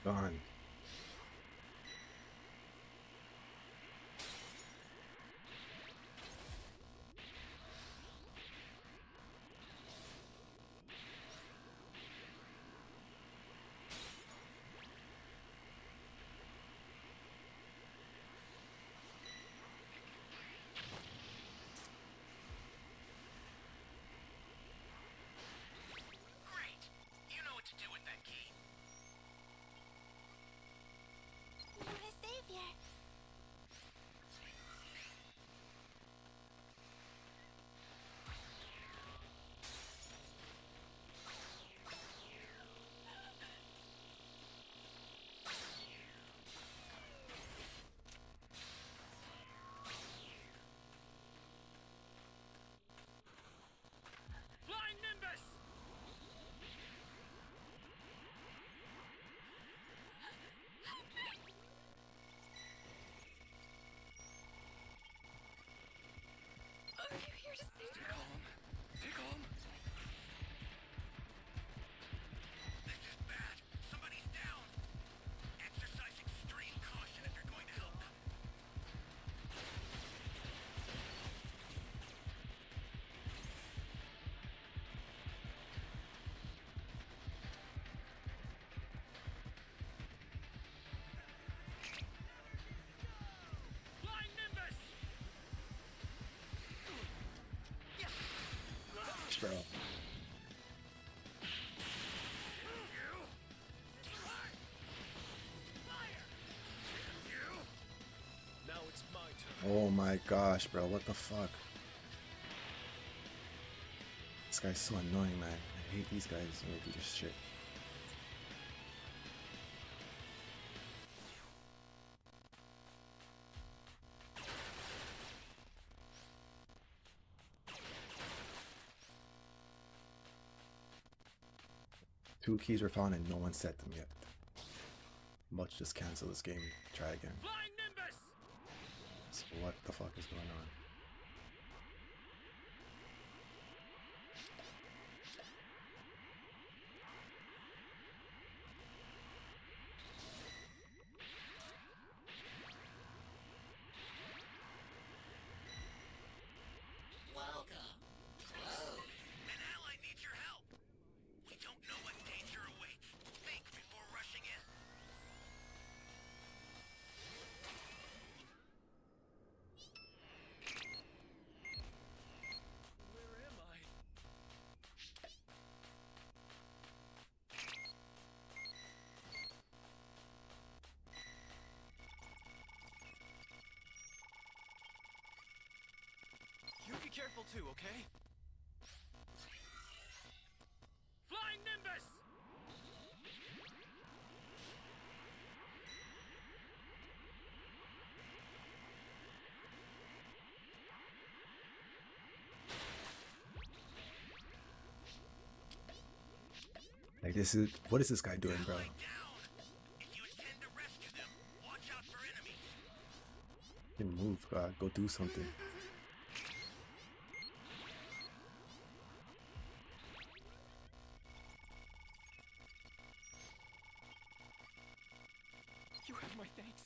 Gone. Great! You know what to do with that key. You're a savior. Flying Nimbus! Are you here to save me? Calm. Stay calm. This is bad. Somebody's down. Exercise extreme caution if you're going to help them. Flying Nimbus! Bro. Now it's my turn. Oh my gosh, bro. What the fuck? This guy's so annoying, man. I hate these guys when they do this shit. Two keys were found and no one set them yet. About to just cancel this game. Try again. Flying Nimbus! So what the fuck is going on? Welcome. An ally needs your help. We don't know what danger awaits. Think before rushing in. Where am I? You be careful too, okay? Flying Nimbus! Like this is what is this guy doing, bro? Lie down! If you intend to rescue them, watch out for enemies. Can move, God. Go do something. You have my thanks.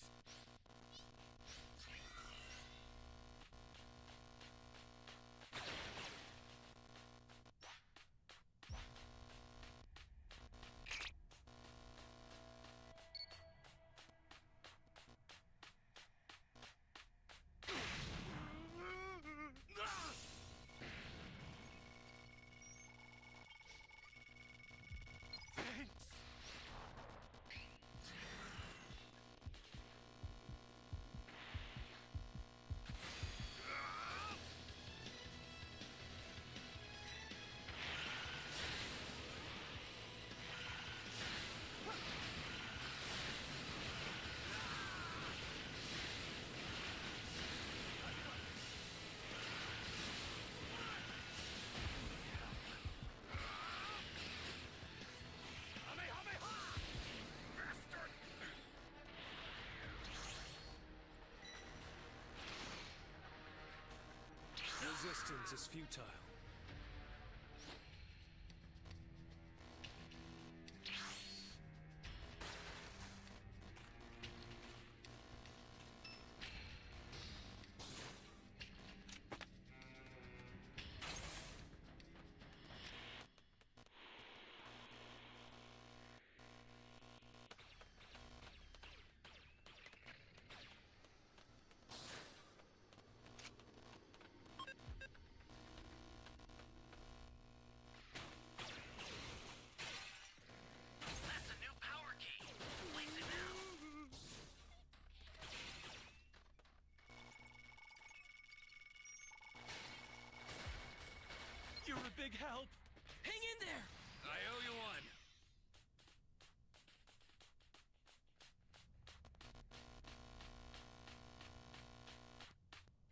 Thanks. Bastard! Resistance is futile. help. Hang in there. I owe you one.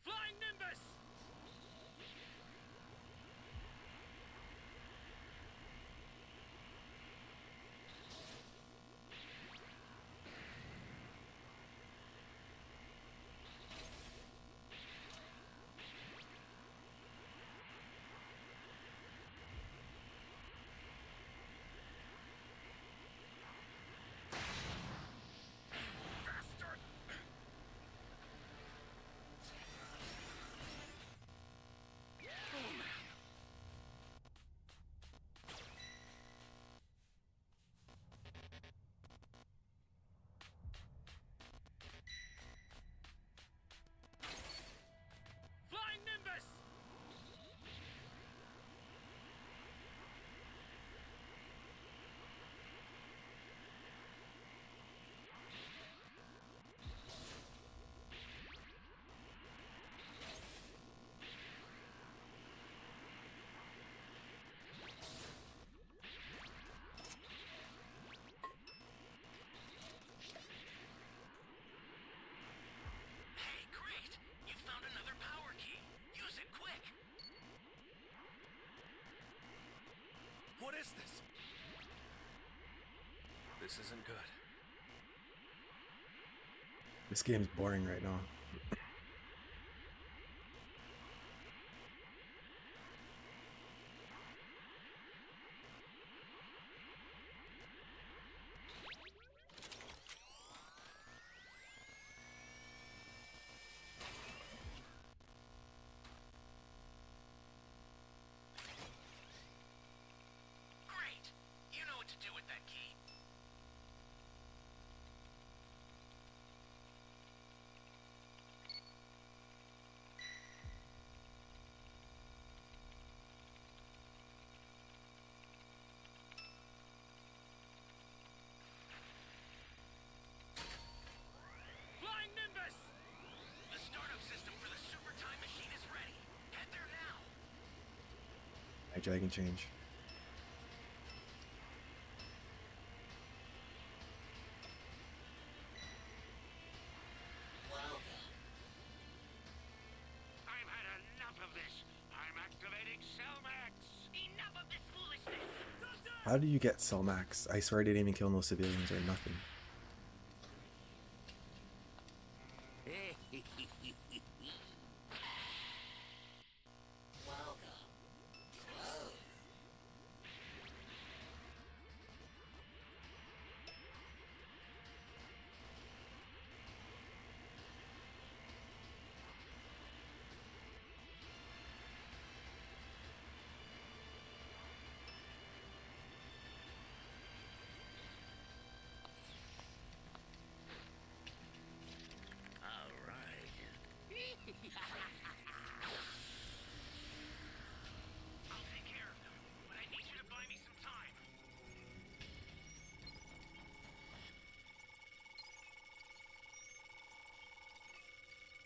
Flying Nimbus! Bastard! Oh man. Flying Nimbus! Hey, great! You found another power key. Use it quick. What is this? This isn't good. This game's boring right now. Great! You know what to do with that key. Flying Nimbus! The startup system for the super time machine is ready. Head there now. My dragon change. I've had enough of this. I'm activating Cellmax. Enough of this foolishness. How do you get Cellmax? I swear I didn't even kill no civilians or nothing. All right. I'll take care of them, but I need you to buy me some time.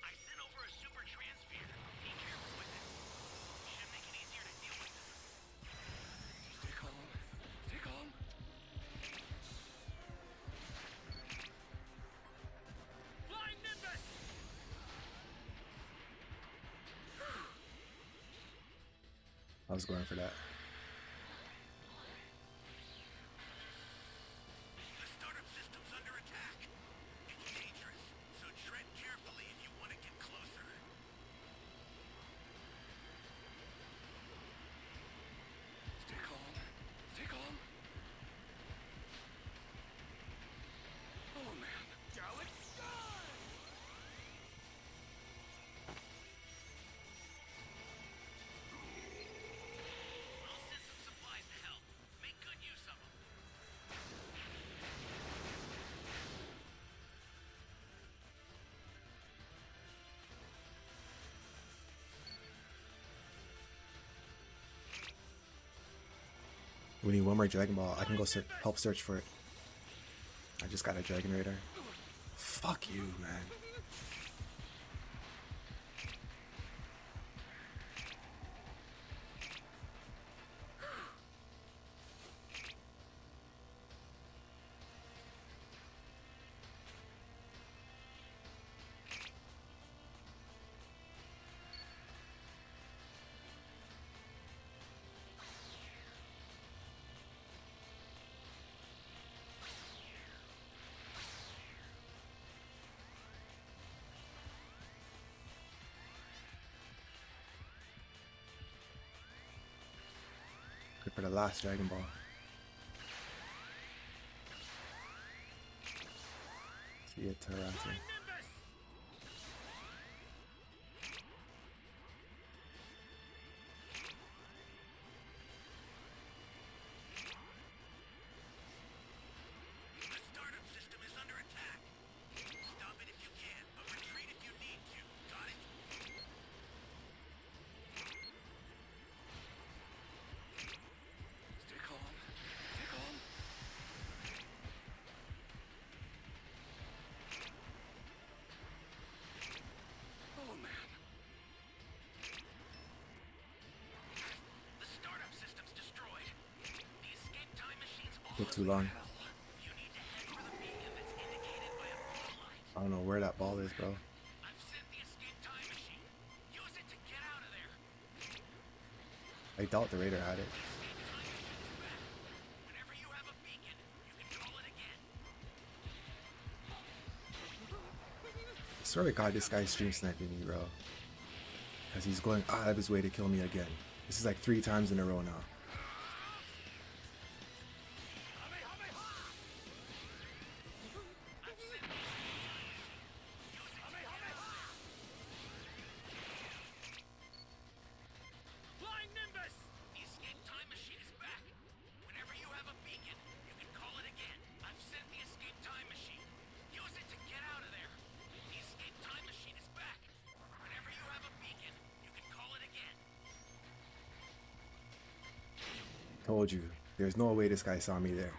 I sent over a super transmitter. Be careful with it. Should make it easier to deal with them. Stay calm. Stay calm. Flying Nimbus! I was going for that. The startup system's under attack. It's dangerous, so tread carefully if you want to get closer. Stay calm. Stay calm. Oh man. Galaxy! I'll send some supplies to help. Make good use of them. We need one more Dragon Ball. I can go help search for it. I just got a Dragon Raider. Fuck you, man. for the last Dragon Ball. See it, Taratu. The startup system is under attack. Stop it if you can, but retreat if you need to. Got it? Stay calm. Stay calm. Oh man. The startup system's destroyed. The escape time machine's all Took too long. You need to head for the beacon that's indicated by a blue light. I don't know where that ball is, bro. I've sent the escape time machine. Use it to get out of there. I doubt the Raider had it. Whenever you have a beacon, you can call it again. I swear to God, this guy's stream sniping me, bro. Because he's going out of his way to kill me again. This is like 3 times in a row now. Flying Nimbus! The escape time machine is back. Whenever you have a beacon, you can call it again. I've sent the escape time machine. Use it to get out of there. The escape time machine is back. Whenever you have a beacon, you can call it again. Told you. There's no way this guy saw me there.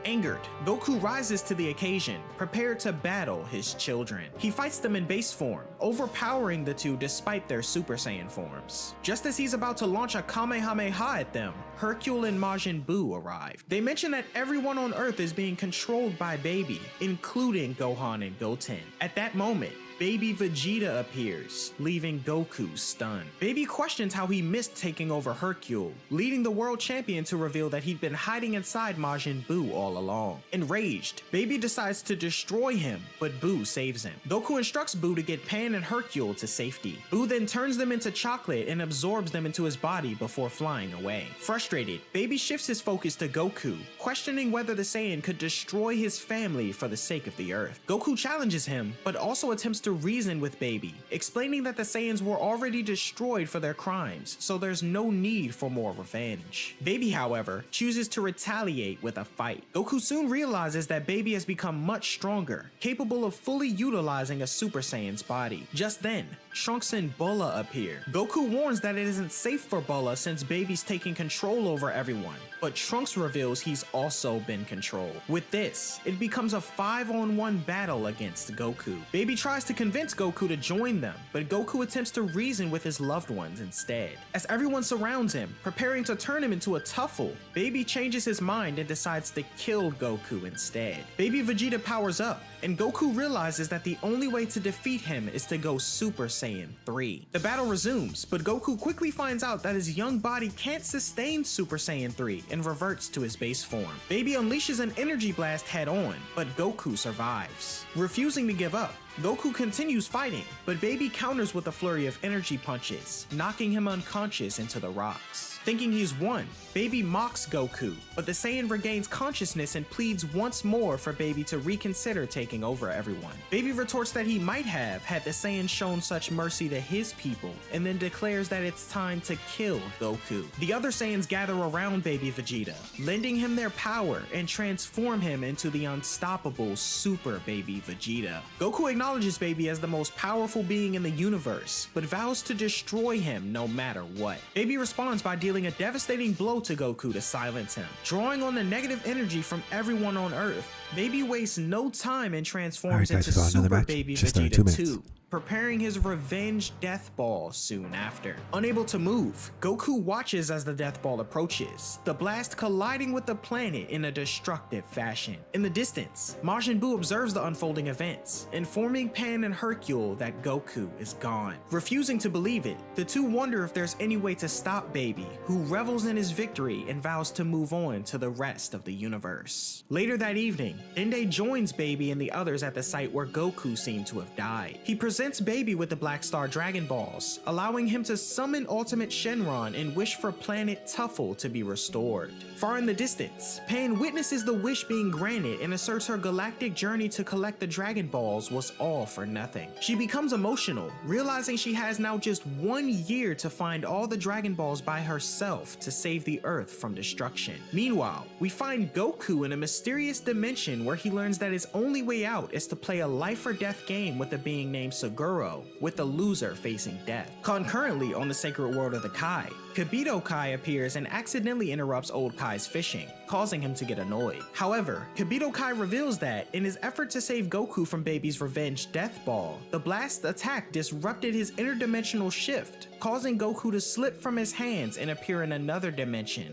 Angered, Goku rises to the occasion, prepared to battle his children. He fights them in base form, overpowering the two despite their Super Saiyan forms. Just as he's about to launch a Kamehameha at them, Hercule and Majin Buu arrive. They mention that everyone on Earth is being controlled by Baby, including Gohan and Goten. At that moment, Baby Vegeta appears, leaving Goku stunned. Baby questions how he missed taking over Hercule, leading the world champion to reveal that he'd been hiding inside Majin Buu all along. Enraged, Baby decides to destroy him, but Buu saves him. Goku instructs Buu to get Pan and Hercule to safety. Buu then turns them into chocolate and absorbs them into his body before flying away. Frustrated, Baby shifts his focus to Goku, questioning whether the Saiyan could destroy his family for the sake of the Earth. Goku challenges him, but also attempts to reason with Baby, explaining that the Saiyans were already destroyed for their crimes, so there's no need for more revenge. Baby, however, chooses to retaliate with a fight. Goku soon realizes that Baby has become much stronger, capable of fully utilizing a Super Saiyan's body. Just then, Trunks and Bulma appear. Goku warns that it isn't safe for Bulma since Baby's taking control over everyone, but Trunks reveals he's also been controlled. With this, it becomes a 5-on-1 battle against Goku. Baby tries to convince Goku to join them, but Goku attempts to reason with his loved ones instead. As everyone surrounds him, preparing to turn him into a tuffle, Baby changes his mind and decides to kill Goku instead. Baby Vegeta powers up, and Goku realizes that the only way to defeat him is to go Super Saiyan 3. The battle resumes, but Goku quickly finds out that his young body can't sustain Super Saiyan 3 and reverts to his base form. Baby unleashes an energy blast head on, but Goku survives. Refusing to give up, Goku continues fighting, but Baby counters with a flurry of energy punches, knocking him unconscious into the rocks. Thinking he's won, Baby mocks Goku, but the Saiyan regains consciousness and pleads once more for Baby to reconsider taking over everyone. Baby retorts that he might have had the Saiyan shown such mercy to his people, and then declares that it's time to kill Goku. The other Saiyans gather around Baby Vegeta, lending him their power and transform him into the unstoppable Super Baby Vegeta. Goku acknowledges Baby as the most powerful being in the universe, but vows to destroy him no matter what. Baby responds by dealing a devastating blow to Goku to silence him. Drawing on the negative energy from everyone on Earth, Baby wastes no time and transforms Alright, guys, into we got another Super match. Baby Just started 2 Vegeta minutes. 2. preparing his revenge Death Ball soon after. Unable to move, Goku watches as the Death Ball approaches, the blast colliding with the planet in a destructive fashion. In the distance, Majin Buu observes the unfolding events, informing Pan and Hercule that Goku is gone. Refusing to believe it, the two wonder if there's any way to stop Baby, who revels in his victory and vows to move on to the rest of the universe. Later that evening, Dende joins Baby and the others at the site where Goku seemed to have died. He presents Baby with the Black Star Dragon Balls, allowing him to summon Ultimate Shenron and wish for planet Tuffle to be restored. Far in the distance, Pan witnesses the wish being granted and asserts her galactic journey to collect the Dragon Balls was all for nothing. She becomes emotional, realizing she has now just 1 year to find all the Dragon Balls by herself to save the Earth from destruction. Meanwhile, we find Goku in a mysterious dimension where he learns that his only way out is to play a life or death game with a being named Saguro, with the loser facing death. Concurrently on the sacred world of the Kai, Kibito Kai appears and accidentally interrupts old Kai's fishing, causing him to get annoyed. However, Kibito Kai reveals that, in his effort to save Goku from Baby's revenge Death Ball, the blast attack disrupted his interdimensional shift, causing Goku to slip from his hands and appear in another dimension.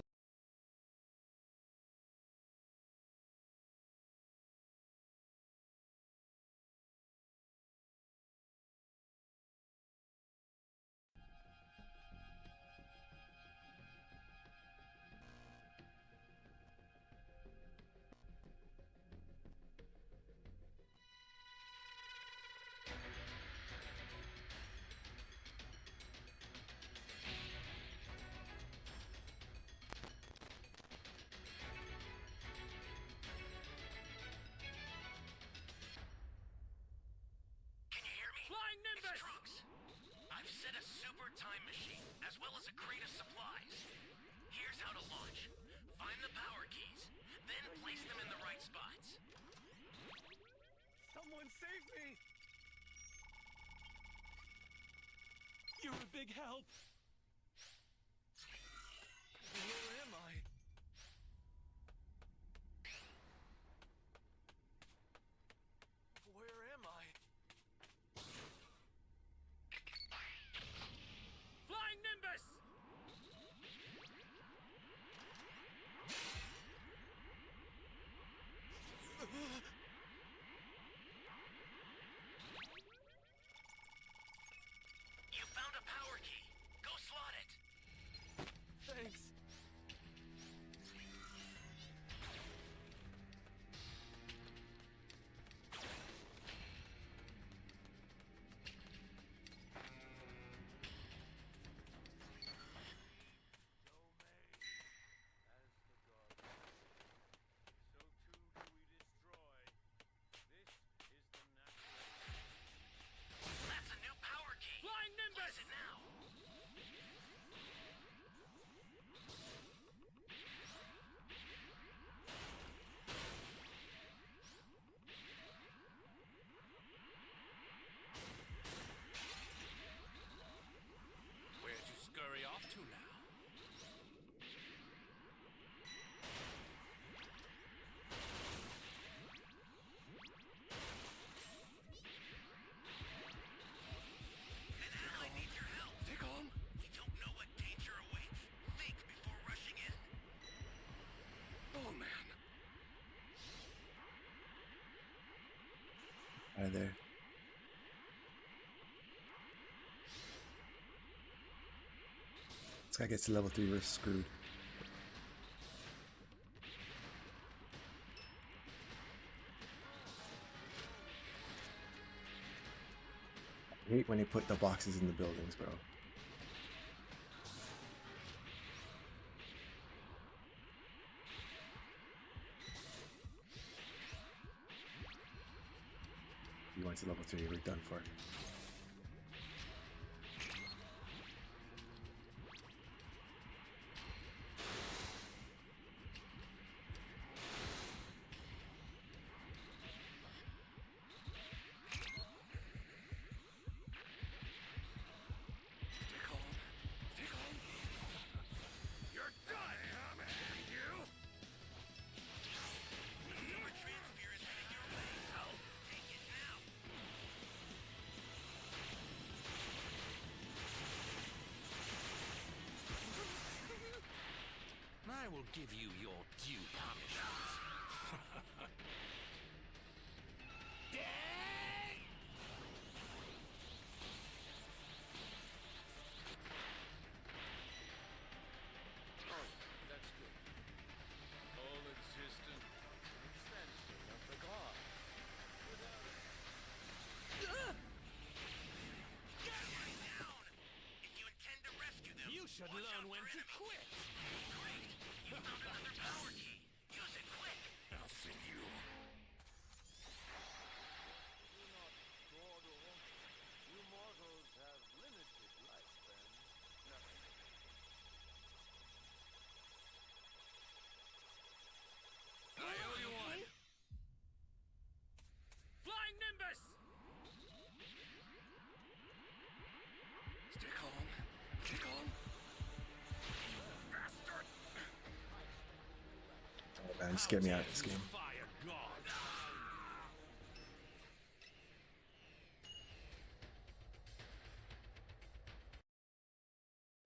Can you hear me? Flying Nimbus! It's Trunks. I've set a super time machine, as well as a crate of supplies. Here's how to launch. Find the power keys, then place them in the right spots. Someone save me! You're a big help. Where am I? Where am I? Flying Nimbus! You found a power key. Go slot it. Thanks. That's a new power key. Flying Nimbus! Use it now. Where'd you scurry off to now? An ally needs your help. Take on. We don't know what danger awaits. Think before rushing in. Oh man. Out of there. This guy gets to level 3, we're screwed. I hate when they put the boxes in the buildings, bro. You went to level 3, we're done for. Take on. Take on. You're done! You! Super transfer is heading your way. Oh, take it now. will give you your due punishment. That's good. All existent extension of the god. Get right down! If you intend to rescue them, You should watch learn out when for to enemies. quit. Great! You found another power key. Use it quick! I'll see you. Do not dawdle. You mortals have limited lifespan. Nothing. I owe you one. Flying Nimbus! Stay calm. Stay calm. Bastard! Oh man, just get me out of this game. Fire god.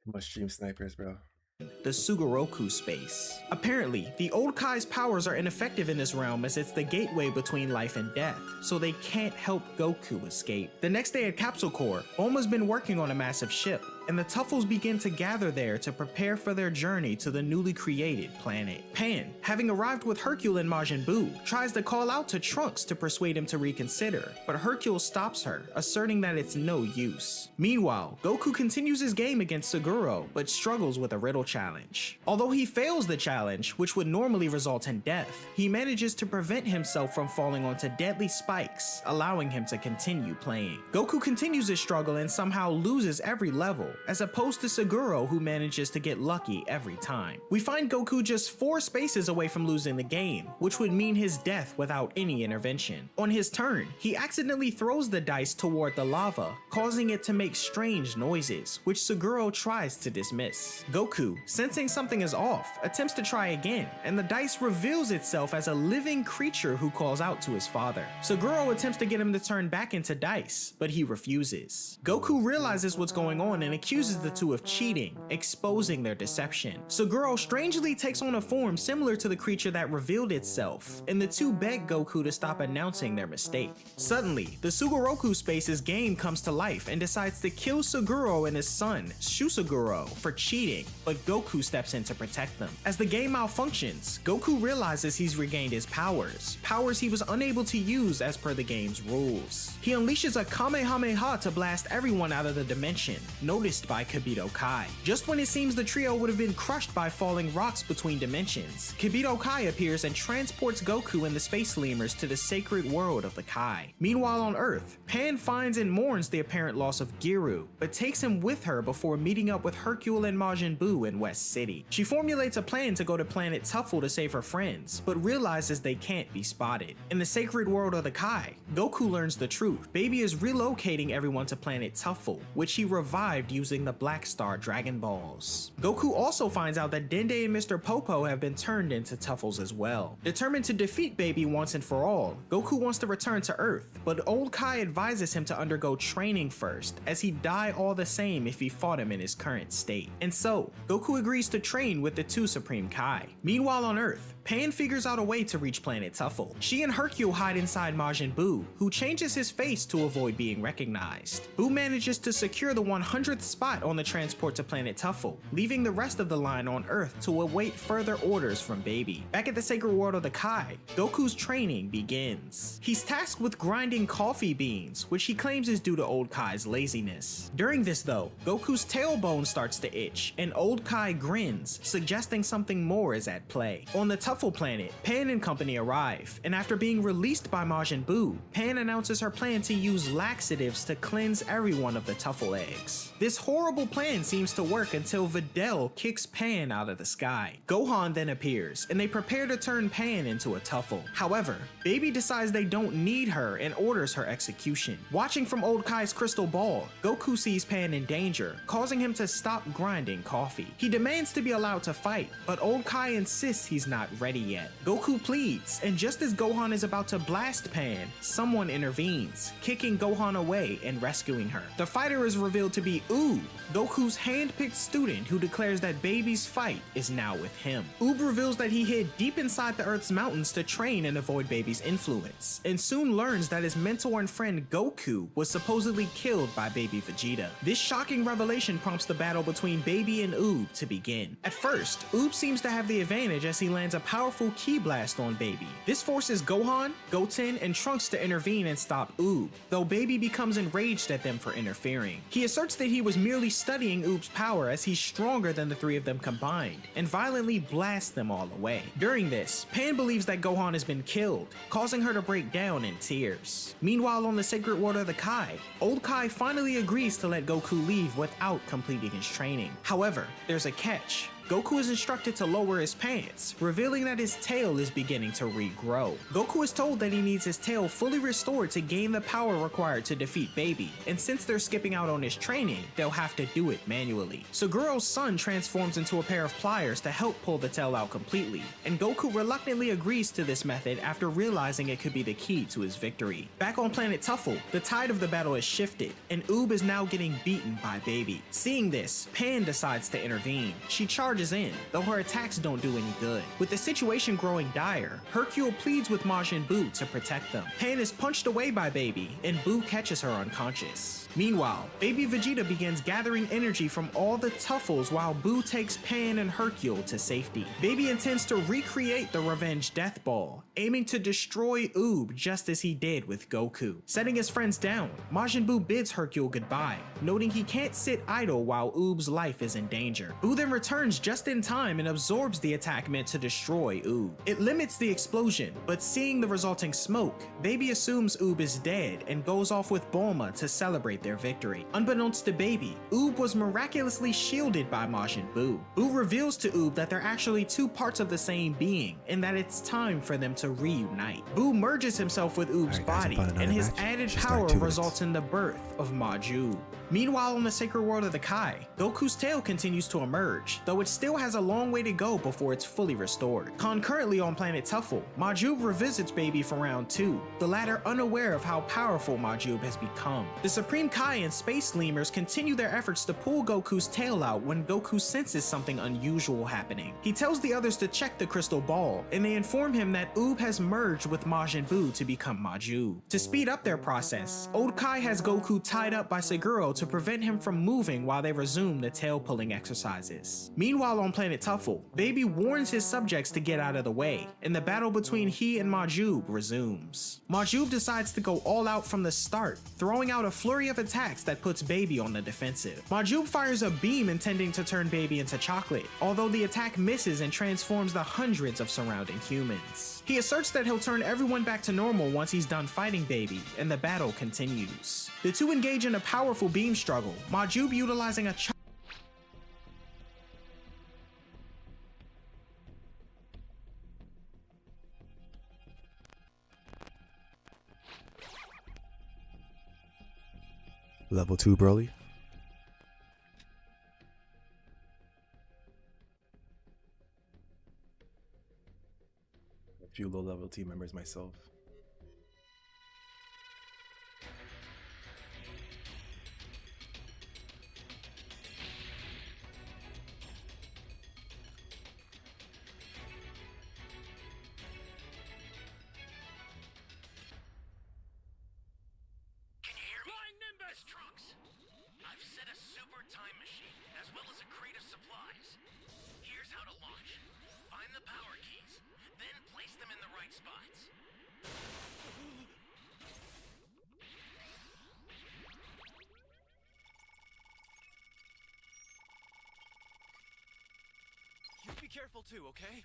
Too much stream snipers, bro. The Sugoroku space. Apparently, the old Kai's powers are ineffective in this realm as it's the gateway between life and death, so they can't help Goku escape. The next day at Capsule Corp, Bulma's been working on a massive ship, and the Tuffles begin to gather there to prepare for their journey to the newly created planet. Pan, having arrived with Hercule and Majin Buu, tries to call out to Trunks to persuade him to reconsider, but Hercule stops her, asserting that it's no use. Meanwhile, Goku continues his game against Seguro, but struggles with a riddle challenge. Although he fails the challenge, which would normally result in death, he manages to prevent himself from falling onto deadly spikes, allowing him to continue playing. Goku continues his struggle and somehow loses every level, as opposed to Seguro, who manages to get lucky every time. We find Goku just 4 spaces away from losing the game, which would mean his death without any intervention. On his turn, he accidentally throws the dice toward the lava, causing it to make strange noises, which Seguro tries to dismiss. Goku, sensing something is off, attempts to try again, and the dice reveals itself as a living creature who calls out to his father. Seguro attempts to get him to turn back into dice, but he refuses. Goku realizes what's going on and accuses the two of cheating, exposing their deception. Seguro strangely takes on a form similar to the creature that revealed itself, and the two beg Goku to stop announcing their mistake. Suddenly, the Sugoroku Space's game comes to life and decides to kill Seguro and his son, Shusaguro, for cheating, but Goku steps in to protect them. As the game malfunctions, Goku realizes he's regained his powers he was unable to use as per the game's rules. He unleashes a Kamehameha to blast everyone out of the dimension, noticed by Kibito Kai. Just when it seems the trio would have been crushed by falling rocks between dimensions, Kibito Kai appears and transports Goku and the Space Lemurs to the sacred world of the Kai. Meanwhile on Earth, Pan finds and mourns the apparent loss of Giru, but takes him with her before meeting up with Hercule and Majin Buu in West City. She formulates a plan to go to planet Tuffle to save her friends, but realizes they can't be spotted. In the sacred world of the Kai, Goku learns the truth. Baby is relocating everyone to planet Tuffle, which he revived using the Black Star Dragon Balls. Goku also finds out that Dende and Mr. Popo have been turned into Tuffles as well. Determined to defeat Baby once and for all, Goku wants to return to Earth, but old Kai advises him to undergo training first, as he'd die all the same if he fought him in his current state. And so, Goku agrees to train with the two Supreme Kai. Meanwhile on Earth, Pan figures out a way to reach planet Tuffle. She and Hercule hide inside Majin Buu, who changes his face to avoid being recognized. Buu manages to secure the 100th spot on the transport to planet Tuffle, leaving the rest of the line on Earth to await further orders from Baby. Back at the sacred world of the Kai, Goku's training begins. He's tasked with grinding coffee beans, which he claims is due to old Kai's laziness. During this though, Goku's tailbone starts to itch, and old Kai grins, suggesting something more is at play. On the Tuffle planet, Pan and company arrive, and after being released by Majin Buu, Pan announces her plan to use laxatives to cleanse everyone of the Tuffle eggs. This horrible plan seems to work until Videl kicks Pan out of the sky. Gohan then appears, and they prepare to turn Pan into a Tuffle. However, Baby decides they don't need her and orders her execution. Watching from old Kai's crystal ball, Goku sees Pan in danger, causing him to stop grinding coffee. He demands to be allowed to fight, but old Kai insists he's not ready yet. Goku pleads, and just as Gohan is about to blast Pan, someone intervenes, kicking Gohan away and rescuing her. The fighter is revealed to be Oob, Goku's hand-picked student who declares that Baby's fight is now with him. Oob reveals that he hid deep inside the Earth's mountains to train and avoid Baby's influence, and soon learns that his mentor and friend Goku was supposedly killed by Baby Vegeta. This shocking revelation prompts the battle between Baby and Oob to begin. At first, Oob seems to have the advantage as he lands a powerful ki blast on Baby. This forces Gohan, Goten, and Trunks to intervene and stop Oob, though Baby becomes enraged at them for interfering. He asserts that he was merely studying Oob's power as he's stronger than the three of them combined, and violently blasts them all away. During this, Pan believes that Gohan has been killed, causing her to break down in tears. Meanwhile, on the Sacred Water of the Kai, old Kai finally agrees to let Goku leave without completing his training. However, there's a catch. Goku is instructed to lower his pants, revealing that his tail is beginning to regrow. Goku is told that he needs his tail fully restored to gain the power required to defeat Baby, and since they're skipping out on his training, they'll have to do it manually. Suguro's son transforms into a pair of pliers to help pull the tail out completely, and Goku reluctantly agrees to this method after realizing it could be the key to his victory. Back on planet Tuffle, the tide of the battle has shifted, and Oob is now getting beaten by Baby. Seeing this, Pan decides to intervene. She charges in, though her attacks don't do any good. With the situation growing dire, Hercule pleads with Majin Buu to protect them. Pan is punched away by Baby, and Buu catches her unconscious. Meanwhile, Baby Vegeta begins gathering energy from all the Tuffles while Buu takes Pan and Hercule to safety. Baby intends to recreate the Revenge Death Ball, aiming to destroy Oob just as he did with Goku. Setting his friends down, Majin Buu bids Hercule goodbye, noting he can't sit idle while Oob's life is in danger. Buu then returns just in time and absorbs the attack meant to destroy Oob. It limits the explosion, but seeing the resulting smoke, Baby assumes Oob is dead and goes off with Bulma to celebrate their victory. Unbeknownst to Baby, Oob was miraculously shielded by Majin Buu. Buu reveals to Oob that they're actually two parts of the same being, and that it's time for them to reunite. Buu merges himself with Oob's Alright, guys, body, upon another and his match, added should start power 2 minutes. results in the birth of Maju. Meanwhile, on the Sacred World of the Kai, Goku's tail continues to emerge, though it still has a long way to go before it's fully restored. Concurrently on planet Tuffle, Majub revisits Baby for round 2, the latter unaware of how powerful Majub has become. The Supreme Kai and Space Lemurs continue their efforts to pull Goku's tail out when Goku senses something unusual happening. He tells the others to check the crystal ball, and they inform him that Oob has merged with Majin Buu to become Majub. To speed up their process, Old Kai has Goku tied up by Seguro to prevent him from moving while they resume the tail-pulling exercises. Meanwhile on planet Tuffle, Baby warns his subjects to get out of the way, and the battle between he and Majub resumes. Majub decides to go all out from the start, throwing out a flurry of attacks that puts Baby on the defensive. Majub fires a beam intending to turn Baby into chocolate, although the attack misses and transforms the hundreds of surrounding humans. He asserts that he'll turn everyone back to normal once he's done fighting Baby, and the battle continues. The two engage in a powerful beam struggle, Majub utilizing a Level 2 Broly. A few low level team members myself. Can you hear me? Flying Nimbus! Trunks! I've set a super time machine, as well as a crate of supplies. Here's how to launch. Find the power keys, then place them in the right spots. You be careful too, okay?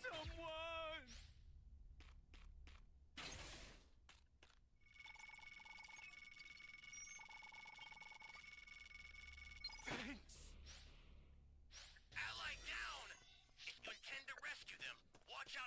Someone! Thanks! Ally down! If you intend to rescue them, watch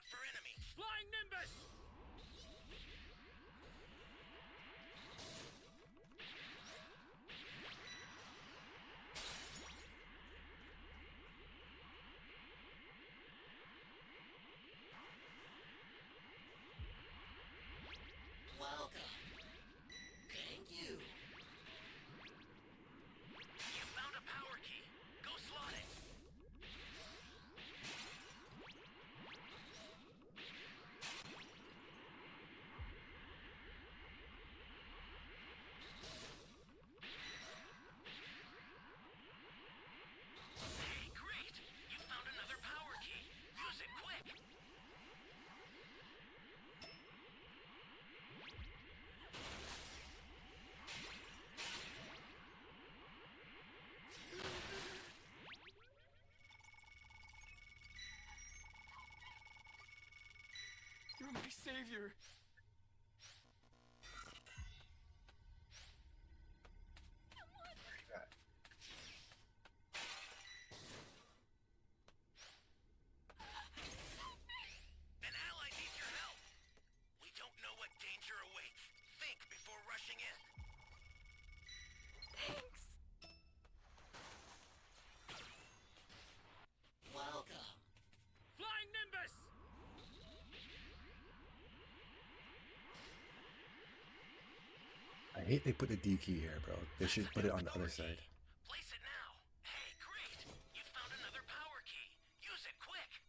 savior. An ally needs your help. We don't know what danger awaits. Think before rushing in. Thanks. Welcome. Flying Nimbus! I hate they put the D key here, bro. They should put it on the other side. Place it now. Hey, great. You found another power key. Use it quick.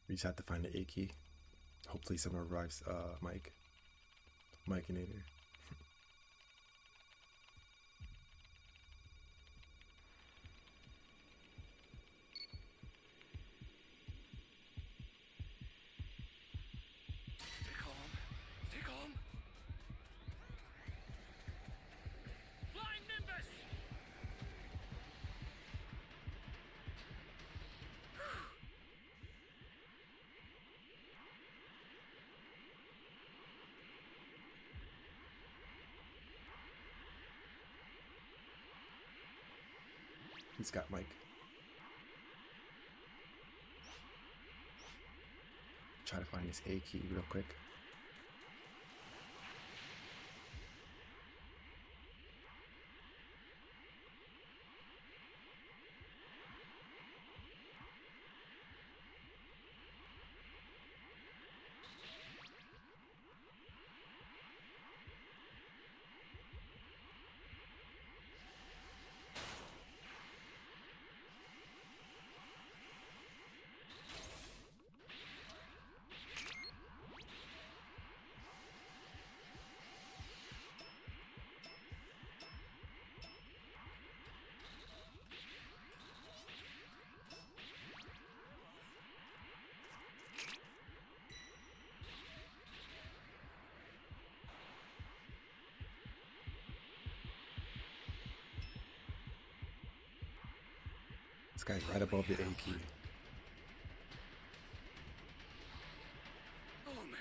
We just have to find the A key. Hopefully someone revives Mike. Mikeinator. Stay calm. Stay calm. Flying Nimbus! He's got Mike. Try to find this A key real quick. This guy's right above the A key. Oh man.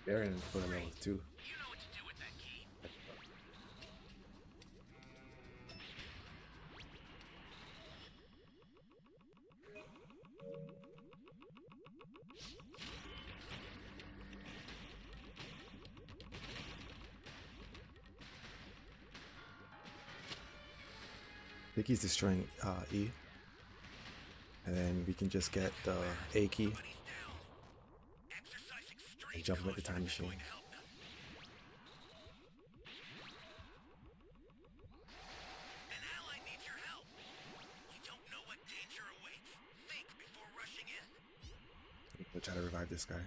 They're in for a level 2. You know what to do with that key. I think he's destroying E. And then we can just get the A key Exercise extreme and jump him at the time caution if you're machine. going to help them. An ally needs your help. We don't know what danger awaits. Think before rushing in. We'll try to revive this guy.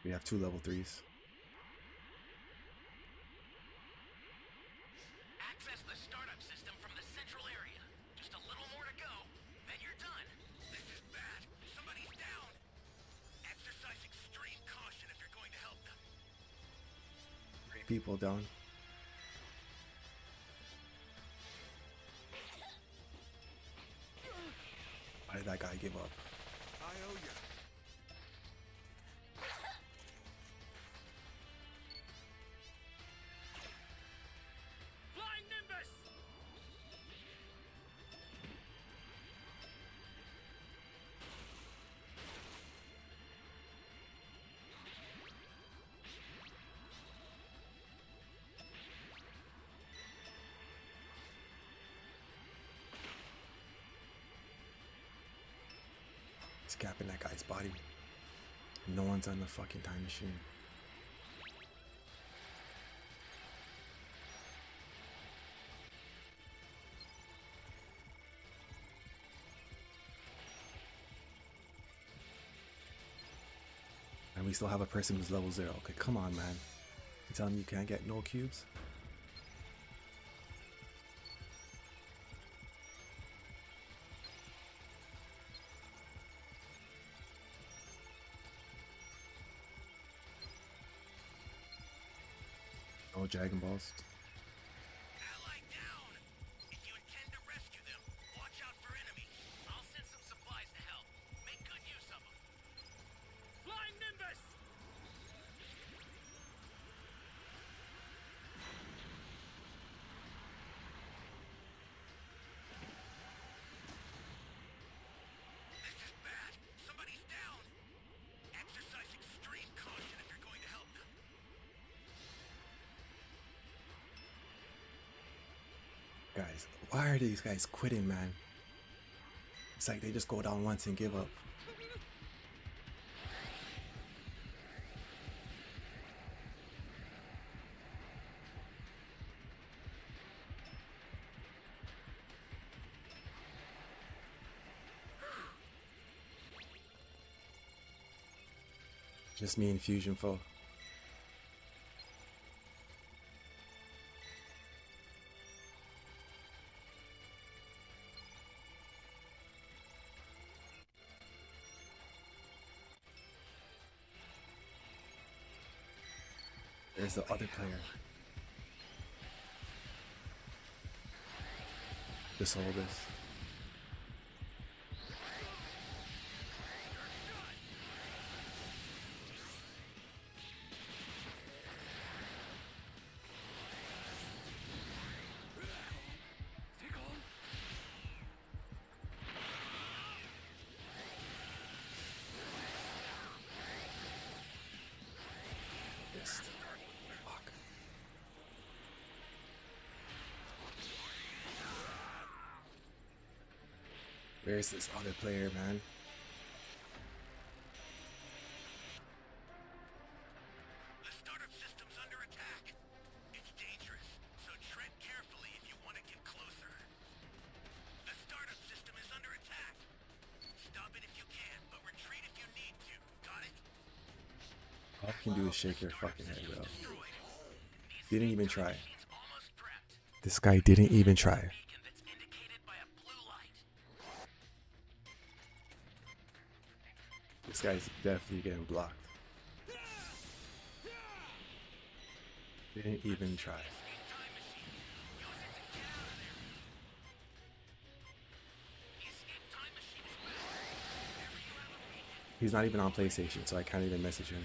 We have 2 level 3s. Access the startup system from the central area. Just a little more to go, then you're done. This is bad. Somebody's down. Exercise extreme caution if you're going to help them. 3 people down. Why did that guy give up? I owe you. Flying Nimbus! He's capping that guy's body. No one's on the fucking time machine. And we still have a person who's level 0. Okay, come on, man. You telling me you can't get no cubes? No Dragon Balls. Ally down! If you intend to rescue them, watch out for enemies. I'll send some supplies to help. Make good use of them. Flying Nimbus! This is bad. Somebody's down. Exercise extreme caution if you're going to help them. Guys, why are these guys quitting, man? It's like they just go down once and give up. Just me and Fusion Foe. There's the other player. Just hold this. Stay calm. Yes. Fuck. Where's this other player, man? The startup system's under attack. It's dangerous, so tread carefully if you want to get closer. The startup system is under attack. Stop it if you can, but retreat if you need to. Got it? All I can do is shake your fucking head, bro. Destroyed. Didn't even try. Machine's almost prepped. This guy didn't even try. Beacon that's indicated by a blue light. This guy's definitely getting blocked. Didn't even try. Time machine. Use it to get out of there. The escape time machine is back. Whenever you have a beacon, He's not even on PlayStation, so I can't even message him.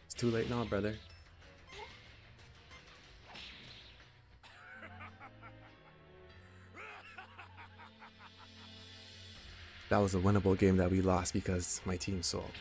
It's too late now, brother. That was a winnable game that we lost because my team sold.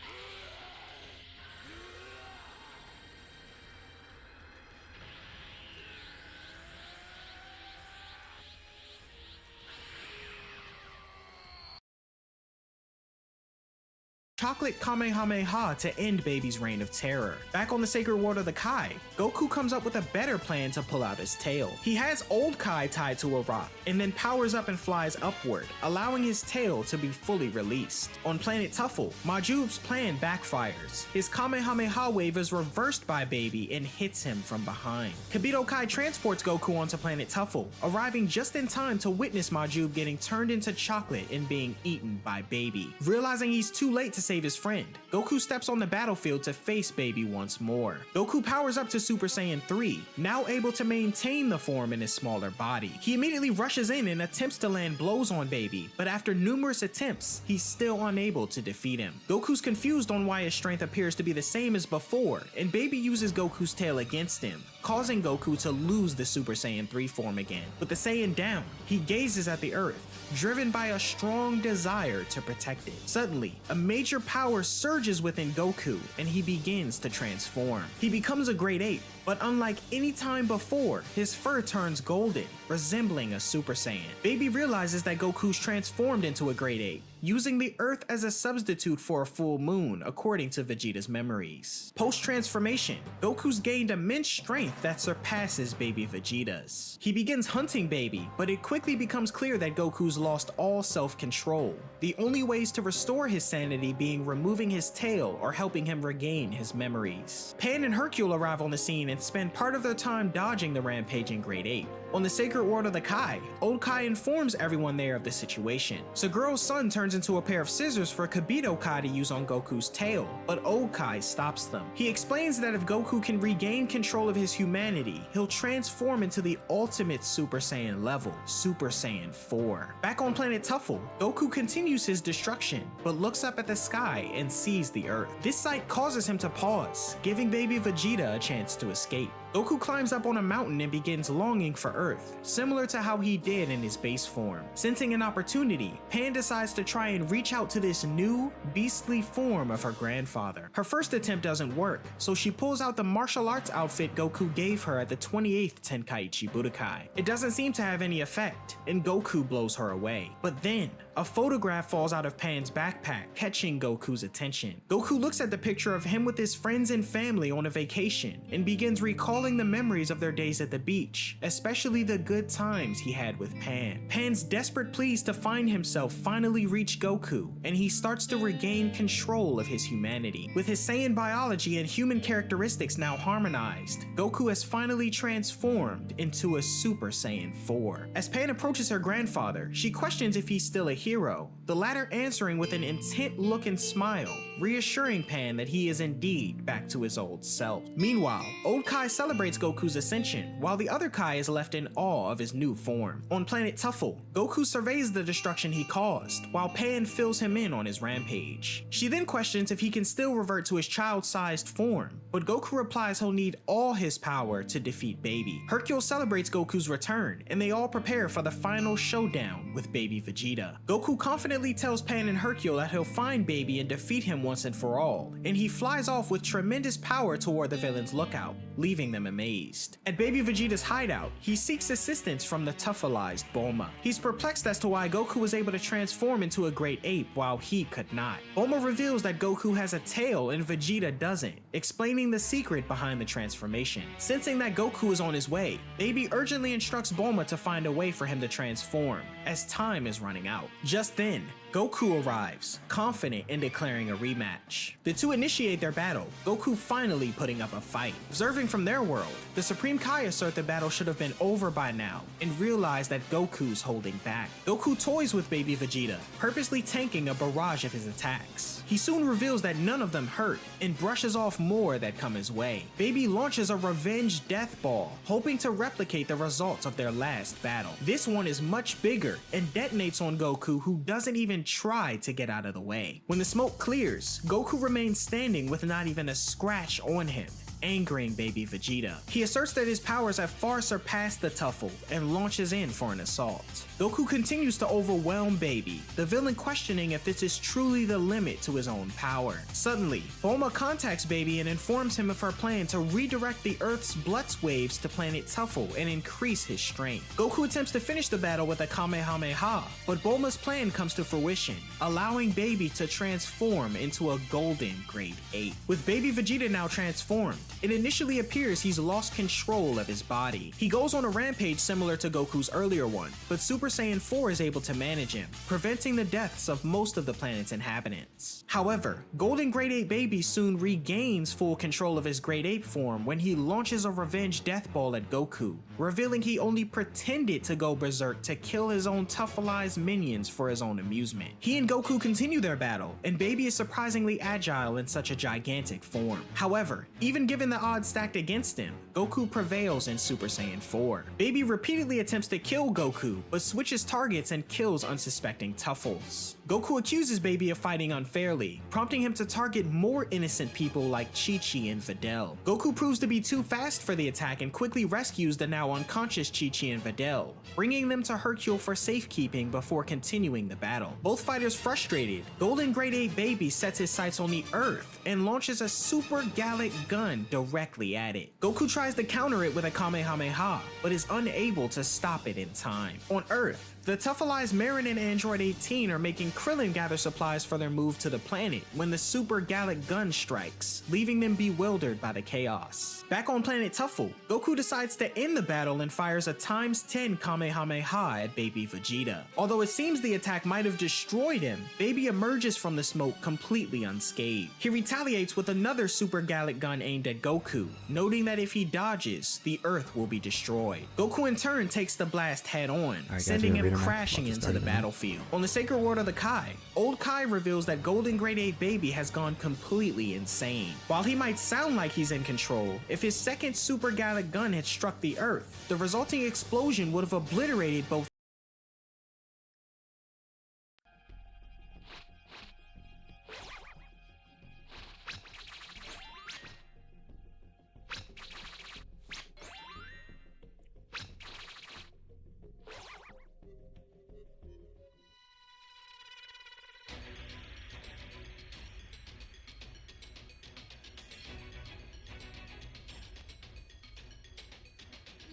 Chocolate Kamehameha to end Baby's reign of terror. Back on the Sacred World of the Kai, Goku comes up with a better plan to pull out his tail. He has old Kai tied to a rock, and then powers up and flies upward, allowing his tail to be fully released. On planet Tuffle, Majub's plan backfires. His Kamehameha wave is reversed by Baby and hits him from behind. Kibito Kai transports Goku onto planet Tuffle, arriving just in time to witness Majub getting turned into chocolate and being eaten by Baby. Realizing he's too late to save his friend, Goku steps on the battlefield to face Baby once more. Goku powers up to Super Saiyan 3, now able to maintain the form in his smaller body. He immediately rushes in and attempts to land blows on Baby, but after numerous attempts, he's still unable to defeat him. Goku's confused on why his strength appears to be the same as before, and Baby uses Goku's tail against him, causing Goku to lose the Super Saiyan 3 form again. With the Saiyan down, he gazes at the Earth, driven by a strong desire to protect it. Suddenly, a major power surges within Goku, and he begins to transform. He becomes a Great Ape, but unlike any time before, his fur turns golden, resembling a Super Saiyan. Baby realizes that Goku's transformed into a Great Ape, using the Earth as a substitute for a full moon, according to Vegeta's memories. Post-transformation, Goku's gained immense strength that surpasses Baby Vegeta's. He begins hunting Baby, but it quickly becomes clear that Goku's lost all self-control. The only ways to restore his sanity being removing his tail or helping him regain his memories. Pan and Hercule arrive on the scene and and spend part of their time dodging the rampaging Great Ape. On the sacred world of the Kai, Old Kai informs everyone there of the situation. Saguro's son turns into a pair of scissors for Kibito Kai to use on Goku's tail, but Old Kai stops them. He explains that if Goku can regain control of his humanity, he'll transform into the ultimate Super Saiyan level, Super Saiyan 4. Back on planet Tuffle, Goku continues his destruction, but looks up at the sky and sees the Earth. This sight causes him to pause, giving baby Vegeta a chance to escape. Goku climbs up on a mountain and begins longing for Earth, similar to how he did in his base form. Sensing an opportunity, Pan decides to try and reach out to this new, beastly form of her grandfather. Her first attempt doesn't work, so she pulls out the martial arts outfit Goku gave her at the 28th Tenkaichi Budokai. It doesn't seem to have any effect, and Goku blows her away. But then, a photograph falls out of Pan's backpack, catching Goku's attention. Goku looks at the picture of him with his friends and family on a vacation, and begins recalling the memories of their days at the beach, especially the good times he had with Pan. Pan's desperate pleas to find himself finally reach Goku, and he starts to regain control of his humanity. With his Saiyan biology and human characteristics now harmonized, Goku has finally transformed into a Super Saiyan 4. As Pan approaches her grandfather, she questions if he's still a hero, the latter answering with an intent look and smile, reassuring Pan that he is indeed back to his old self. Meanwhile, Old Kai celebrates Goku's ascension, while the other Kai is left in awe of his new form. On planet Tuffle, Goku surveys the destruction he caused, while Pan fills him in on his rampage. She then questions if he can still revert to his child-sized form, but Goku replies he'll need all his power to defeat Baby. Hercule celebrates Goku's return, and they all prepare for the final showdown with Baby Vegeta. Goku confidently tells Pan and Hercule that he'll find Baby and defeat him once and for all, and he flies off with tremendous power toward the villain's lookout, leaving them amazed. At Baby Vegeta's hideout, he seeks assistance from the Tuffleized Bulma. He's perplexed as to why Goku was able to transform into a great ape while he could not. Bulma reveals that Goku has a tail and Vegeta doesn't, explaining the secret behind the transformation. Sensing that Goku is on his way, Baby urgently instructs Bulma to find a way for him to transform, as time is running out. Just then, Goku arrives, confident in declaring a rematch. The two initiate their battle, Goku finally putting up a fight. Observing from their world, the Supreme Kai assert the battle should have been over by now, and realize that Goku's holding back. Goku toys with Baby Vegeta, purposely tanking a barrage of his attacks. He soon reveals that none of them hurt, and brushes off more that come his way. Baby launches a revenge death ball, hoping to replicate the results of their last battle. This one is much bigger, and detonates on Goku, who doesn't even try to get out of the way. When the smoke clears, Goku remains standing with not even a scratch on him, angering Baby Vegeta. He asserts that his powers have far surpassed the Tuffle and launches in for an assault. Goku continues to overwhelm Baby, the villain questioning if this is truly the limit to his own power. Suddenly, Bulma contacts Baby and informs him of her plan to redirect the Earth's Blutz waves to planet Tuffle and increase his strength. Goku attempts to finish the battle with a Kamehameha, but Bulma's plan comes to fruition, allowing Baby to transform into a golden Great Ape. With Baby Vegeta now transformed, it initially appears he's lost control of his body. He goes on a rampage similar to Goku's earlier one, but Super Saiyan 4 is able to manage him, preventing the deaths of most of the planet's inhabitants. However, Golden Great Ape Baby soon regains full control of his Great Ape form when he launches a revenge death ball at Goku, revealing he only pretended to go berserk to kill his own Tuffleized minions for his own amusement. He and Goku continue their battle, and Baby is surprisingly agile in such a gigantic form. However, even given the odds stacked against him, Goku prevails in Super Saiyan 4. Baby repeatedly attempts to kill Goku, but switches targets and kills unsuspecting Tuffles. Goku accuses Baby of fighting unfairly, prompting him to target more innocent people like Chi-Chi and Videl. Goku proves to be too fast for the attack and quickly rescues the now unconscious Chi-Chi and Videl, bringing them to Hercule for safekeeping before continuing the battle. Both fighters frustrated, Golden Great Ape Baby sets his sights on the Earth and launches a Super Gallic gun directly at it. Goku tries to counter it with a Kamehameha, but is unable to stop it in time. On Earth, the Tuffleized Marin and Android 18 are making Krillin gather supplies for their move to the planet when the Super Gallic gun strikes, leaving them bewildered by the chaos. Back on planet Tuffle, Goku decides to end the battle and fires a ×10 Kamehameha at Baby Vegeta. Although it seems the attack might have destroyed him, Baby emerges from the smoke completely unscathed. He retaliates with another Super Gallic gun aimed at at Goku, noting that if he dodges, the Earth will be destroyed. Goku in turn takes the blast head on, guys, sending we have him Vader Mech. crashing About to into start the in a minute. battlefield. On the Sacred World of the Kai, old Kai reveals that Golden Grade 8 Baby has gone completely insane. While he might sound like he's in control, if his second Super Gallic gun had struck the Earth, the resulting explosion would have obliterated both.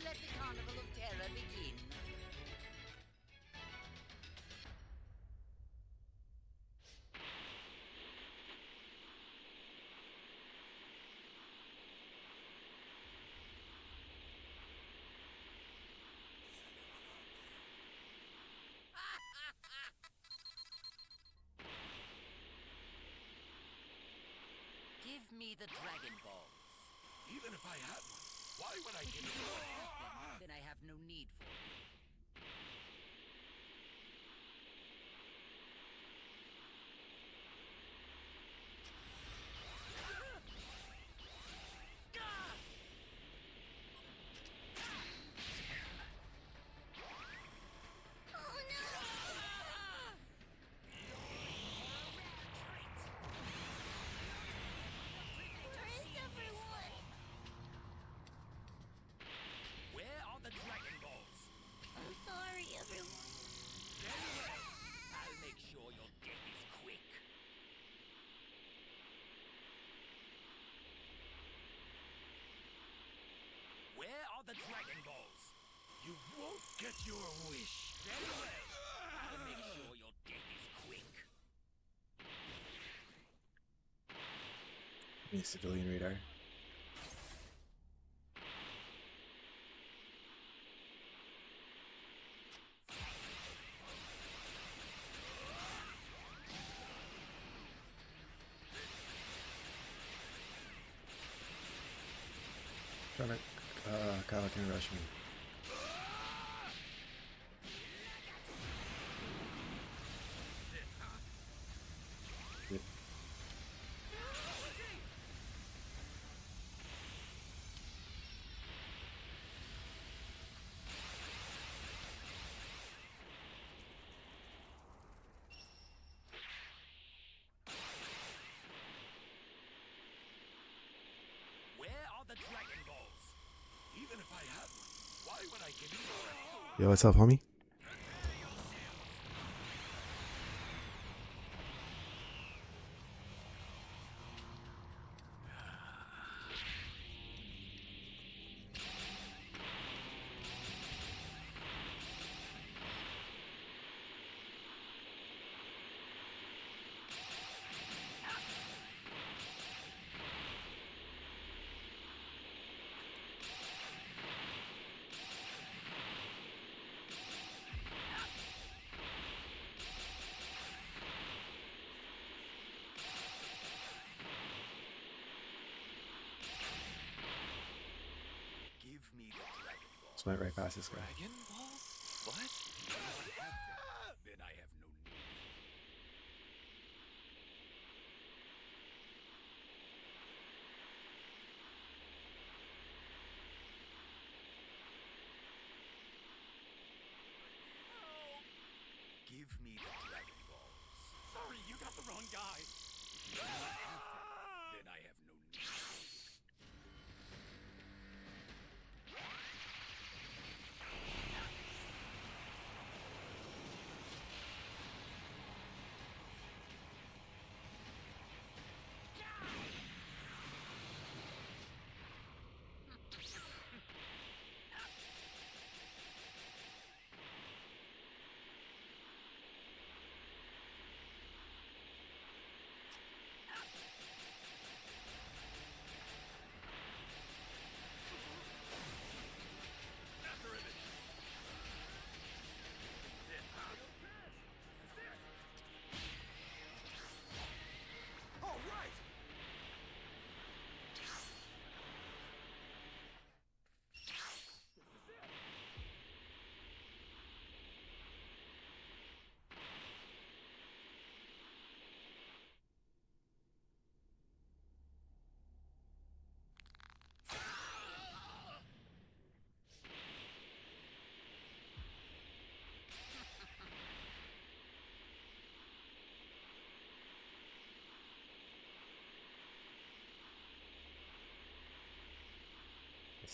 Let the Carnival of Terror begin. Give me the Dragon Ball. Even if I had one, why would I give it away? Then I have no need for it. Oh no! Rinse everyone! Where are the Dragon Balls? I'm sorry, everyone. Very well. I'll make sure your death is quick. Where are the Dragon Balls? You won't get your wish. Very well. I'll make sure your death is quick. Need a civilian radar. Trying to, Kyle can rush me. Yep. Where are the Dragon Balls? Even if I had one, why would I give it away? Yo, what's up, homie? Give me the Dragon Ball. Just went right past this guy. Dragon Balls? What? Then I have no need. Give me the Dragon Balls. Sorry, you got the wrong guy. Then I have no need.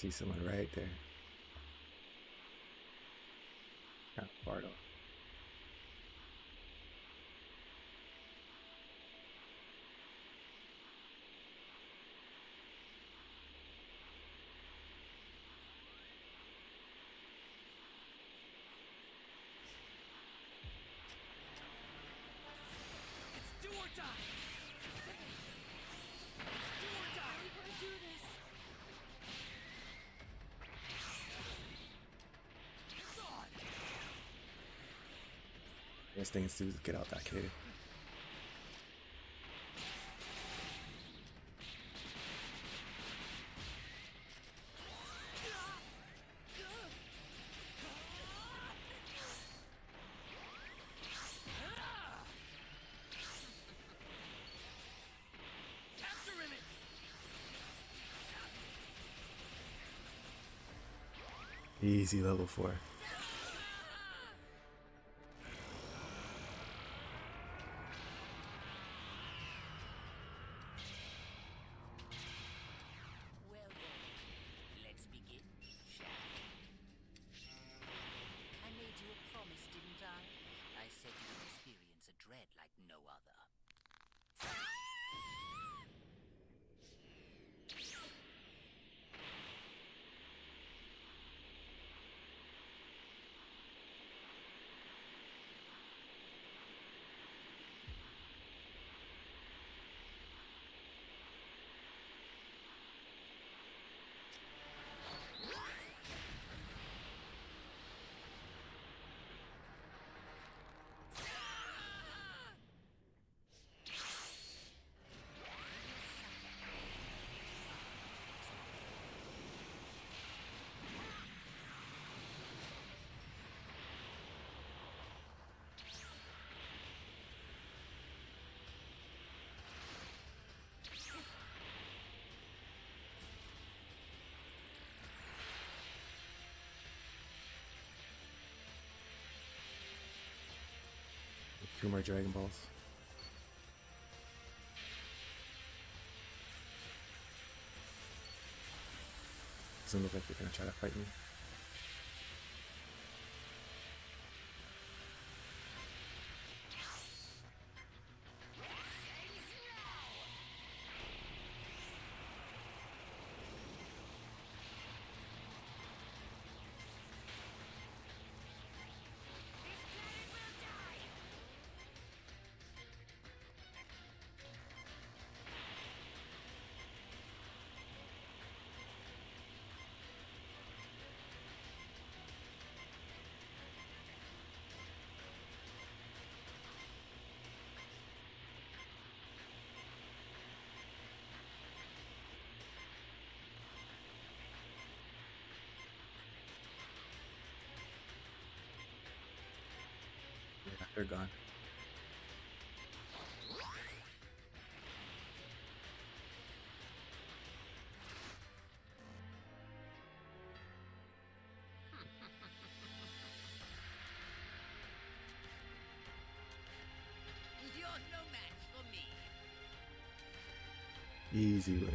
See someone right there. Kind of far though. It's do or die. Do or die. We wanna do this. Best thing to do is get out that cave. After him. Easy level 4. Well then, let's begin, shall we? I made you a promise, didn't I? I said you would experience a dread like no other. Two more Dragon Balls. Doesn't look like they're gonna try to fight me. Yeah, they're gone. You're no match for me. Easy win.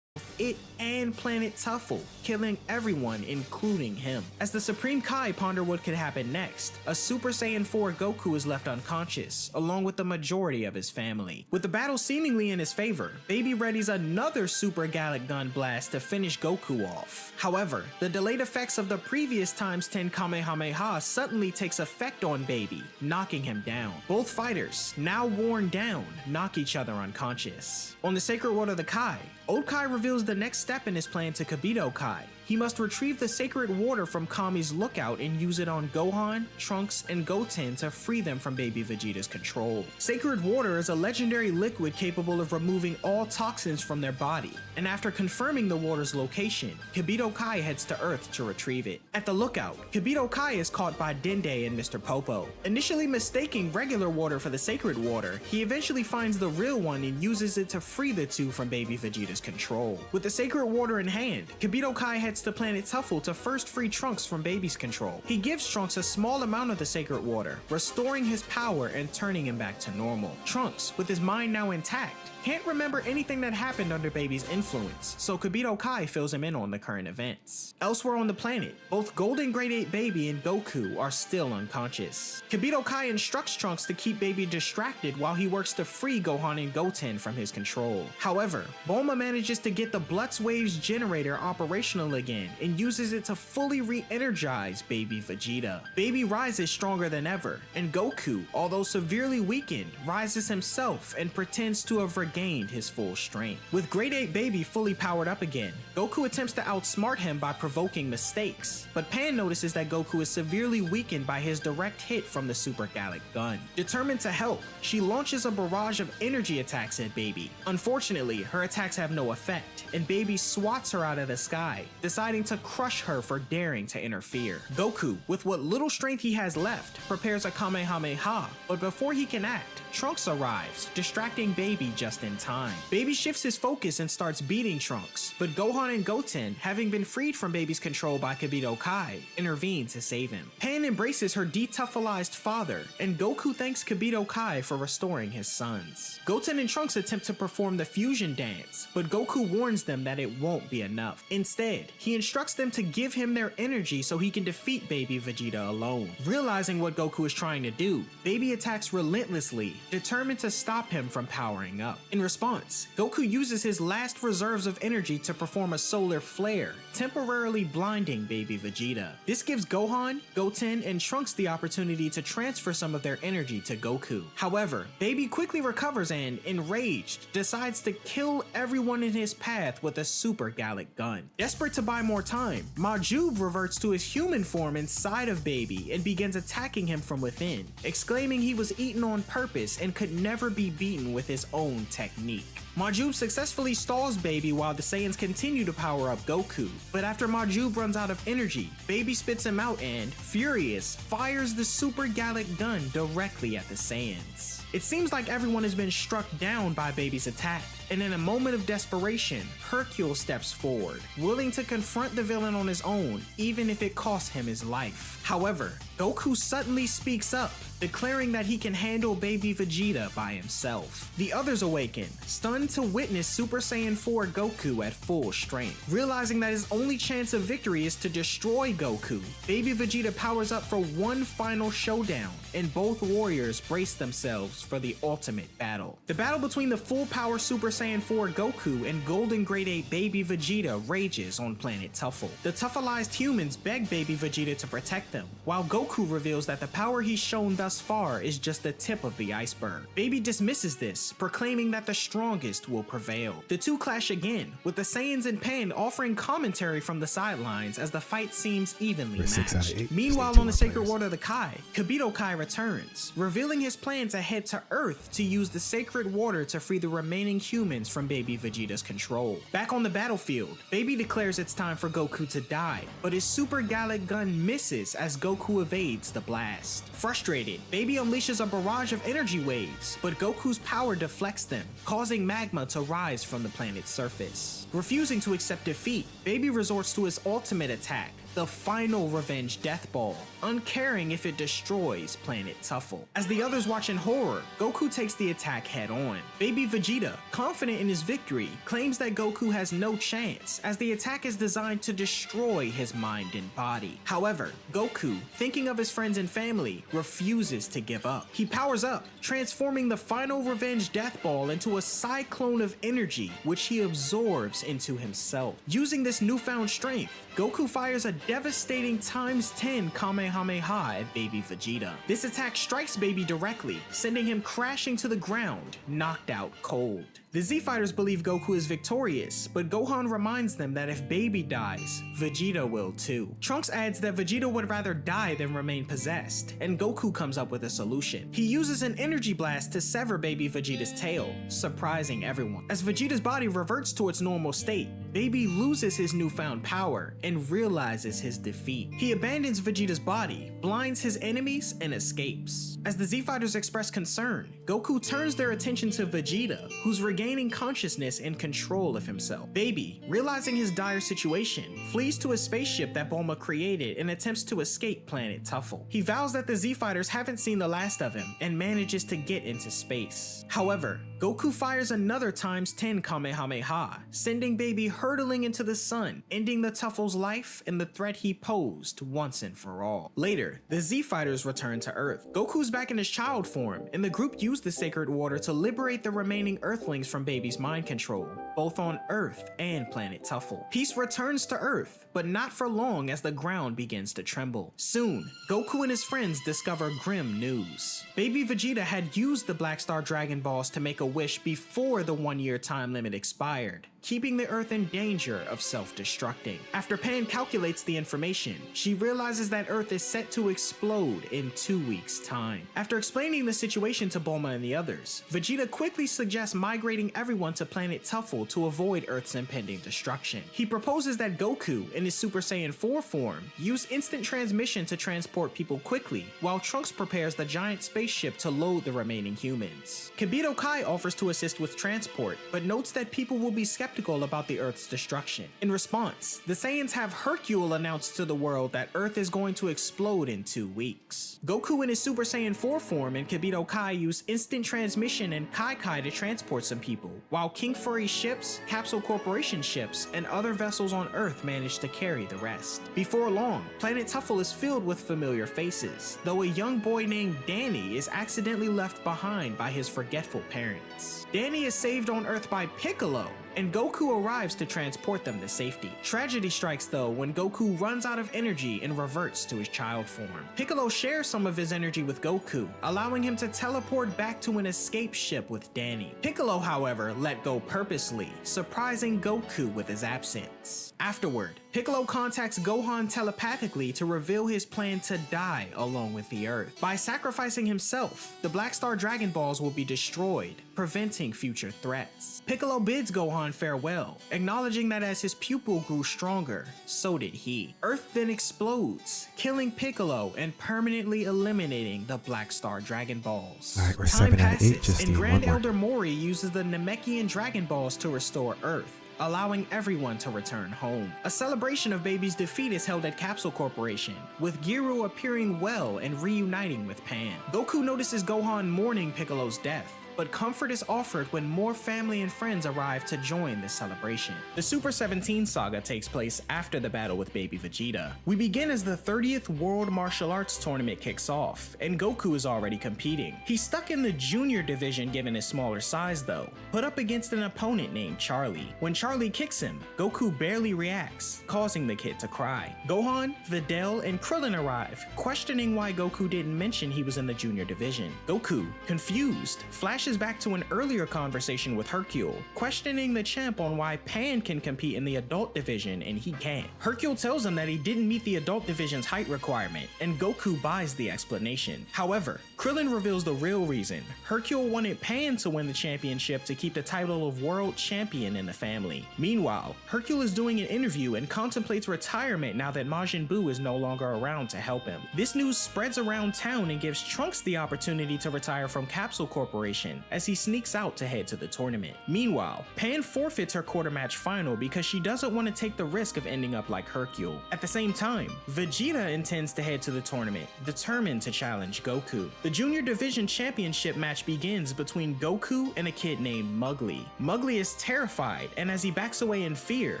it and Planet Tuffle, killing everyone including him. As the Supreme Kai ponder what could happen next, a Super Saiyan 4 Goku is left unconscious, along with the majority of his family. With the battle seemingly in his favor, Baby readies another Super Gallic Gun Blast to finish Goku off. However, the delayed effects of the previous ×10 Kamehameha suddenly takes effect on Baby, knocking him down. Both fighters, now worn down, knock each other unconscious. On the Sacred World of the Kai, Old Kai reveals the next step in his plan to Kibito Kai. He he must retrieve the sacred water from Kami's lookout and use it on Gohan, Trunks, and Goten to free them from Baby Vegeta's control. Sacred water is a legendary liquid capable of removing all toxins from their body, and after confirming the water's location, Kibito Kai heads to Earth to retrieve it. At the lookout, Kibito Kai is caught by Dende and Mr. Popo. Initially mistaking regular water for the sacred water, he eventually finds the real one and uses it to free the two from Baby Vegeta's control. With the sacred water in hand, Kibito Kai heads to planet Tuffle to first free Trunks from Baby's control. He gives Trunks a small amount of the sacred water, restoring his power and turning him back to normal. Trunks, with his mind now intact, can't remember anything that happened under Baby's influence, so Kibito Kai fills him in on the current events. Elsewhere on the planet, both Golden Grade 8 Baby and Goku are still unconscious. Kibito Kai instructs Trunks to keep Baby distracted while he works to free Gohan and Goten from his control. However, Bulma manages to get the Blutz Waves generator operational again and uses it to fully re-energize Baby Vegeta. Baby rises stronger than ever, and Goku, although severely weakened, rises himself and pretends to have regained his full strength. With Grade 8 Baby fully powered up again, Goku attempts to outsmart him by provoking mistakes, but Pan notices that Goku is severely weakened by his direct hit from the Super Gallic Gun. Determined to help, she launches a barrage of energy attacks at Baby. Unfortunately, her attacks have no effect, and Baby swats her out of the sky, deciding to crush her for daring to interfere. Goku, with what little strength he has left, prepares a Kamehameha, but before he can act, Trunks arrives, distracting Baby just in time. Baby shifts his focus and starts beating Trunks, but Gohan and Goten, having been freed from Baby's control by Kibito Kai, intervene to save him. Pan embraces her detuffalized father, and Goku thanks Kibito Kai for restoring his sons. Goten and Trunks attempt to perform the fusion dance, but Goku warns them that it won't be enough. Instead, he instructs them to give him their energy so he can defeat Baby Vegeta alone. Realizing what Goku is trying to do, Baby attacks relentlessly, determined to stop him from powering up. In response, Goku uses his last reserves of energy to perform a solar flare, temporarily blinding Baby Vegeta. This gives Gohan, Goten, and Trunks the opportunity to transfer some of their energy to Goku. However, Baby quickly recovers and, enraged, decides to kill everyone in his path with a Super Gallic Gun. Desperate to buy more time, Majub reverts to his human form inside of Baby and begins attacking him from within, exclaiming he was eaten on purpose and could never be beaten with his own technique. Majub successfully stalls Baby while the Saiyans continue to power up Goku, but after Majub runs out of energy, Baby spits him out and, furious, fires the Super Gallic Gun directly at the Saiyans. It seems like everyone has been struck down by Baby's attack, and in a moment of desperation, Hercule steps forward, willing to confront the villain on his own, even if it costs him his life. However, Goku suddenly speaks up, declaring that he can handle Baby Vegeta by himself. The others awaken, stunned to witness Super Saiyan 4 Goku at full strength. Realizing that his only chance of victory is to destroy Goku, Baby Vegeta powers up for one final showdown, and both warriors brace themselves for the ultimate battle. The battle between the full power Super Saiyan 4 Goku and Golden Grade 8 Baby Vegeta rages on planet Tuffle. The Tuffleized humans beg Baby Vegeta to protect them, while Goku reveals that the power he's shown thus far is just the tip of the iceberg. Baby dismisses this, proclaiming that the strongest will prevail. The two clash again, with the Saiyans and Pan offering commentary from the sidelines as the fight seems evenly We're 6 out of matched. 8. Meanwhile, Stay on the tuned, Sacred players. Water of the Kai, Kibito Kai returns, revealing his plan to head to Earth to use the sacred water to free the remaining humans from Baby Vegeta's control. Back on the battlefield, Baby declares it's time for Goku to die, but his Super Gallic Gun misses as Goku evades the blast. Frustrated, Baby unleashes a barrage of energy waves, but Goku's power deflects them, causing magma to rise from the planet's surface. Refusing to accept defeat, Baby resorts to his ultimate attack, the final revenge death ball, uncaring if it destroys planet Tuffle. As the others watch in horror, Goku takes the attack head on. Baby Vegeta, confident in his victory, claims that Goku has no chance as the attack is designed to destroy his mind and body. However, Goku, thinking of his friends and family, refuses to give up. He powers up, transforming the final revenge death ball into a cyclone of energy which he absorbs into himself. Using this newfound strength, Goku fires a devastating ×10 Kamehameha at Baby Vegeta. This attack strikes Baby directly, sending him crashing to the ground, knocked out cold. The Z-Fighters believe Goku is victorious, but Gohan reminds them that if Baby dies, Vegeta will too. Trunks adds that Vegeta would rather die than remain possessed, and Goku comes up with a solution. He uses an energy blast to sever Baby Vegeta's tail, surprising everyone. As Vegeta's body reverts to its normal state, Baby loses his newfound power and realizes his defeat. He abandons Vegeta's body, blinds his enemies, and escapes. As the Z-Fighters express concern, Goku turns their attention to Vegeta, who's regaining consciousness and control of himself. Baby, realizing his dire situation, flees to a spaceship that Bulma created and attempts to escape planet Tuffle. He vows that the Z-Fighters haven't seen the last of him and manages to get into space. However, Goku fires another ×10 Kamehameha, sending Baby hurtling into the sun, ending the Tuffle's life and the threat he posed once and for all. Later, the Z-Fighters return to Earth. Goku's back in his child form, and the group use the sacred water to liberate the remaining Earthlings from Baby's mind control, both on Earth and planet Tuffle. Peace returns to Earth, but not for long as the ground begins to tremble. Soon, Goku and his friends discover grim news. Baby Vegeta had used the Black Star Dragon Balls to make a wish before the 1-year time limit expired, keeping the Earth in danger of self-destructing. After Pan calculates the information, she realizes that Earth is set to explode in 2 weeks' time. After explaining the situation to Bulma and the others, Vegeta quickly suggests migrating everyone to planet Tuffle to avoid Earth's impending destruction. He proposes that Goku, in his Super Saiyan 4 form, use instant transmission to transport people quickly, while Trunks prepares the giant spaceship to load the remaining humans. Kibito Kai offers to assist with transport, but notes that people will be skeptical about the Earth's destruction. In response, the Saiyans have Hercule announce to the world that Earth is going to explode in 2 weeks. Goku in his Super Saiyan 4 form and Kibito Kai use instant transmission and Kai Kai to transport some people, while King Furry ships, Capsule Corporation ships, and other vessels on Earth manage to carry the rest. Before long, planet Tuffle is filled with familiar faces, though a young boy named Danny is accidentally left behind by his forgetful parents. Danny is saved on Earth by Piccolo, and Goku arrives to transport them to safety. Tragedy strikes though when Goku runs out of energy and reverts to his child form. Piccolo shares some of his energy with Goku, allowing him to teleport back to an escape ship with Danny. Piccolo, however, let go purposely, surprising Goku with his absence. Afterward, Piccolo contacts Gohan telepathically to reveal his plan to die along with the Earth. By sacrificing himself, the Black Star Dragon Balls will be destroyed, preventing future threats. Piccolo bids Gohan farewell, acknowledging that as his pupil grew stronger, so did he. Earth then explodes, killing Piccolo and permanently eliminating the Black Star Dragon Balls. Alright, we're Time 7 out of 8, passes, just and need Grand one more. Elder Mori uses the Namekian Dragon Balls to restore Earth, allowing everyone to return home. A celebration of Baby's defeat is held at Capsule Corporation, with Giru appearing well and reuniting with Pan. Goku notices Gohan mourning Piccolo's death, but comfort is offered when more family and friends arrive to join the celebration. The Super 17 saga takes place after the battle with Baby Vegeta. We begin as the 30th World Martial Arts Tournament kicks off, and Goku is already competing. He's stuck in the junior division given his smaller size though, put up against an opponent named Charlie. When Charlie kicks him, Goku barely reacts, causing the kid to cry. Gohan, Videl, and Krillin arrive, questioning why Goku didn't mention he was in the junior division. Goku, confused, flashes back to an earlier conversation with Hercule, questioning the champ on why Pan can compete in the adult division and he can't. Hercule tells him that he didn't meet the adult division's height requirement, and Goku buys the explanation. However, Krillin reveals the real reason. Hercule wanted Pan to win the championship to keep the title of world champion in the family. Meanwhile, Hercule is doing an interview and contemplates retirement now that Majin Buu is no longer around to help him. This news spreads around town and gives Trunks the opportunity to retire from Capsule Corporation as he sneaks out to head to the tournament. Meanwhile, Pan forfeits her quarter match final because she doesn't want to take the risk of ending up like Hercule. At the same time, Vegeta intends to head to the tournament, determined to challenge Goku. The Junior Division Championship match begins between Goku and a kid named Mugly. Mugly is terrified, and as he backs away in fear,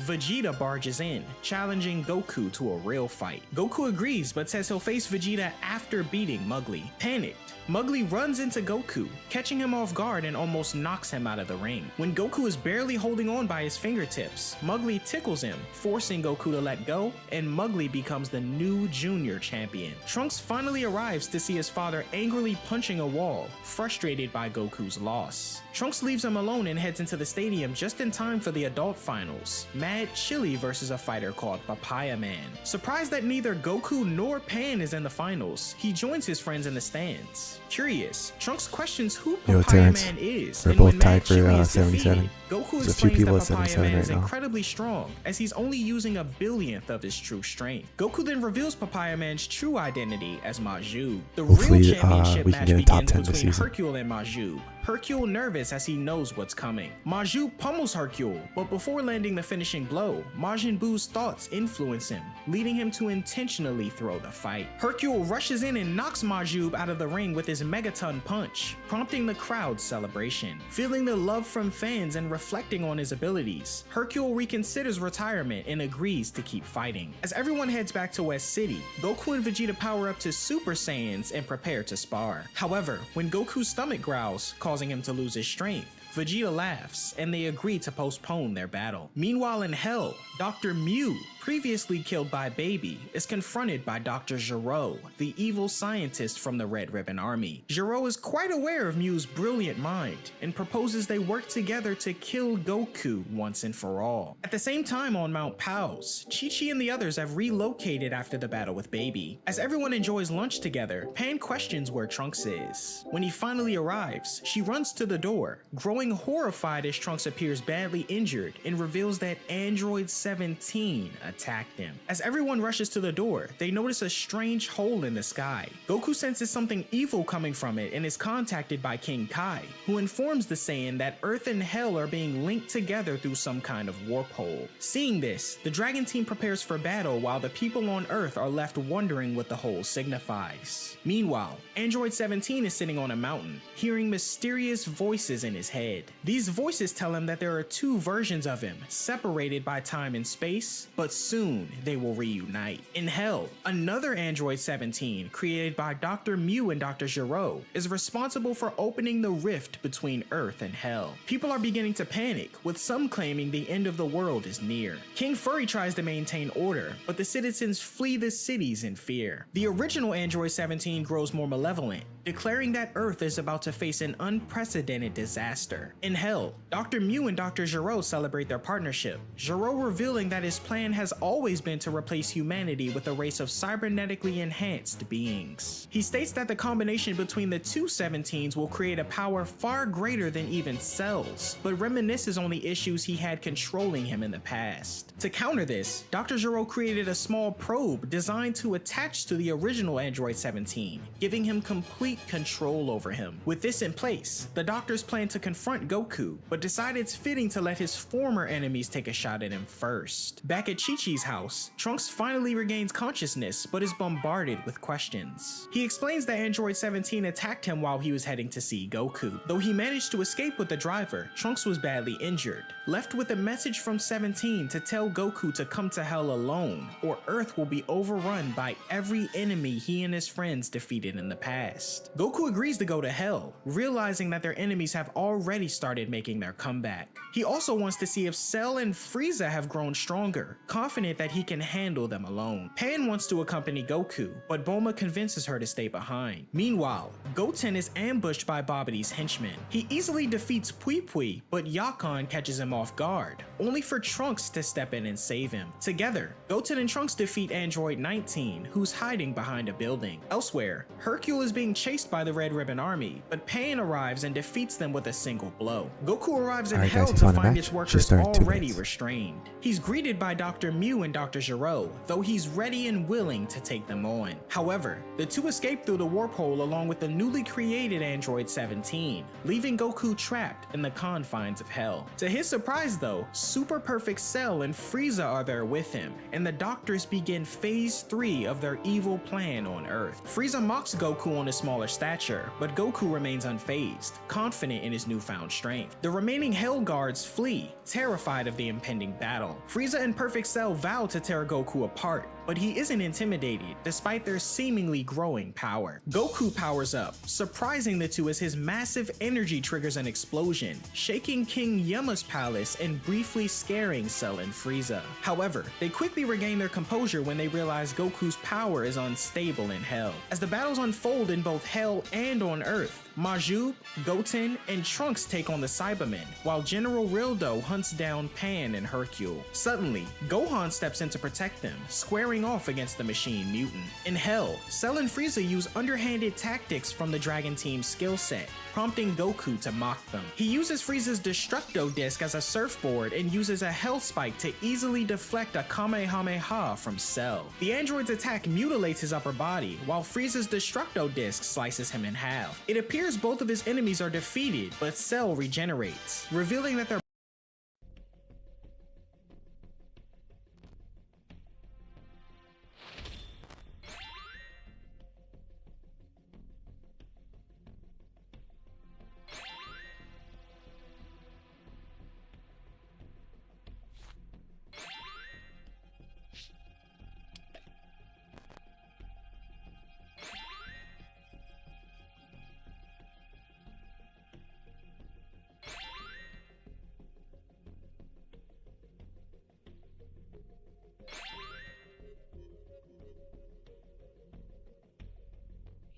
Vegeta barges in, challenging Goku to a real fight. Goku agrees but says he'll face Vegeta after beating Mugly. Panicked, Mugly runs into Goku, catching him him off guard and almost knocks him out of the ring. When Goku is barely holding on by his fingertips, Mowgli tickles him, forcing Goku to let go, and Mowgli becomes the new junior champion. Trunks finally arrives to see his father angrily punching a wall, frustrated by Goku's loss. Trunks leaves him alone and heads into the stadium just in time for the adult finals, Mad Chili versus a fighter called Papaya Man. Surprised that neither Goku nor Pan is in the finals, he joins his friends in the stands. Curious, Trunks questions who Yo, Papaya Terrence, Man is, we're and both when tied Mad for, Chili is 77. defeated, Goku There's a few explains people that at Papaya 77 Man is right now. incredibly strong, as he's only using a billionth of his true strength. Goku then reveals Papaya Man's true identity as Majub. The Hopefully, real championship we can match get a top begins 10 this between season. Hercule and Majub. Hercule nervous as he knows what's coming. Majub pummels Hercule, but before landing the finishing blow, Majin Buu's thoughts influence him, leading him to intentionally throw the fight. Hercule rushes in and knocks Majub out of the ring with his Megaton punch, prompting the crowd's celebration. Feeling the love from fans and reflecting on his abilities, Hercule reconsiders retirement and agrees to keep fighting. As everyone heads back to West City, Goku and Vegeta power up to Super Saiyans and prepare to spar. However, when Goku's stomach growls, causing him to lose his strength, Vegeta laughs, and they agree to postpone their battle. Meanwhile in Hell, Dr. Mew, previously killed by Baby, is confronted by Dr. Gero, the evil scientist from the Red Ribbon Army. Gero is quite aware of Mew's brilliant mind, and proposes they work together to kill Goku once and for all. At the same time on Mount Pause, Chi-Chi and the others have relocated after the battle with Baby. As everyone enjoys lunch together, Pan questions where Trunks is. When he finally arrives, she runs to the door, growing horrified as Trunks appears badly injured and reveals that Android 17 attacked him. As everyone rushes to the door, they notice a strange hole in the sky. Goku senses something evil coming from it and is contacted by King Kai, who informs the Saiyan that Earth and Hell are being linked together through some kind of warp hole. Seeing this, the Dragon Team prepares for battle while the people on Earth are left wondering what the hole signifies. Meanwhile, Android 17 is sitting on a mountain, hearing mysterious voices in his head. These voices tell him that there are two versions of him, separated by time and space, but soon they will reunite. In Hell, another Android 17, created by Dr. Mew and Dr. Gero, is responsible for opening the rift between Earth and Hell. People are beginning to panic, with some claiming the end of the world is near. King Furry tries to maintain order, but the citizens flee the cities in fear. The original Android 17 grows more malevolent, declaring that Earth is about to face an unprecedented disaster. In Hell, Dr. Mew and Dr. Gero celebrate their partnership, Gero revealing that his plan has always been to replace humanity with a race of cybernetically enhanced beings. He states that the combination between the two 17s will create a power far greater than even cells, but reminisces on the issues he had controlling him in the past. To counter this, Dr. Gero created a small probe designed to attach to the original Android 17, giving him complete control over him. With this in place, the doctors plan to confront Goku, but decide it's fitting to let his former enemies take a shot at him first. Back at Chi-Chi's house, Trunks finally regains consciousness but is bombarded with questions. He explains that Android 17 attacked him while he was heading to see Goku. Though he managed to escape with the driver, Trunks was badly injured, left with a message from 17 to tell Goku to come to Hell alone, or Earth will be overrun by every enemy he and his friends defeated in the past. Goku agrees to go to Hell, realizing that their enemies have already started making their comeback. He also wants to see if Cell and Frieza have grown stronger, confident that he can handle them alone. Pan wants to accompany Goku, but Bulma convinces her to stay behind. Meanwhile, Goten is ambushed by Babidi's henchmen. He easily defeats Pui Pui, but Yakon catches him off guard, only for Trunks to step in and save him. Together, Goten and Trunks defeat Android 19, who's hiding behind a building. Elsewhere, Hercule is being chased by the Red Ribbon Army, but Pan arrives and defeats them with a single blow. Goku arrives in Alright, Hell guys, you to found a find match? its workers Should start in 2 already minutes. restrained. He's greeted by Dr. Mew and Dr. Gero, though he's ready and willing to take them on. However, the two escape through the warp hole along with the newly created Android 17, leaving Goku trapped in the confines of Hell. To his surprise though, Super Perfect Cell and Frieza are there with him, and the doctors begin phase 3 of their evil plan on Earth. Frieza mocks Goku on his smaller stature, but Goku remains unfazed, confident in his newfound strength. The remaining Hell guards flee, terrified of the impending battle. Frieza and Perfect Cell vow to tear Goku apart, but he isn't intimidated despite their seemingly growing power. Goku powers up, surprising the two as his massive energy triggers an explosion, shaking King Yama's palace and briefly scaring Cell and Frieza. However, they quickly regain their composure when they realize Goku's power is unstable in Hell. As the battles unfold in both Hell and on Earth, Majub, Goten, and Trunks take on the Cybermen, while General Rildo hunts down Pan and Hercule. Suddenly, Gohan steps in to protect them, squaring off against the Machine Mutant. In Hell, Cell and Frieza use underhanded tactics from the Dragon Team's skill set, prompting Goku to mock them. He uses Frieza's Destructo Disc as a surfboard and uses a Hell Spike to easily deflect a Kamehameha from Cell. The android's attack mutilates his upper body, while Frieza's Destructo Disc slices him in half. It appears both of his enemies are defeated, but Cell regenerates, revealing that their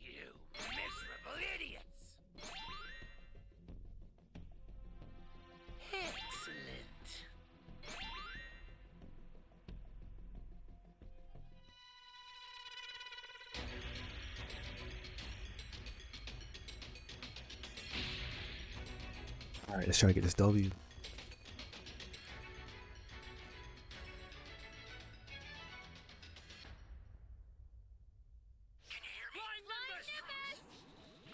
You miserable idiots! Excellent. Alright, let's try to get this W. Can you hear me? Flying Nimbus!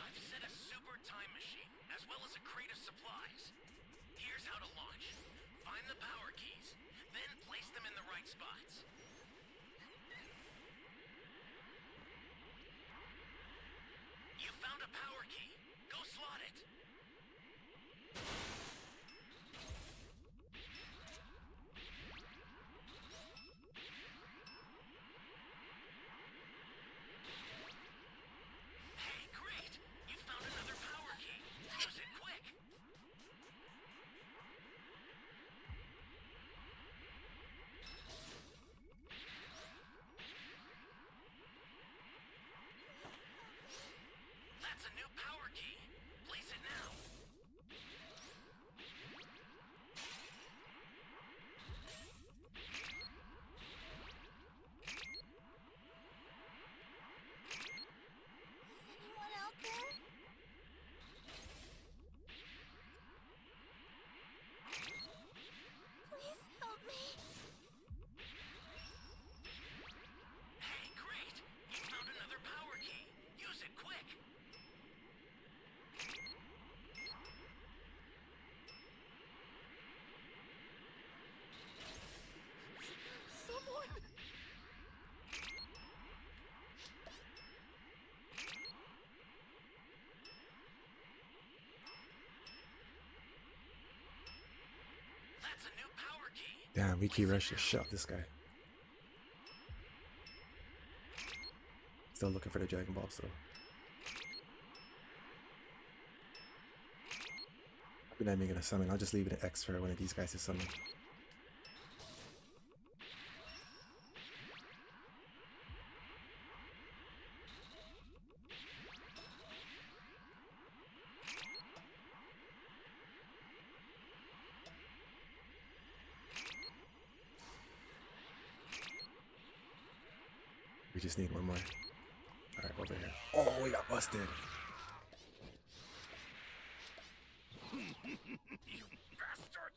I've set a super time machine, as well as a crate of supplies. Here's how to launch. Find the power keys, then place them in the right spots. You found a power key. Go slot it. Hey, great! You found another power key. Use it quick. That's a new power key. Place it now. Anyone out there? Please help me. Hey, great! You found another power key. Use it quick. Someone! That's a new power key. Damn, we keep rushing. Shut up, this guy. Still looking for the Dragon Balls though. We're not even gonna summon. I'll just leave it at X for one of these guys to summon. We just need one more. Alright, over here. Oh, we got busted. You bastard!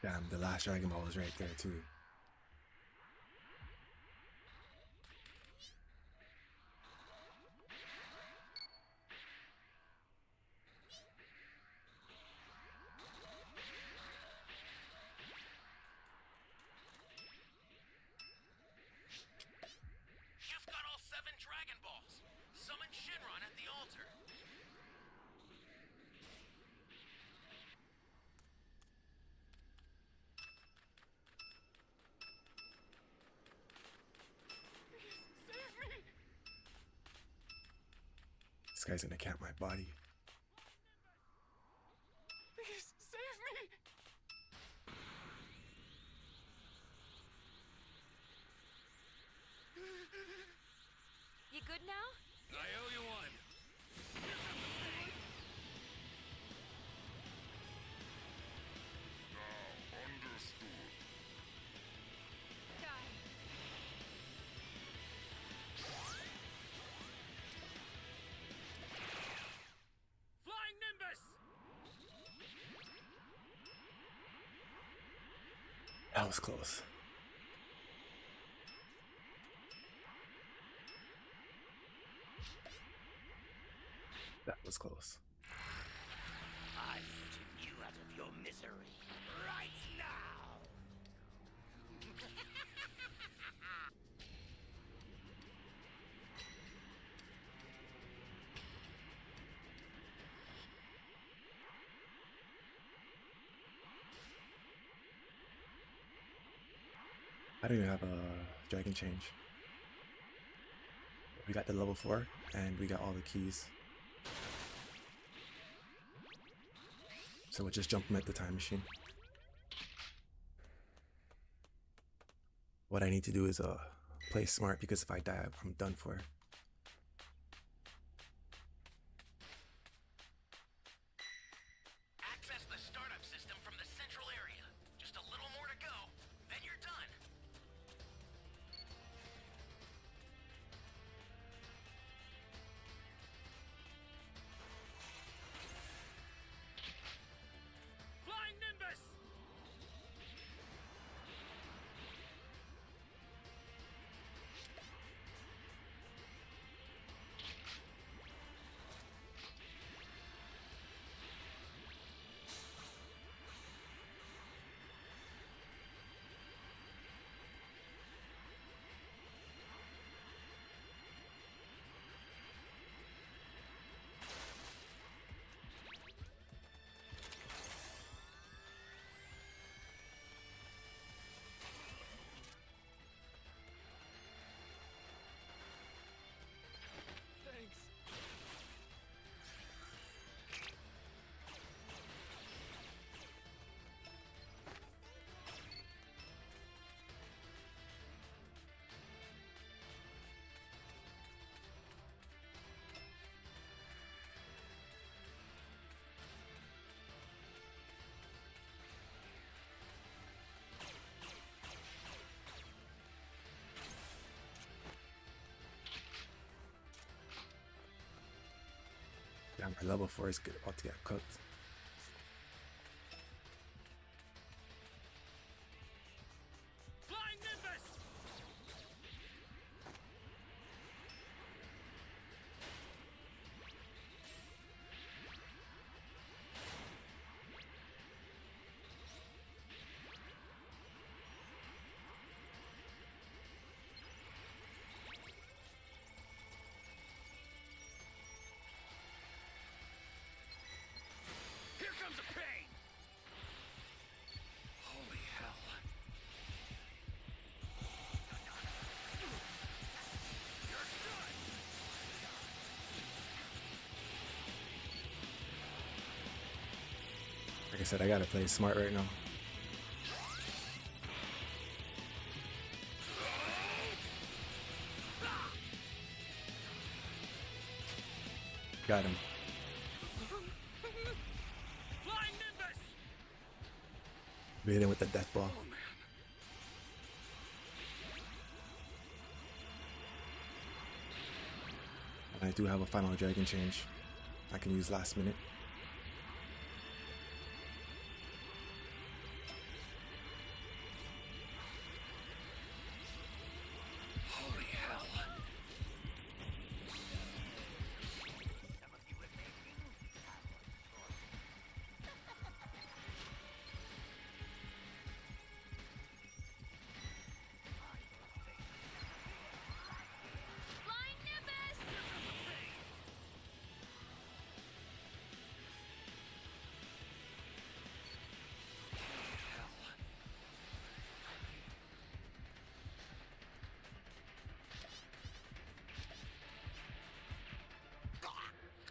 Damn, the last Dragon Ball is right there too. You've got all 7 Dragon Balls. Summon Shinron at the altar. guy's gonna camp my body. Please save me. You good now? I owe you one. Die. Flying Nimbus! That was close. That was close. I'm putting you out of your misery right now. I don't even have a dragon change. We got the level 4 and we got all the keys. So we'll just jump them at the time machine. What I need to do is play smart, because if I die, I'm done for. Access the startup system from the central area. Just a little more to go, then you're done. Flying Nimbus! Thanks. Yeah, my level 4 is about to get cooked. Flying Nimbus! Here comes a pain! Holy hell. Like I said, I gotta play smart right now. Got him. Flying Nimbus! Beat him with the death ball. And I do have a final dragon change I can use last minute. Holy hell. Flying Nimbus!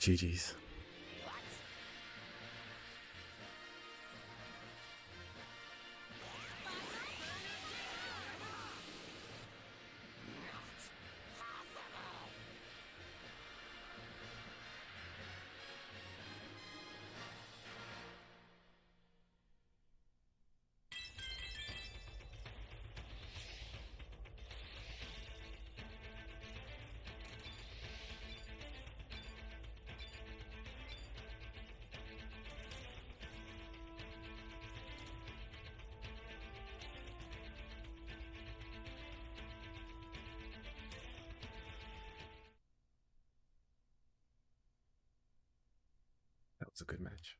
GG's. That was a good match.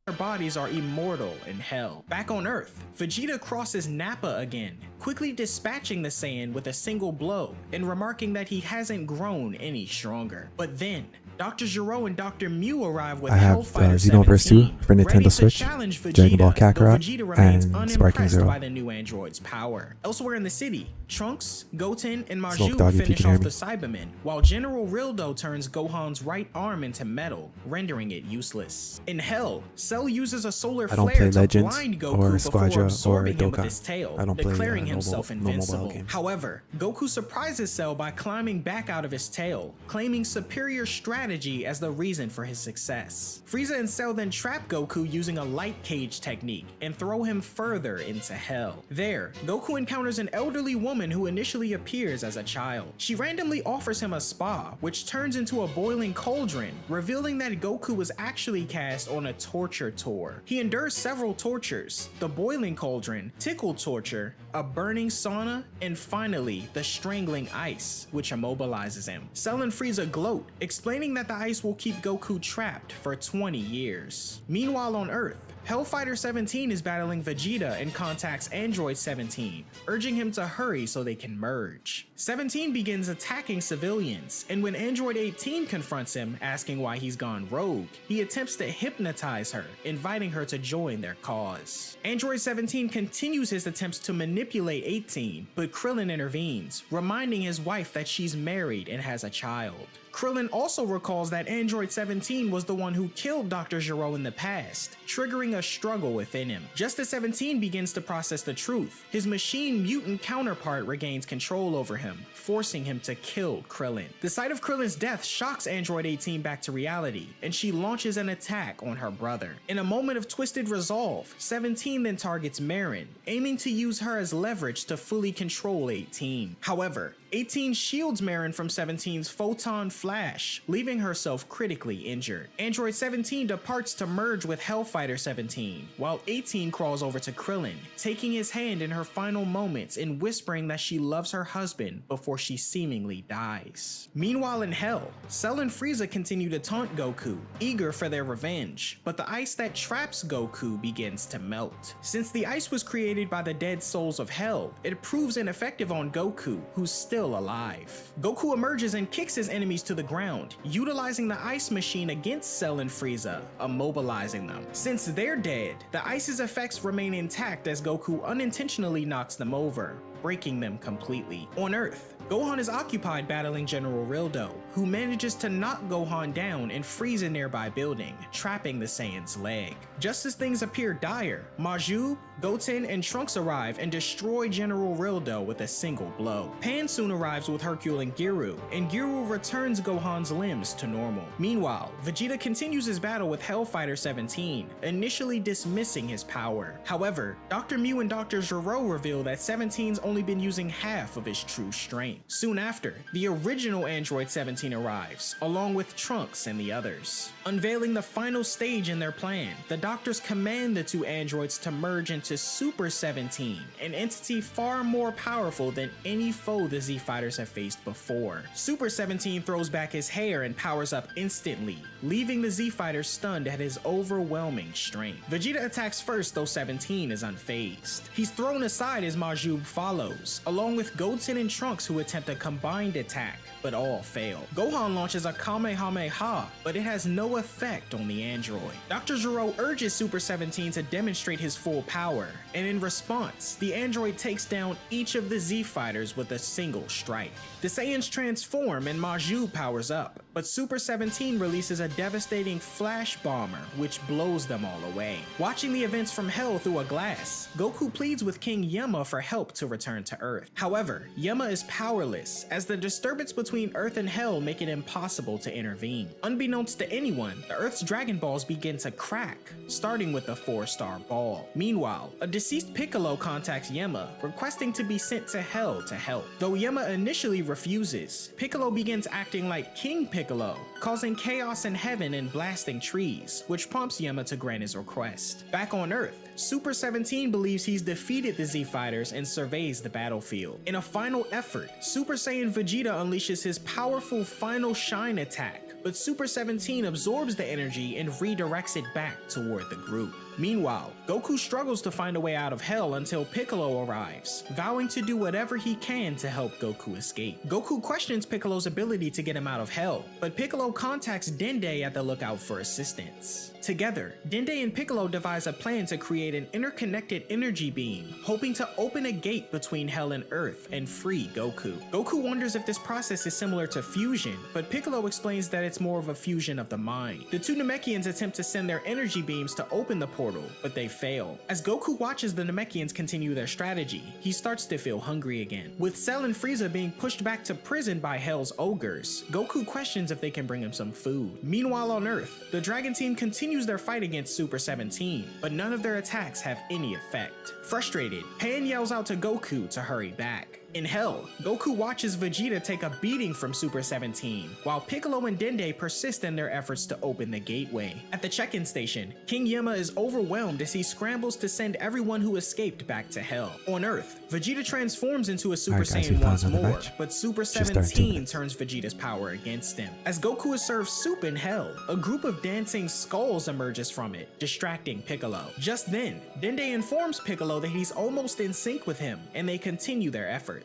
Their bodies are immortal in hell. Back on Earth, Vegeta crosses Nappa again, quickly dispatching the Saiyan with a single blow and remarking that he hasn't grown any stronger. But then, Dr. Gero and Dr. Mew arrive with I have Hellfighter Xenoverse 2 17, for ready Nintendo to Switch, challenge Vegeta, Dragon Ball though Kakarot, Vegeta remains and Sparking unimpressed Zero. by the new android's power. Elsewhere in the city, Trunks, Goten, and Smoke Maju Doggy, if you finish can hear off me. the Cybermen, while General Rildo turns Gohan's right arm into metal, rendering it useless. In Hell, Cell uses a solar I don't flare play to Legends blind Goku or before Squadra or absorbing him with Dokkan. his tail, I don't play declaring normal himself mobile invincible. games. However, Goku surprises Cell by climbing back out of his tail, claiming superior strategy as the reason for his success. Frieza and Cell then trap Goku using a light cage technique and throw him further into hell. There, Goku encounters an elderly woman who initially appears as a child. She randomly offers him a spa, which turns into a boiling cauldron, revealing that Goku was actually cast on a torture tour. He endures several tortures: the boiling cauldron, tickle torture, a burning sauna, and finally, the strangling ice, which immobilizes him. Cell and Frieza gloat, explaining that the ice will keep Goku trapped for 20 years. Meanwhile on Earth, Hellfighter 17 is battling Vegeta and contacts Android 17, urging him to hurry so they can merge. 17 begins attacking civilians, and when Android 18 confronts him, asking why he's gone rogue, he attempts to hypnotize her, inviting her to join their cause. Android 17 continues his attempts to manipulate 18, but Krillin intervenes, reminding his wife that she's married and has a child. Krillin also recalls that Android 17 was the one who killed Dr. Gero in the past, triggering a struggle within him. Just as 17 begins to process the truth, his machine mutant counterpart regains control over him, forcing him to kill Krillin. The sight of Krillin's death shocks Android 18 back to reality, and she launches an attack on her brother. In a moment of twisted resolve, 17 then targets Marin, aiming to use her as leverage to fully control 18. However, 18 shields Marin from 17's photon flash, leaving herself critically injured. Android 17 departs to merge with Hellfighter 17, while 18 crawls over to Krillin, taking his hand in her final moments and whispering that she loves her husband before she seemingly dies. Meanwhile in Hell, Cell and Frieza continue to taunt Goku, eager for their revenge, but the ice that traps Goku begins to melt. Since the ice was created by the dead souls of Hell, it proves ineffective on Goku, who's still alive. Goku emerges and kicks his enemies to the ground, utilizing the ice machine against Cell and Frieza, immobilizing them. Since they're dead, the ice's effects remain intact as Goku unintentionally knocks them over, breaking them completely. On Earth, Gohan is occupied battling General Rildo, who manages to knock Gohan down and freeze a nearby building, trapping the Saiyan's leg. Just as things appear dire, Maju, Goten, and Trunks arrive and destroy General Rildo with a single blow. Pan soon arrives with Hercule and Giru returns Gohan's limbs to normal. Meanwhile, Vegeta continues his battle with Hellfighter 17, initially dismissing his power. However, Dr. Mew and Dr. Gero reveal that 17's only been using half of his true strength. Soon after, the original Android 17 arrives, along with Trunks and the others. Unveiling the final stage in their plan, the doctors command the two androids to merge into Super 17, an entity far more powerful than any foe the Z-Fighters have faced before. Super 17 throws back his hair and powers up instantly, leaving the Z-Fighters stunned at his overwhelming strength. Vegeta attacks first, though 17 is unfazed. He's thrown aside as Majub follows, along with Goten and Trunks, who attempt a combined attack, but all fail. Gohan launches a Kamehameha, but it has no effect on the android. Dr. Gero urges Super 17 to demonstrate his full power, and in response, the android takes down each of the Z fighters with a single strike. The Saiyans transform and Maju powers up, but Super 17 releases a devastating flash bomber which blows them all away. Watching the events from Hell through a glass, Goku pleads with King Yama for help to return to Earth. However, Yama is powerless, as the disturbance between Earth and Hell make it impossible to intervene. Unbeknownst to anyone, the Earth's Dragon Balls begin to crack, starting with a 4-star ball. Meanwhile, a deceased Piccolo contacts Yama, requesting to be sent to Hell to help. Though Yama initially refuses, Piccolo begins acting like King Piccolo, causing chaos in heaven and blasting trees, which prompts Yama to grant his request. Back on Earth, Super 17 believes he's defeated the Z Fighters and surveys the battlefield. In a final effort, Super Saiyan Vegeta unleashes his powerful Final Shine attack, but Super 17 absorbs the energy and redirects it back toward the group. Meanwhile, Goku struggles to find a way out of Hell until Piccolo arrives, vowing to do whatever he can to help Goku escape. Goku questions Piccolo's ability to get him out of Hell, but Piccolo contacts Dende at the lookout for assistance. Together, Dende and Piccolo devise a plan to create an interconnected energy beam, hoping to open a gate between Hell and Earth and free Goku. Goku wonders if this process is similar to fusion, but Piccolo explains that it's more of a fusion of the mind. The two Namekians attempt to send their energy beams to open the portal, but they fail. As Goku watches the Namekians continue their strategy, he starts to feel hungry again. With Cell and Frieza being pushed back to prison by Hell's ogres, Goku questions if they can bring him some food. Meanwhile on Earth, the Dragon Team continues their fight against Super 17, but none of their attacks have any effect. Frustrated, Pan yells out to Goku to hurry back. In Hell, Goku watches Vegeta take a beating from Super 17, while Piccolo and Dende persist in their efforts to open the gateway. At the check-in station, King Yama is overwhelmed as he scrambles to send everyone who escaped back to Hell. On Earth, Vegeta transforms into a Super Saiyan once more, but Super 17 turns Vegeta's power against him. As Goku is served soup in Hell, a group of dancing skulls emerges from it, distracting Piccolo. Just then, Dende informs Piccolo that he's almost in sync with him, and they continue their efforts.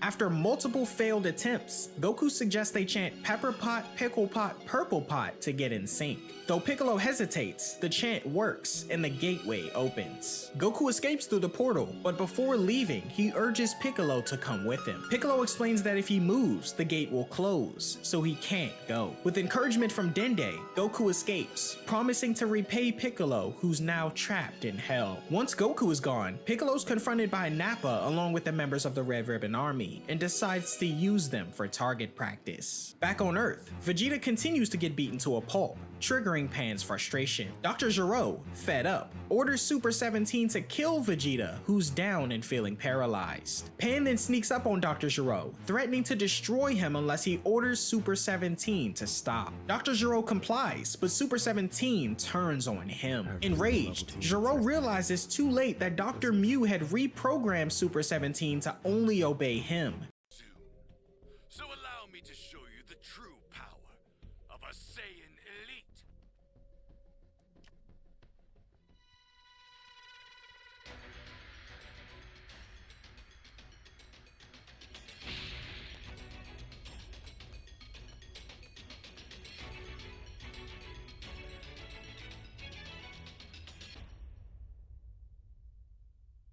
After multiple failed attempts, Goku suggests they chant Pepper Pot, Pickle Pot, Purple Pot to get in sync. Though Piccolo hesitates, the chant works and the gateway opens. Goku escapes through the portal, but before leaving, he urges Piccolo to come with him. Piccolo explains that if he moves, the gate will close, so he can't go. With encouragement from Dende, Goku escapes, promising to repay Piccolo, who's now trapped in Hell. Once Goku is gone, Piccolo's confronted by Nappa along with the members of the Red Ribbon Army, and decides to use them for target practice. Back on Earth, Vegeta continues to get beaten to a pulp, triggering Pan's frustration. Dr. Gero, fed up, orders Super 17 to kill Vegeta, who's down and feeling paralyzed. Pan then sneaks up on Dr. Gero, threatening to destroy him unless he orders Super 17 to stop. Dr. Gero complies, but Super 17 turns on him. Enraged, Gero realizes too late that Dr. Mew had reprogrammed Super 17 to only obey him. So allow me to show you the true power of a Saiyan elite.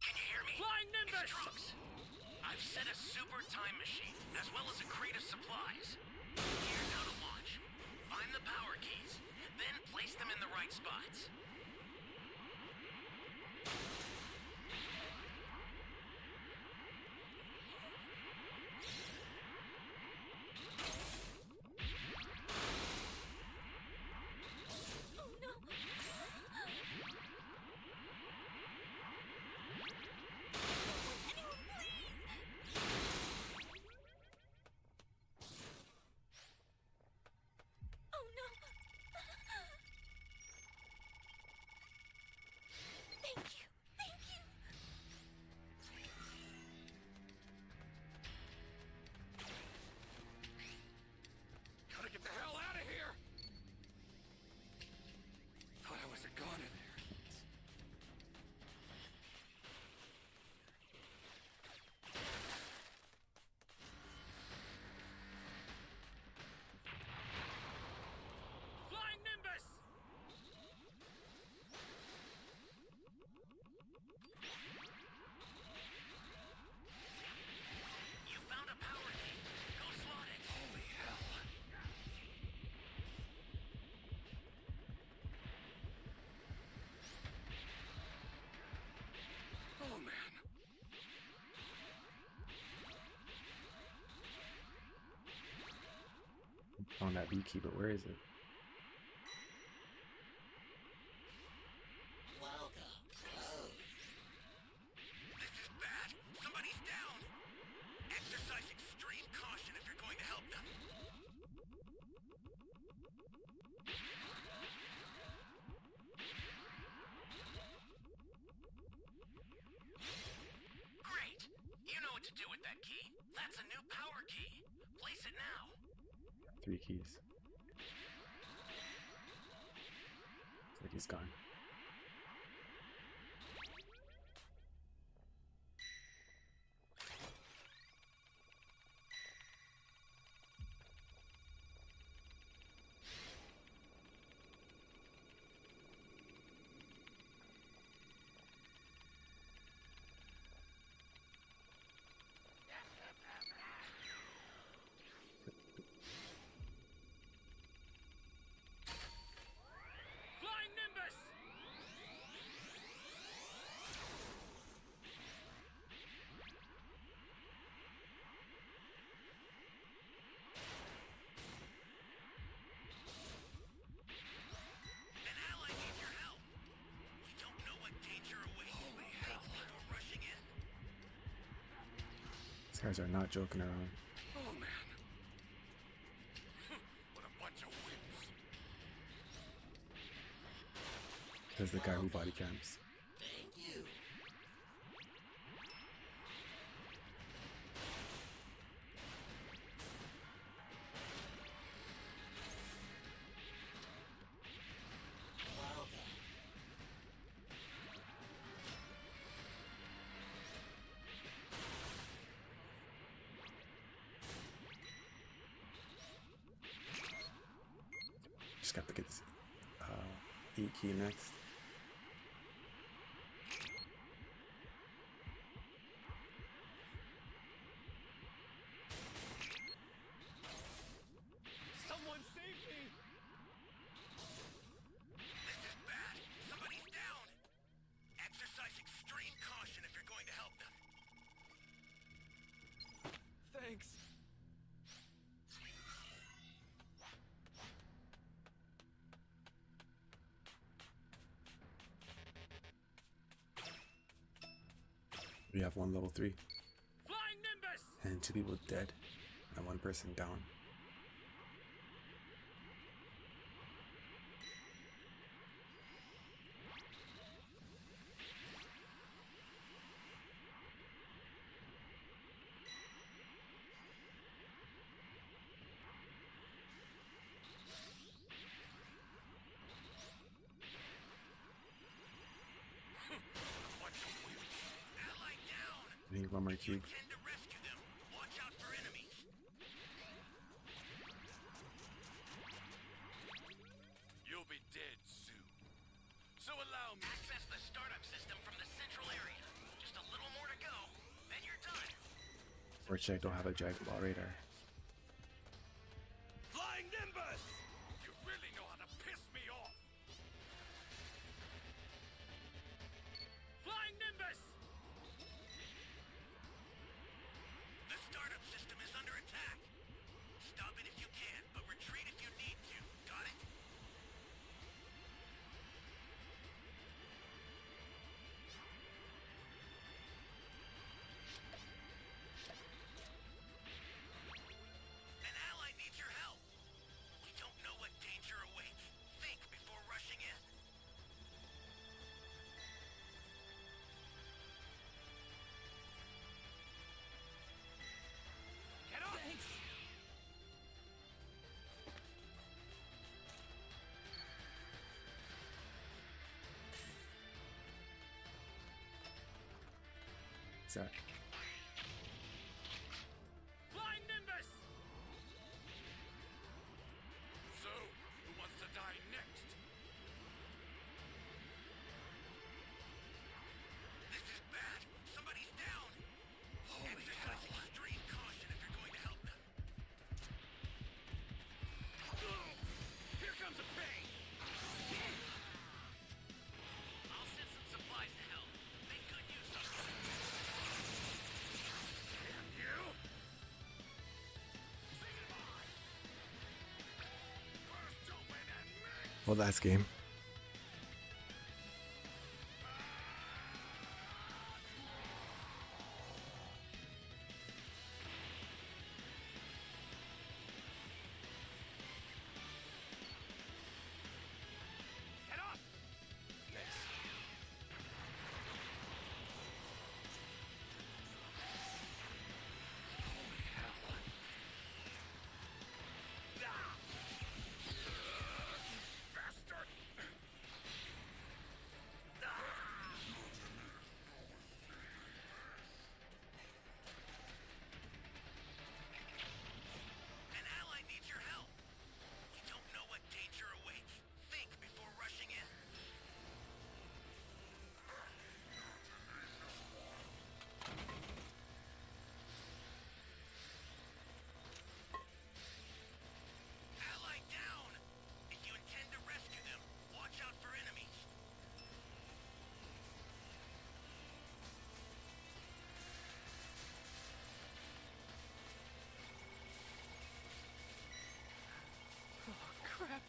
Can you hear me? Flying Nimbus! Trunks, I've set a super time machine, as well as a crate of supplies. Here's how to launch. Find the power keys, then place them in the right spots. On that B key, but where is it? This is bad. Somebody's down. Exercise extreme caution if you're going to help them. Great. You know what to do with that key. That's a new power key. Place it now. 3 keys. Looks like he's gone. Flying Nimbus! An ally needs your help. We don't know what danger awaits. Holy hell. We're rushing in. These guys are not joking around. Oh man. What a bunch of wimps. There's the guy who body cams. Thank you. Just got to get this E key next. Someone save me! This is bad. Somebody's down. Exercise extreme caution if you're going to help them. Thanks. We have 1 level 3 Flying Nimbus! and 2 people dead and 1 person down. Bunch of wimps. Ally down! We need 1 more cube. Tend to rescue them. Watch out for enemies. You'll be dead soon. So allow me. Access the startup system from the central area. Just a little more to go, then you're done. Fortunately, I don't have a Dragon Ball radar. Flying Nimbus! You really know how to piss me off. Flying Nimbus! The startup system is under attack. Stop it if you can, but retreat if you need to. Got it? An ally needs your help. We don't know what danger awaits. Think before rushing in. Get up! Thanks. Zach. Flying Nimbus! So, who wants to die next? This is bad. Somebody's down. Exercise extreme caution if you're going to help them. Here comes a pain! I'll send some supplies to help. They could use some. Well, that's game. Get up! An ally needs your help. You don't know what danger awaits. Think before rushing in. Ally down! If you intend to rescue them, watch out for enemies. Crap.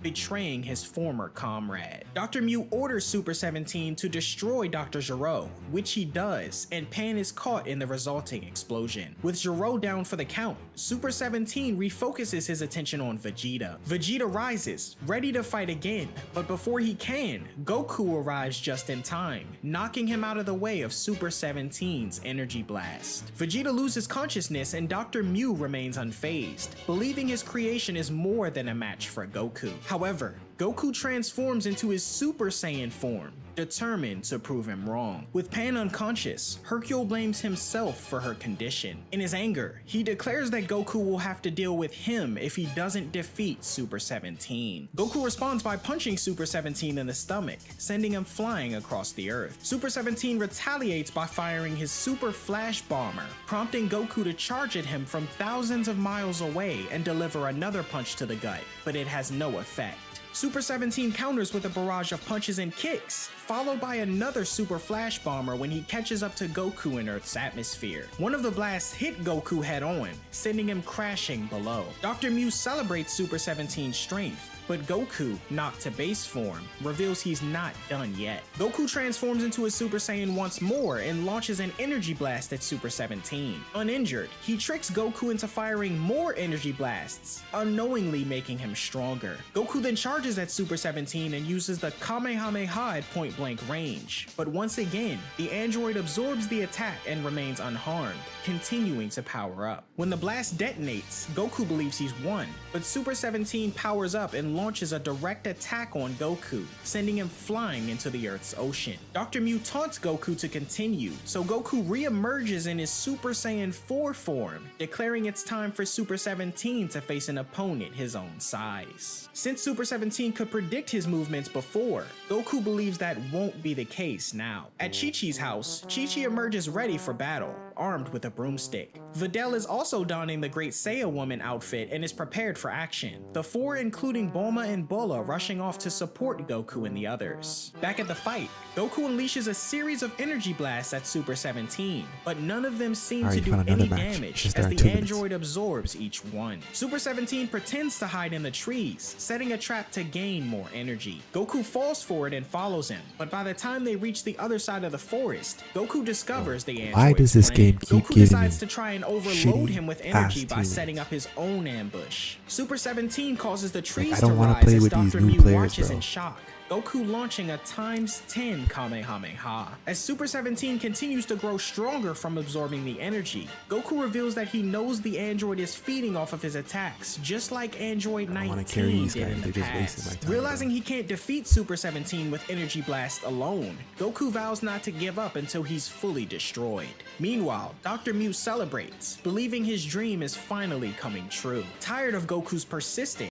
betraying his former comrade. Dr. Mew orders Super 17 to destroy Dr. Gero, which he does, and Pan is caught in the resulting explosion. With Gero down for the count, Super 17 refocuses his attention on Vegeta. Vegeta rises, ready to fight again, but before he can, Goku arrives just in time, knocking him out of the way of Super 17's energy blast. Vegeta loses consciousness and Dr. Mew remains unfazed, believing his creation is more than a match for Goku. However, Goku transforms into his Super Saiyan form, determined to prove him wrong. With Pan unconscious, Hercule blames himself for her condition. In his anger, he declares that Goku will have to deal with him if he doesn't defeat Super 17. Goku responds by punching Super 17 in the stomach, sending him flying across the earth. Super 17 retaliates by firing his Super Flash Bomber, prompting Goku to charge at him from thousands of miles away and deliver another punch to the gut, but it has no effect. Super 17 counters with a barrage of punches and kicks, followed by another Super Flash Bomber when he catches up to Goku in Earth's atmosphere. One of the blasts hit Goku head on, sending him crashing below. Dr. Mew celebrates Super 17's strength, but Goku, knocked to base form, reveals he's not done yet. Goku transforms into a Super Saiyan once more and launches an energy blast at Super 17. Uninjured, he tricks Goku into firing more energy blasts, unknowingly making him stronger. Goku then charges at Super 17 and uses the Kamehameha at point blank range, but once again, the android absorbs the attack and remains unharmed, continuing to power up. When the blast detonates, Goku believes he's won, but Super 17 powers up and launches a direct attack on Goku, sending him flying into the Earth's ocean. Dr. Mew taunts Goku to continue, so Goku re-emerges in his Super Saiyan 4 form, declaring it's time for Super 17 to face an opponent his own size. Since Super 17 could predict his movements before, Goku believes that won't be the case now. At Chi-Chi's house, Chi-Chi emerges ready for battle, armed with a broomstick. Videl is also donning the Great Saiyan Woman outfit and is prepared for action, the four including Bulma and Bulla rushing off to support Goku and the others. Back at the fight, Goku unleashes a series of energy blasts at Super 17, but none of them seem to do any damage as the android absorbs each one. Super 17 pretends to hide in the trees, setting a trap to gain more energy. Goku falls for it and follows him, but by the time they reach the other side of the forest, Goku discovers the android's Why does this plan. game keep Goku giving decides me to try and overload shitty him with energy ass by teammates? setting up his own ambush. Super 17 causes the trees I to don't wanna rise play as with these Dr. new Mew players, watches bro. in shock. Goku launching a ×10 Kamehameha. As Super 17 continues to grow stronger from absorbing the energy, Goku reveals that he knows the android is feeding off of his attacks, just like Android I don't wanna 19 carry these did in guys, the they're just wasting my past. time, Realizing bro. he can't defeat Super 17 with Energy Blast alone, Goku vows not to give up until he's fully destroyed. Meanwhile, Dr. Mew celebrates, believing his dream is finally coming true. Tired of Goku's persistence,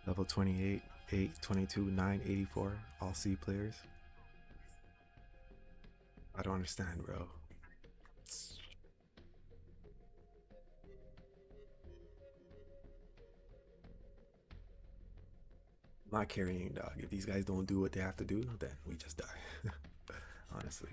Level 28, 8, 22, 9, 84. All C players. I don't understand, bro. I'm not carrying, dog. If these guys don't do what they have to do, then we just die. Honestly.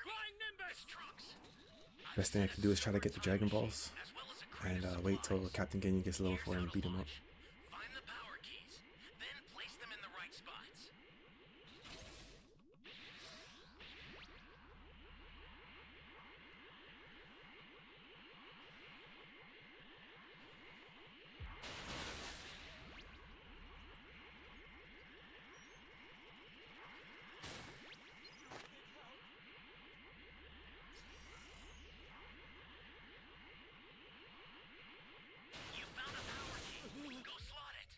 Flying Nimbus trunks. Best thing I can do is try to get the Dragon Balls and wait till Captain Ginyu gets level 4 and beat him up. Find the power keys, then place them in the right spots. You found a power key. Go slot it.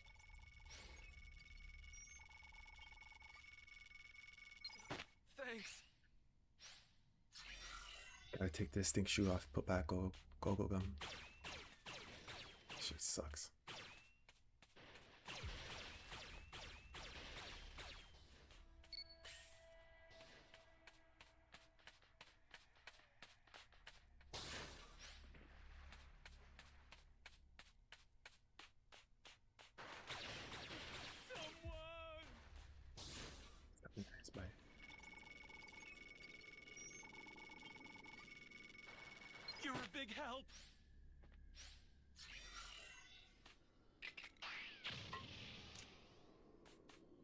Thanks. Gotta take this stink shoe off, put back go gum. Shit sucks. Someone. Nice, bye. You're a big help.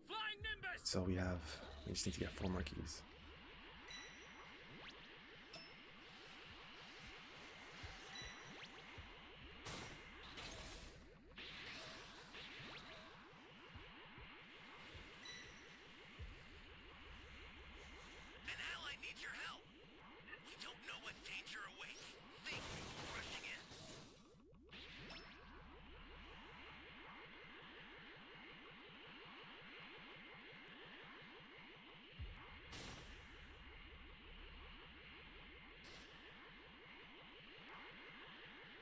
Flying Nimbus. So we just need to get 4 more keys. An ally needs your help. We don't know what danger awaits. Think before rushing in.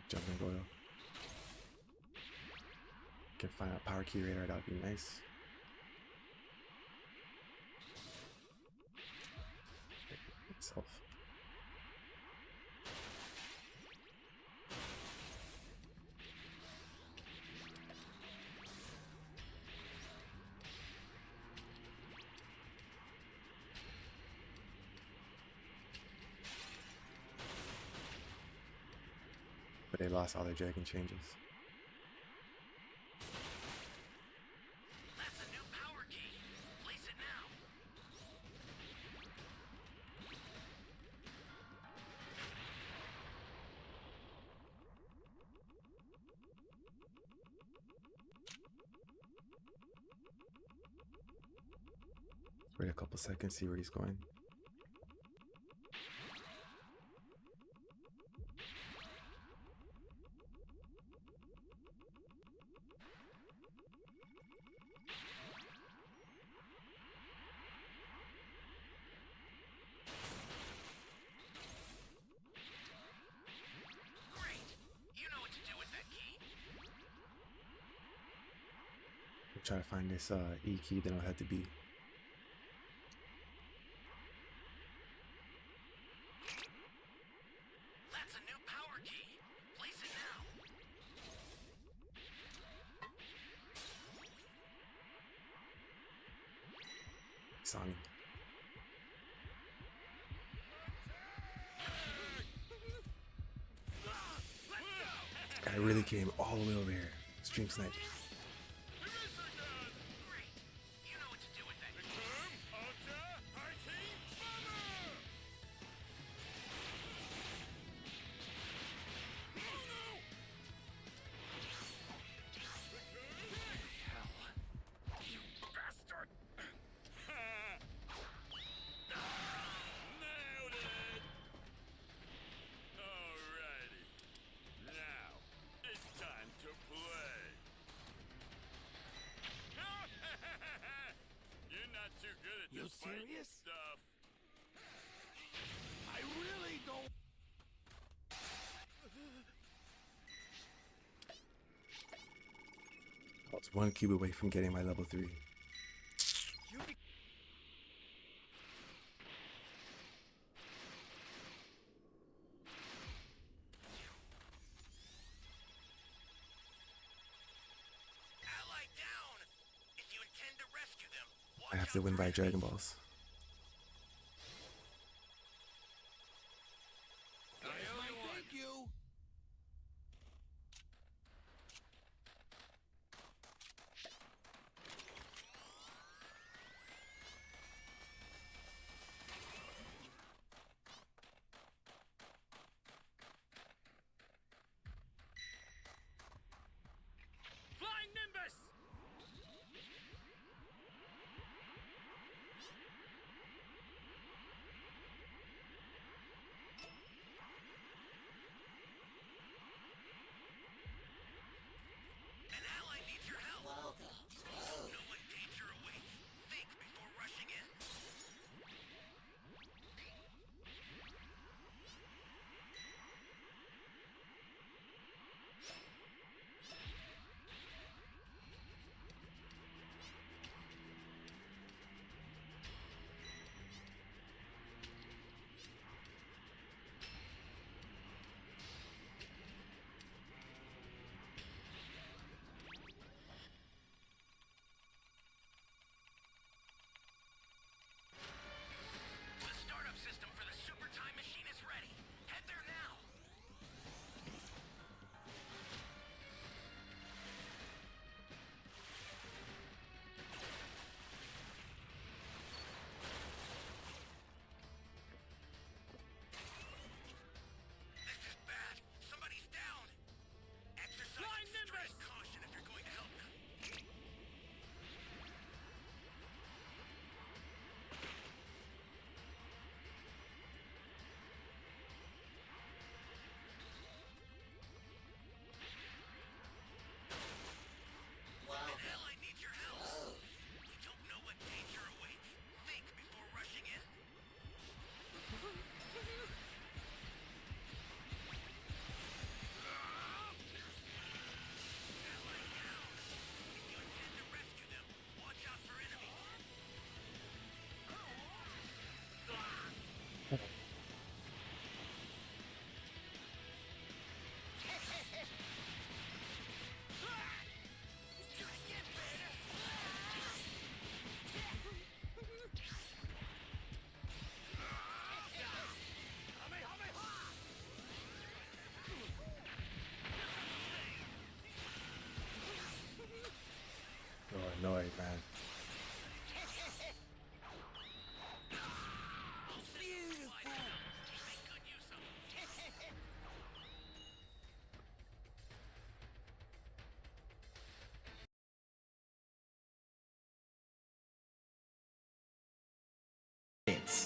Jump and Goyo. Can find a power key radar, that would be nice. Itself. But they lost all their dragon changes. That's a new power key. Place it now. Wait a couple seconds, see where he's going. Great. You know what to do with that key. We'll try to find this E key, then I'll head to B. That's a new power key. Place it now. Saw me. Guy really came all the way over here. Stream snipe. Great. You know what to do with that key. Bastard! Nailed it! Alrighty. Now You to fight serious? stuff. I really don't. I was one cube away from getting my level 3. Ally down! If you intend to rescue them, watch I have to out win for by enemies. Dragon Balls. Thank you. Flying Nimbus! An ally needs your help. Know what danger awaits. Think before rushing in. The startup system for the super time machine is ready. Head there now. This is bad. Somebody's down. Exercise Flying extreme Nimbus! caution if you're going to help them. An ally needs your help. We don't know what danger awaits. Think before rushing in. Ally down. If you intend to rescue them, watch out for enemies. Oh, annoying, man. Make good use of them.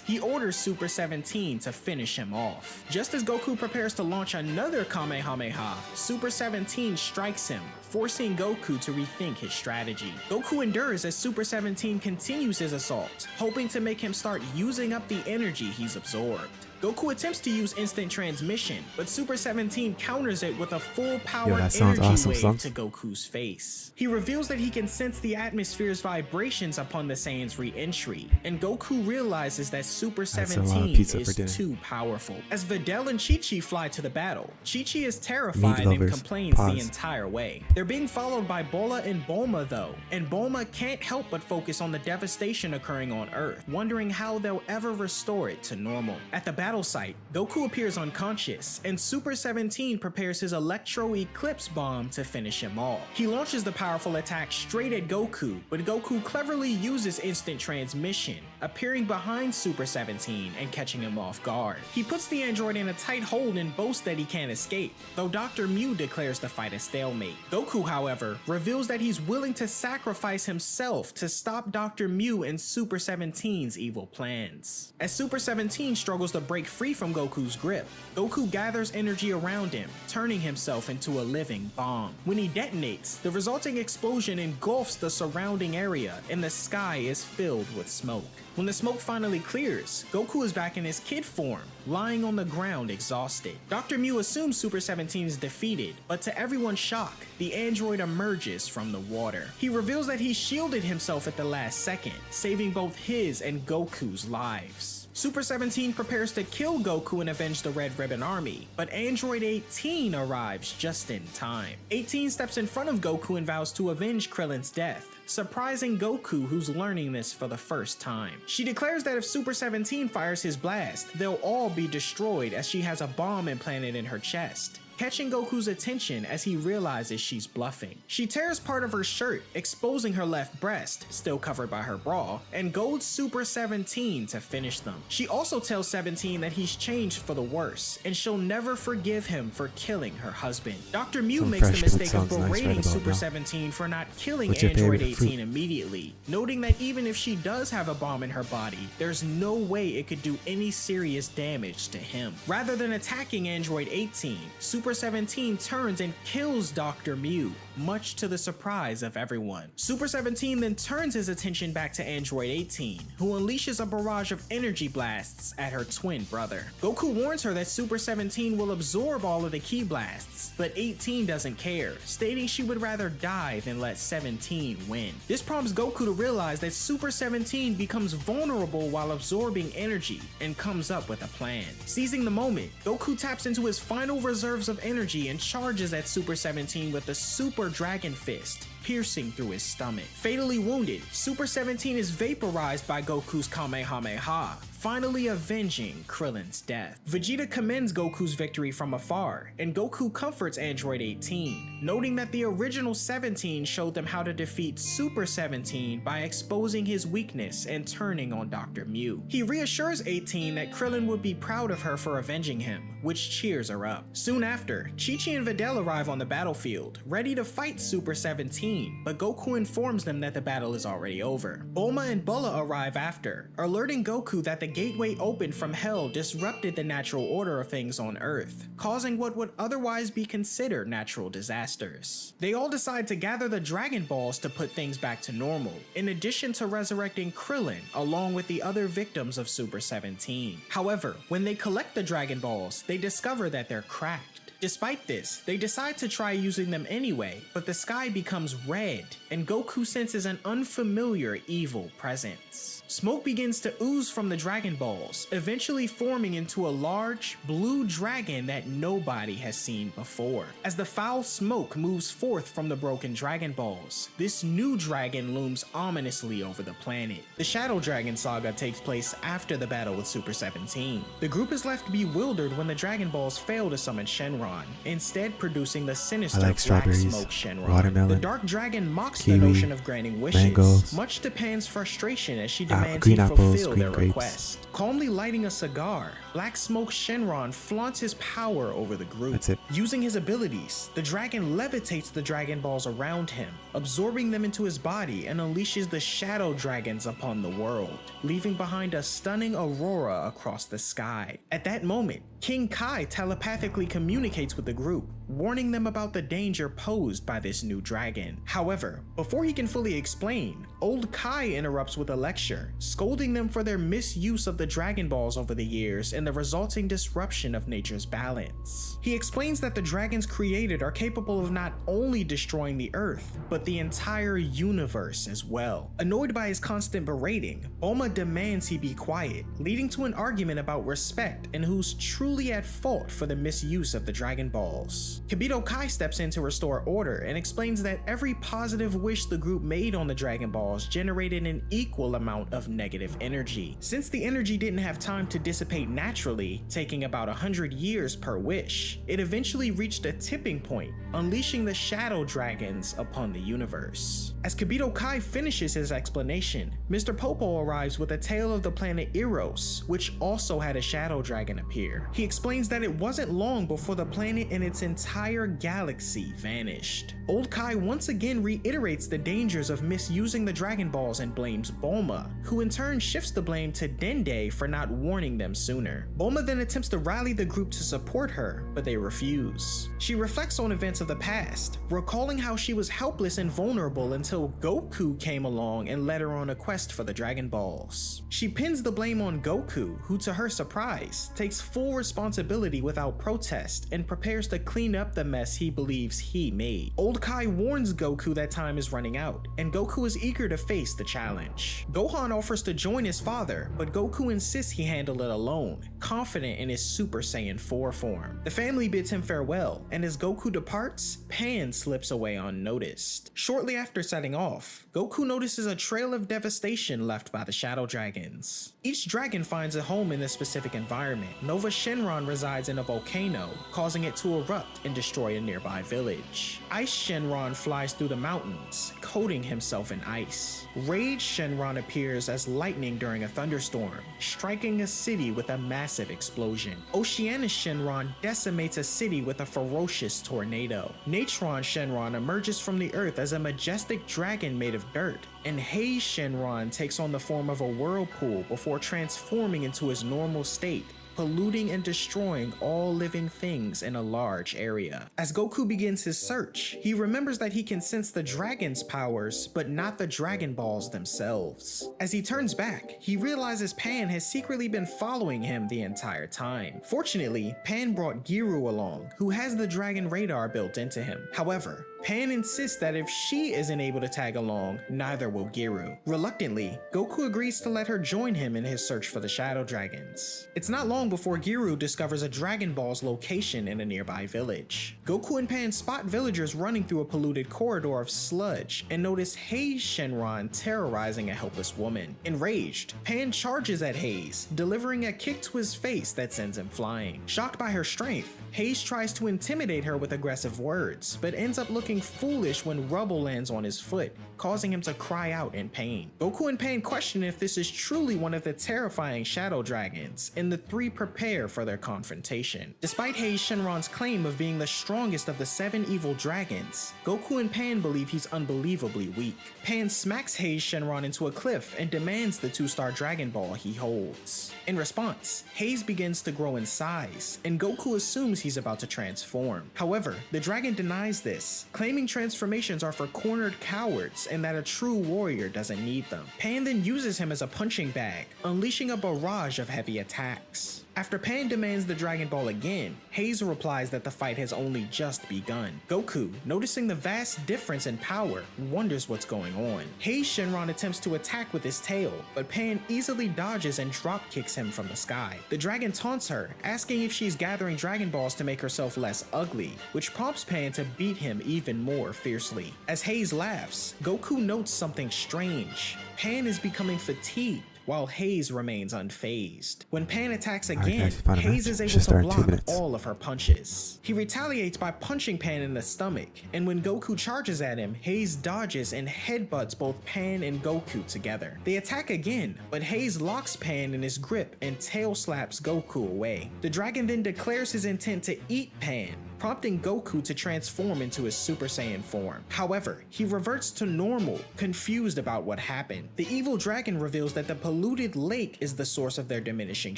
He orders Super 17 to finish him off. Just as Goku prepares to launch another Kamehameha, Super 17 strikes him, forcing Goku to rethink his strategy. Goku endures as Super 17 continues his assault, hoping to make him start using up the energy he's absorbed. Goku attempts to use instant transmission, but Super 17 counters it with a full-powered that sounds energy awesome, wave son. to Goku's face. He reveals that he can sense the atmosphere's vibrations upon the Saiyan's re-entry, and Goku realizes that Super That's a lot of 17 pizza for is dinner. too powerful. As Videl and Chi-Chi fly to the battle, Chi-Chi is terrified and lovers, complains the pause. entire way. They're being followed by Bola and Bulma though, and Bulma can't help but focus on the devastation occurring on Earth, wondering how they'll ever restore it to normal. At the battle site, Goku appears unconscious, and Super 17 prepares his Electro Eclipse Bomb to finish him off. He launches the powerful attack straight at Goku, but Goku cleverly uses instant transmission, appearing behind Super 17 and catching him off guard. He puts the android in a tight hold and boasts that he can't escape, though Dr. Mew declares the fight a stalemate. Goku, however, reveals that he's willing to sacrifice himself to stop Dr. Mew and Super 17's evil plans. As Super 17 struggles to break break free from Goku's grip. Goku gathers energy around him, turning himself into a living bomb. When he detonates, the resulting explosion engulfs the surrounding area and the sky is filled with smoke. When the smoke finally clears, Goku is back in his kid form, lying on the ground exhausted. Dr. Mew assumes Super 17 is defeated, but to everyone's shock, the android emerges from the water. He reveals that he shielded himself at the last second, saving both his and Goku's lives. Super 17 prepares to kill Goku and avenge the Red Ribbon Army, but Android 18 arrives just in time. 18 steps in front of Goku and vows to avenge Krillin's death, surprising Goku, who's learning this for the first time. She declares that if Super 17 fires his blast, they'll all be destroyed as she has a bomb implanted in her chest, catching Goku's attention as he realizes she's bluffing. She tears part of her shirt, exposing her left breast, still covered by her bra, and goads Super 17 to finish them. She also tells 17 that he's changed for the worse, and she'll never forgive him for killing her husband. Dr. Mew Some makes the fresh food mistake of sounds nice berating right about Super now. 17 for not killing What's your Android favorite 18 fruit? immediately, noting that even if she does have a bomb in her body, there's no way it could do any serious damage to him. Rather than attacking Android 18, Super 17 turns and kills Dr. Mew, much to the surprise of everyone. Super 17 then turns his attention back to Android 18, who unleashes a barrage of energy blasts at her twin brother. Goku warns her that Super 17 will absorb all of the ki blasts, but 18 doesn't care, stating she would rather die than let 17 win. This prompts Goku to realize that Super 17 becomes vulnerable while absorbing energy and comes up with a plan. Seizing the moment, Goku taps into his final reserves of energy and charges at Super 17 with the Super Dragon Fist, piercing through his stomach. Fatally wounded, Super 17 is vaporized by Goku's Kamehameha, finally avenging Krillin's death. Vegeta commends Goku's victory from afar, and Goku comforts Android 18, noting that the original 17 showed them how to defeat Super 17 by exposing his weakness and turning on Dr. Mew. He reassures 18 that Krillin would be proud of her for avenging him, which cheers her up. Soon after, Chi-Chi and Videl arrive on the battlefield, ready to fight Super 17, but Goku informs them that the battle is already over. Bulma and Bulla arrive after, alerting Goku that the gateway opened from Hell disrupted the natural order of things on Earth, causing what would otherwise be considered natural disasters. They all decide to gather the Dragon Balls to put things back to normal, in addition to resurrecting Krillin along with the other victims of Super 17. However, when they collect the Dragon Balls, they discover that they're cracked. Despite this, they decide to try using them anyway, but the sky becomes red, and Goku senses an unfamiliar evil presence. Smoke begins to ooze from the Dragon Balls, eventually forming into a large, blue dragon that nobody has seen before. As the foul smoke moves forth from the broken Dragon Balls, this new dragon looms ominously over the planet. The Shadow Dragon saga takes place after the battle with Super 17. The group is left bewildered when the Dragon Balls fail to summon Shenron, instead producing the sinister I like Black strawberries, Smoke Shenron. watermelon, The Dark Dragon mocks kiwi, the notion of granting wishes, mangoes, much to Pan's frustration as she demands green he apples, fulfill green their grapes. request. Calmly lighting a cigar, Black Smoke Shenron flaunts his power over the group. That's it. Using his abilities, the dragon levitates the Dragon Balls around him, absorbing them into his body, and unleashes the Shadow Dragons upon the world, leaving behind a stunning aurora across the sky. At that moment, King Kai telepathically communicates with the group, warning them about the danger posed by this new dragon. However, before he can fully explain, old Kai interrupts with a lecture, scolding them for their misuse of the Dragon Balls over the years and the resulting disruption of nature's balance. He explains that the dragons created are capable of not only destroying the Earth, but the entire universe as well. Annoyed by his constant berating, Bulma demands he be quiet, leading to an argument about respect and who's truly at fault for the misuse of the Dragon Balls. Kibito Kai steps in to restore order and explains that every positive wish the group made on the Dragon Balls generated an equal amount of negative energy. Since the energy didn't have time to dissipate naturally, taking about 100 years per wish, it eventually reached a tipping point, unleashing the Shadow Dragons upon the universe. As Kibito Kai finishes his explanation, Mr. Popo arrives with a tale of the planet Eros, which also had a Shadow Dragon appear. He explains that it wasn't long before the planet and its entire entire galaxy vanished. Old Kai once again reiterates the dangers of misusing the Dragon Balls and blames Bulma, who in turn shifts the blame to Dende for not warning them sooner. Bulma then attempts to rally the group to support her, but they refuse. She reflects on events of the past, recalling how she was helpless and vulnerable until Goku came along and led her on a quest for the Dragon Balls. She pins the blame on Goku, who to her surprise, takes full responsibility without protest and prepares to clean up the mess he believes he made. Old Kai warns Goku that time is running out, and Goku is eager to face the challenge. Gohan offers to join his father, but Goku insists he handle it alone, confident in his Super Saiyan 4 form. The family bids him farewell, and as Goku departs, Pan slips away unnoticed. Shortly after setting off, Goku notices a trail of devastation left by the Shadow Dragons. Each dragon finds a home in a specific environment. Nova Shenron resides in a volcano, causing it to erupt and destroy a nearby village. Ice Shenron flies through the mountains, coating himself in ice. Rage Shenron appears as lightning during a thunderstorm, striking a city with a massive explosion. Oceanus Shenron decimates a city with a ferocious tornado. Natron Shenron emerges from the earth as a majestic dragon made of dirt, and Haze Shenron takes on the form of a whirlpool before transforming into his normal state, polluting and destroying all living things in a large area. As Goku begins his search, he remembers that he can sense the dragon's powers, but not the Dragon Balls themselves. As he turns back, he realizes Pan has secretly been following him the entire time. Fortunately, Pan brought Giru along, who has the dragon radar built into him. However, Pan insists that if she isn't able to tag along, neither will Giru. Reluctantly, Goku agrees to let her join him in his search for the Shadow Dragons. It's not long before Giru discovers a Dragon Ball's location in a nearby village. Goku and Pan spot villagers running through a polluted corridor of sludge and notice Haze Shenron terrorizing a helpless woman. Enraged, Pan charges at Haze, delivering a kick to his face that sends him flying. Shocked by her strength, Haze tries to intimidate her with aggressive words, but ends up looking foolish when rubble lands on his foot, causing him to cry out in pain. Goku and Pan question if this is truly one of the terrifying Shadow Dragons, and the three prepare for their confrontation. Despite Haze Shenron's claim of being the strongest of the 7 evil dragons, Goku and Pan believe he's unbelievably weak. Pan smacks Haze Shenron into a cliff and demands the 2-star Dragon Ball he holds. In response, Haze begins to grow in size, and Goku assumes he's about to transform. However, the dragon denies this, claiming transformations are for cornered cowards and that a true warrior doesn't need them. Pan then uses him as a punching bag, unleashing a barrage of heavy attacks. After Pan demands the Dragon Ball again, Haze replies that the fight has only just begun. Goku, noticing the vast difference in power, wonders what's going on. Haze Shenron attempts to attack with his tail, but Pan easily dodges and drop kicks him from the sky. The dragon taunts her, asking if she's gathering Dragon Balls to make herself less ugly, which prompts Pan to beat him even more fiercely. As Haze laughs, Goku notes something strange. Pan is becoming fatigued, while Haze remains unfazed. When Pan attacks again, Haze is able to block all of her punches. He retaliates by punching Pan in the stomach, and when Goku charges at him, Haze dodges and headbutts both Pan and Goku together. They attack again, but Haze locks Pan in his grip and tail slaps Goku away. The dragon then declares his intent to eat Pan, prompting Goku to transform into his Super Saiyan form. However, he reverts to normal, confused about what happened. The evil dragon reveals that the polluted lake is the source of their diminishing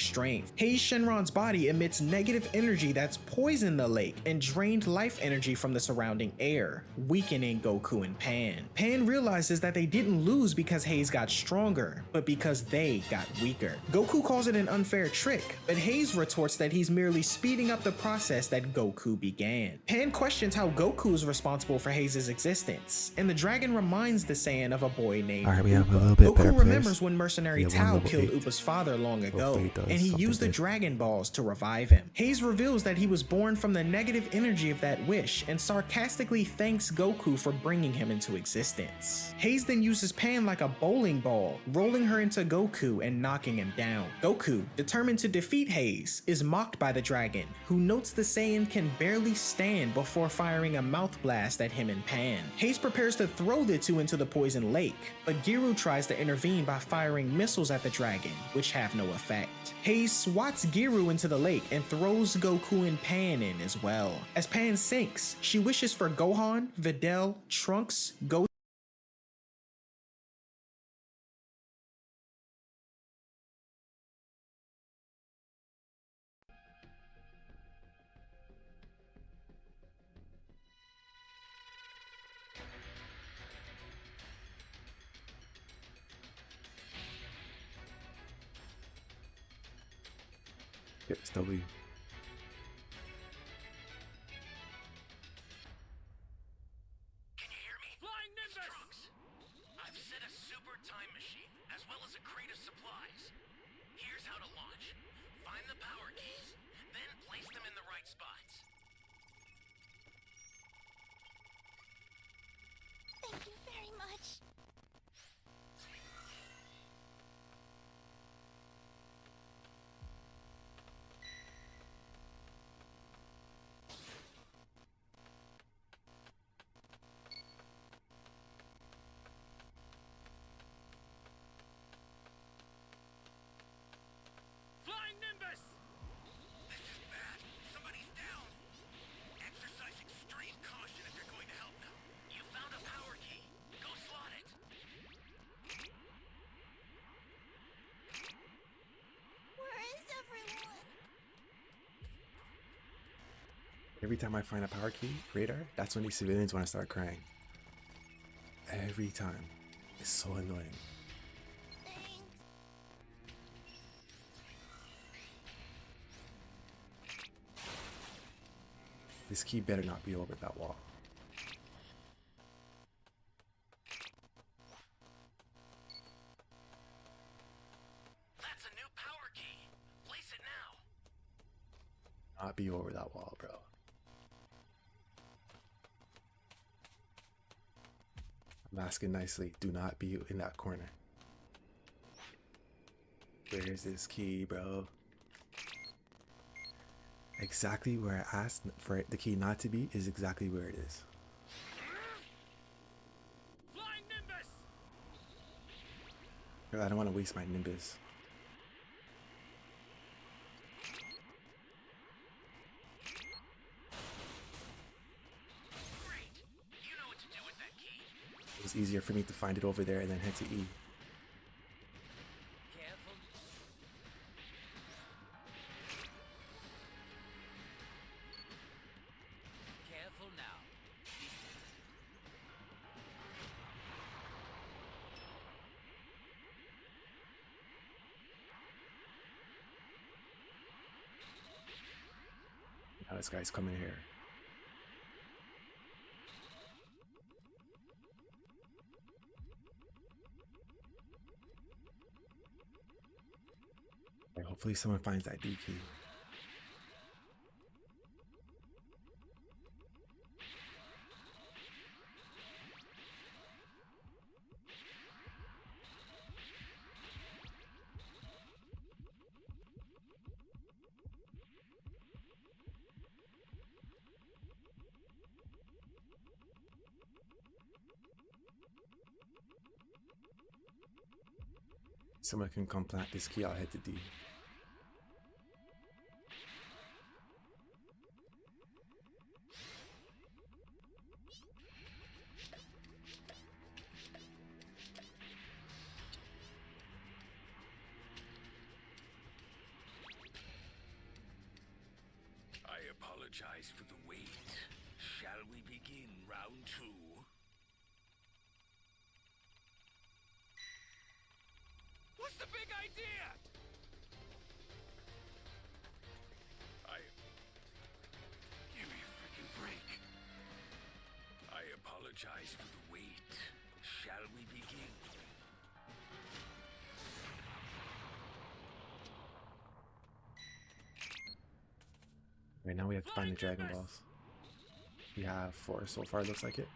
strength. Haze Shenron's body emits negative energy that's poisoned the lake and drained life energy from the surrounding air, weakening Goku and Pan. Pan realizes that they didn't lose because Haze got stronger, but because they got weaker. Goku calls it an unfair trick, but Haze retorts that he's merely speeding up the process that Goku began. Pan questions how Goku is responsible for Haze's existence, and the dragon reminds the Saiyan of a boy named Upa. Goku remembers when mercenary Tao killed Upa's father long ago, and he used the Dragon Balls to revive him. Haze reveals that he was born from the negative energy of that wish, and sarcastically thanks Goku for bringing him into existence. Haze then uses Pan like a bowling ball, rolling her into Goku and knocking him down. Goku, determined to defeat Haze, is mocked by the dragon, who notes the Saiyan can barely barely stand before firing a mouth blast at him and Pan. Hayes prepares to throw the two into the poison lake, but Giru tries to intervene by firing missiles at the dragon, which have no effect. Hayes swats Giru into the lake and throws Goku and Pan in as well. As Pan sinks, she wishes for Gohan, Videl, Trunks, Goten, Get this W. Can you hear me? Flying Nimbus! Trunks, I've set a super time machine, as well as a crate of supplies. Here's how to launch. Find the power keys, then place them in the right spots. Thank you very much. Flying Nimbus! This is bad. Somebody's down. Exercise extreme caution if you're going to help them. You found a power key. Go slot it. Where is everyone? Every time I find a power key radar, that's when these civilians want to start crying. Every time. It's so annoying. Thanks. This key better not be over that wall. That's a new power key. Place it now. Not be over that wall, bro. I'm asking nicely. Do not be in that corner. Where's this key, bro? Exactly where I asked for the key not to be is exactly where it is. Flying Nimbus! I don't want to waste my Nimbus. Great. You know what to do with that key. It was easier for me to find it over there and then head to E. Careful. Careful now. Now this guy's coming here. Okay, hopefully someone finds that D key. Someone can come plant this key, I'll head to D. I apologize for the wait. Shall we begin round two? What's the big idea? Give me a freaking break. I apologize for the wait. Shall we begin? Right now we have to find the Dragon Balls. We have 4 so far, looks like it.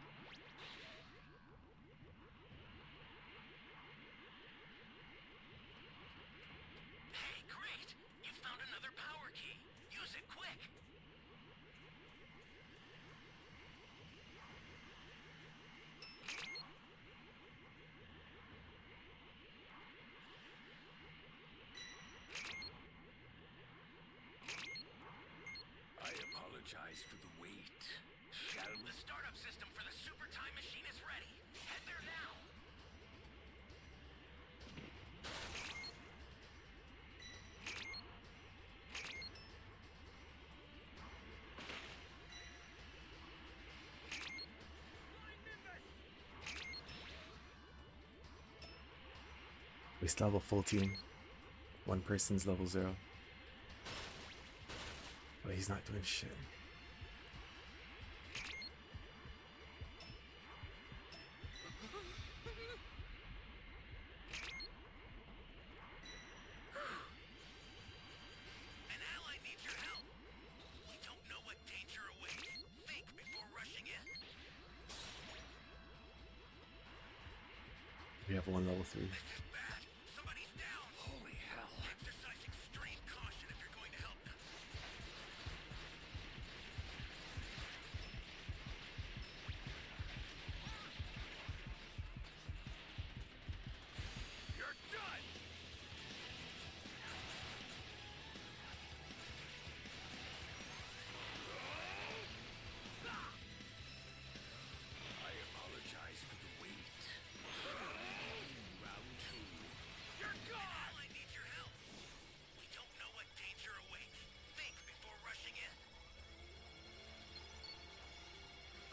Hey, great. You found another power key. Use it quick. still have a full team. One person's level 0. But he's not doing shit. An ally needs your help. We don't know what danger awaits. Think before rushing in. We have one level 3. This is bad. Somebody's down. Holy hell. Exercise extreme caution if you're going to help them. You're done! I apologize for the wait. Round 2. You're An gone! ally needs your help. We don't know what danger awaits. Think before rushing in.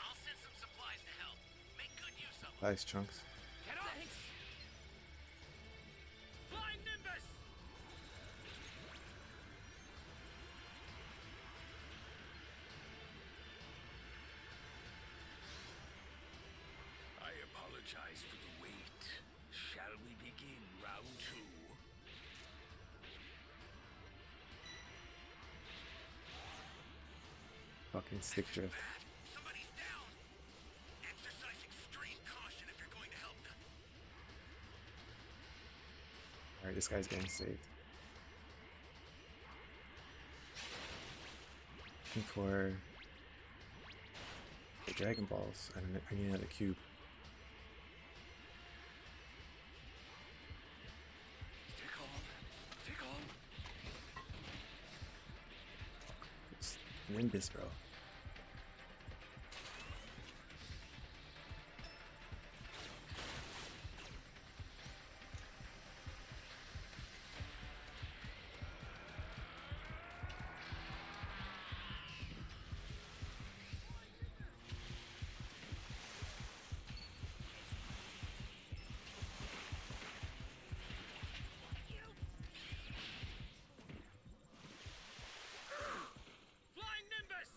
I'll send some supplies to help. Make good use of them. Nice, Chunks. Get off! Flying Nimbus! I apologize for the wait. Shall we begin round 2? Fucking stick drift. Bad. Somebody's down. Exercise extreme caution if you're going to help them. Alright, this guy's getting saved. Looking for the Dragon Balls. I need another cube. Stay calm. Stay calm. It's Nimbus, bro. Flying Nimbus!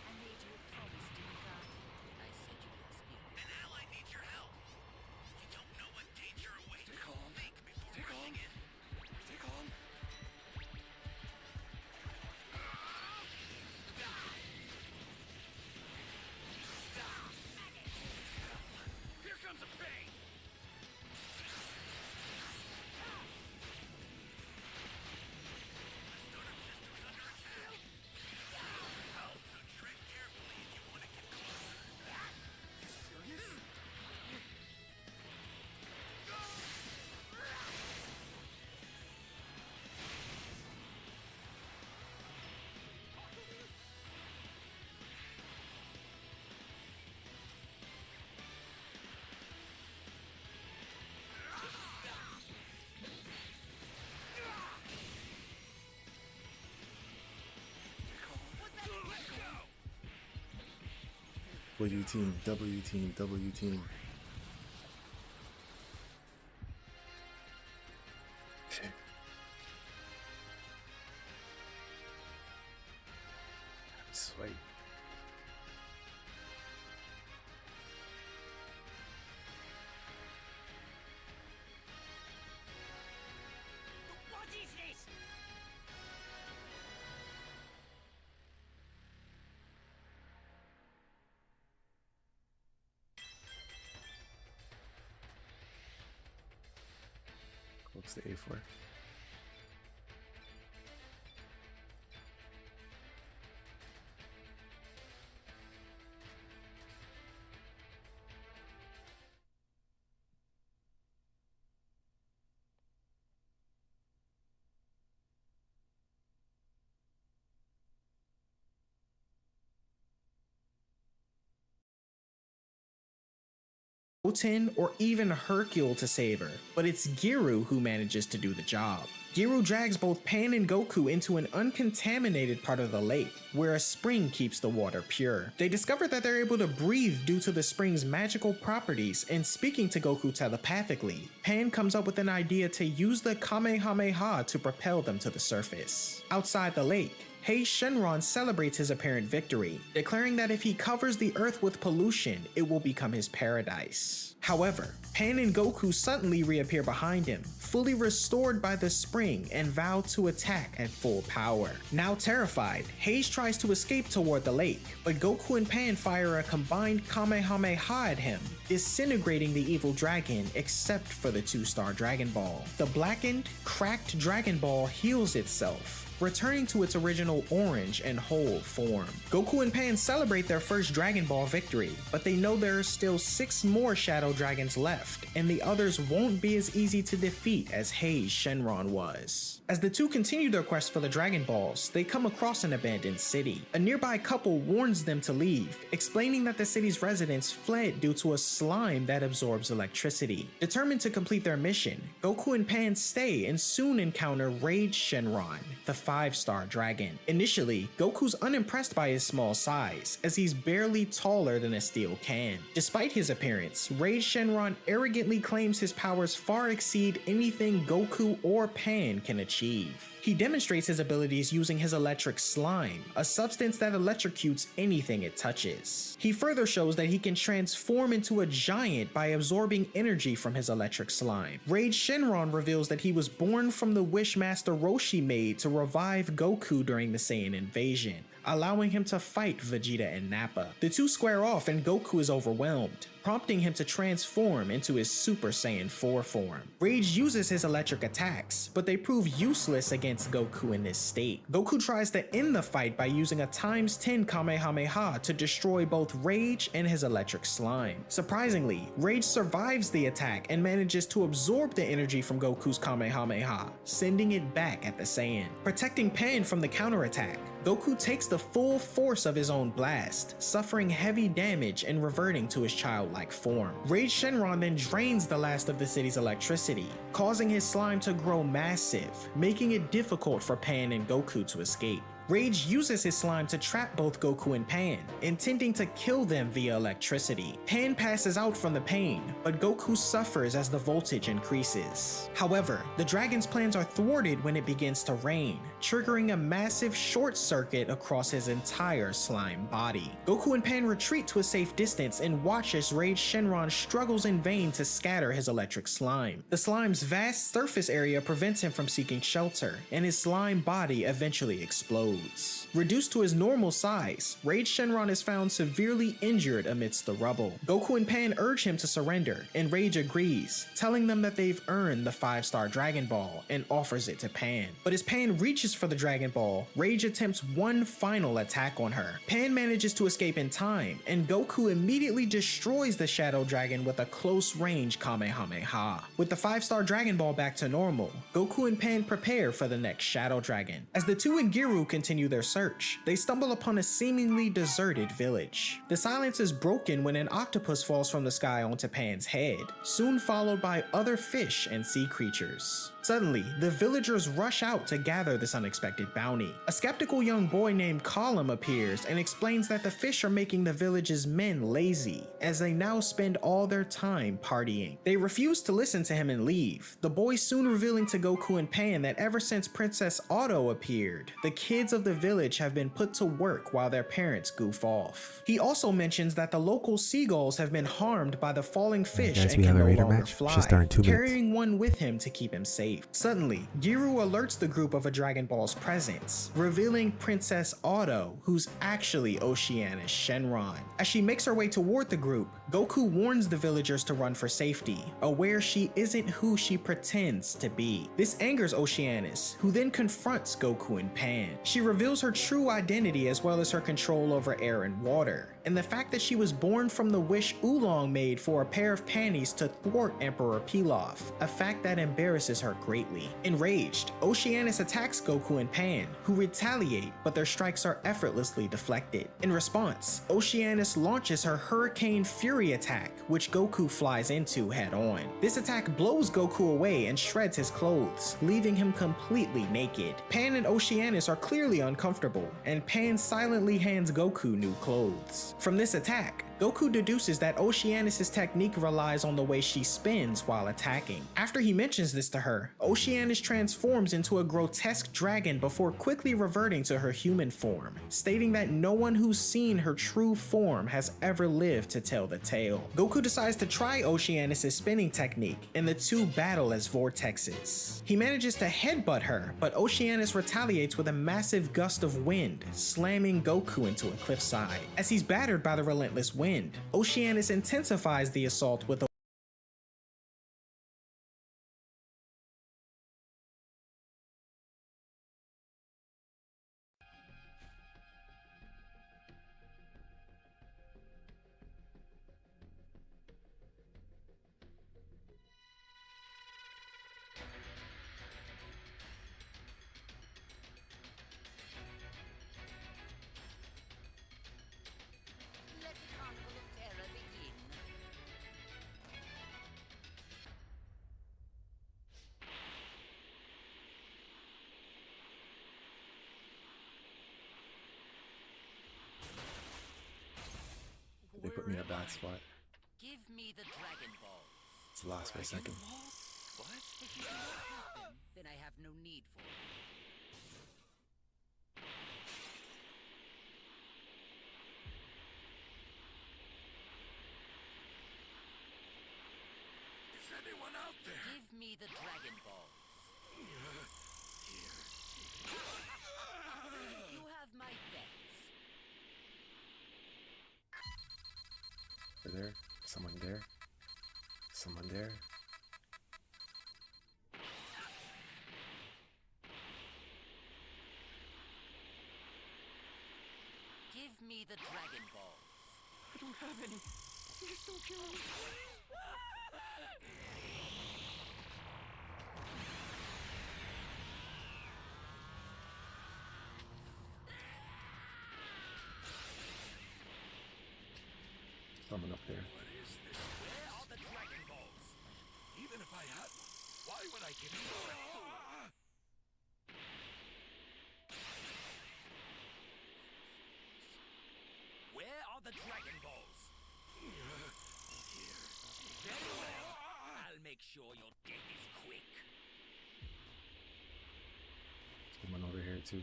I made you a promise, didn't I? I said you would experience. An ally needs your help. You don't know what danger awaits. Stay calm. Think before Stay calm. rushing in. Stay calm. Here comes a pain! So tread carefully if you want to get closer. W team, W team, W team. Shit. Sweet. What is this? What's the A for? Goten or even Hercule to save her, but it's Giru who manages to do the job. Giru drags both Pan and Goku into an uncontaminated part of the lake, where a spring keeps the water pure. They discover that they're able to breathe due to the spring's magical properties, and speaking to Goku telepathically, Pan comes up with an idea to use the Kamehameha to propel them to the surface. Outside the lake, Hei's Shenron celebrates his apparent victory, declaring that if he covers the earth with pollution, it will become his paradise. However, Pan and Goku suddenly reappear behind him, fully restored by the spring, and vow to attack at full power. Now terrified, Hei's tries to escape toward the lake, but Goku and Pan fire a combined Kamehameha at him, disintegrating the evil dragon except for the 2-star Dragon Ball. The blackened, cracked Dragon Ball heals itself, returning to its original orange and whole form. Goku and Pan celebrate their first Dragon Ball victory, but they know there are still 6 more Shadow Dragons left, and the others won't be as easy to defeat as Hei's Shenron was. As the two continue their quest for the Dragon Balls, they come across an abandoned city. A nearby couple warns them to leave, explaining that the city's residents fled due to a slime that absorbs electricity. Determined to complete their mission, Goku and Pan stay and soon encounter Rage Shenron, the 5-star dragon. Initially, Goku's unimpressed by his small size, as he's barely taller than a steel can. Despite his appearance, Rage Shenron arrogantly claims his powers far exceed anything Goku or Pan can achieve. He demonstrates his abilities using his electric slime, a substance that electrocutes anything it touches. He further shows that he can transform into a giant by absorbing energy from his electric slime. Rage Shenron reveals that he was born from the wish Master Roshi made to revive Goku during the Saiyan invasion, allowing him to fight Vegeta and Nappa. The two square off and Goku is overwhelmed, prompting him to transform into his Super Saiyan 4 form. Rage uses his electric attacks, but they prove useless against Goku in this state. Goku tries to end the fight by using a ×10 Kamehameha to destroy both Rage and his electric slime. Surprisingly, Rage survives the attack and manages to absorb the energy from Goku's Kamehameha, sending it back at the Saiyan. Protecting Pan from the counterattack, Goku takes the full force of his own blast, suffering heavy damage and reverting to his childlike form. Rage Shenron then drains the last of the city's electricity, causing his slime to grow massive, making it difficult for Pan and Goku to escape. Rage uses his slime to trap both Goku and Pan, intending to kill them via electricity. Pan passes out from the pain, but Goku suffers as the voltage increases. However, the dragon's plans are thwarted when it begins to rain, triggering a massive short circuit across his entire slime body. Goku and Pan retreat to a safe distance and watch as Rage Shenron struggles in vain to scatter his electric slime. The slime's vast surface area prevents him from seeking shelter, and his slime body eventually explodes. Reduced to his normal size, Rage Shenron is found severely injured amidst the rubble. Goku and Pan urge him to surrender, and Rage agrees, telling them that they've earned the 5-star Dragon Ball and offers it to Pan. But as Pan reaches for the Dragon Ball, Rage attempts one final attack on her. Pan manages to escape in time, and Goku immediately destroys the Shadow Dragon with a close-range Kamehameha. With the 5-star Dragon Ball back to normal, Goku and Pan prepare for the next Shadow Dragon. As the two and Giru continue their search, they stumble upon a seemingly deserted village. The silence is broken when an octopus falls from the sky onto Pan's head, soon followed by other fish and sea creatures. Suddenly, the villagers rush out to gather this unexpected bounty. A skeptical young boy named Column appears and explains that the fish are making the village's men lazy, as they now spend all their time partying. They refuse to listen to him and leave, the boy soon revealing to Goku and Pan that ever since Princess Auto appeared, the kids of the village have been put to work while their parents goof off. He also mentions that the local seagulls have been harmed by the falling fish guys, and we can have a no raider longer match. fly, Should start in 2 minutes. carrying one with him to keep him safe. Suddenly, Giru alerts the group of a Dragon Ball's presence, revealing Princess Auto, who's actually Oceanus Shenron. As she makes her way toward the group, Goku warns the villagers to run for safety, aware she isn't who she pretends to be. This angers Oceanus, who then confronts Goku and Pan. She reveals her true identity as well as her control over air and water, and the fact that she was born from the wish Oolong made for a pair of panties to thwart Emperor Pilaf, a fact that embarrasses her greatly. Enraged, Oceanus attacks Goku and Pan, who retaliate, but their strikes are effortlessly deflected. In response, Oceanus launches her Hurricane Fury attack, which Goku flies into head-on. This attack blows Goku away and shreds his clothes, leaving him completely naked. Pan and Oceanus are clearly uncomfortable, and Pan silently hands Goku new clothes. From this attack, Goku deduces that Oceanus' technique relies on the way she spins while attacking. After he mentions this to her, Oceanus transforms into a grotesque dragon before quickly reverting to her human form, stating that no one who's seen her true form has ever lived to tell the tale. Goku decides to try Oceanus' spinning technique, and the two battle as vortexes. He manages to headbutt her, but Oceanus retaliates with a massive gust of wind, slamming Goku into a cliffside. As he's battered by the relentless wind, Oceanus intensifies the assault with a Let the carnival of terror begin. They put me in a bad spot. Give me the Dragon Ball. It's lost for a second. What? If you do not have them, then I have no need for them. Is anyone out there? Give me the Dragon Ball. You have my thanks. Are there? Someone there? Someone there? Give me the Dragon Ball. I don't have any. Please don't kill me. Someone up there. What is this? Where are the Dragon Balls? Even if I had one, why would I give it away? Where are the Dragon Balls? Here. Very well. I'll make sure your death is quick. Someone over here too.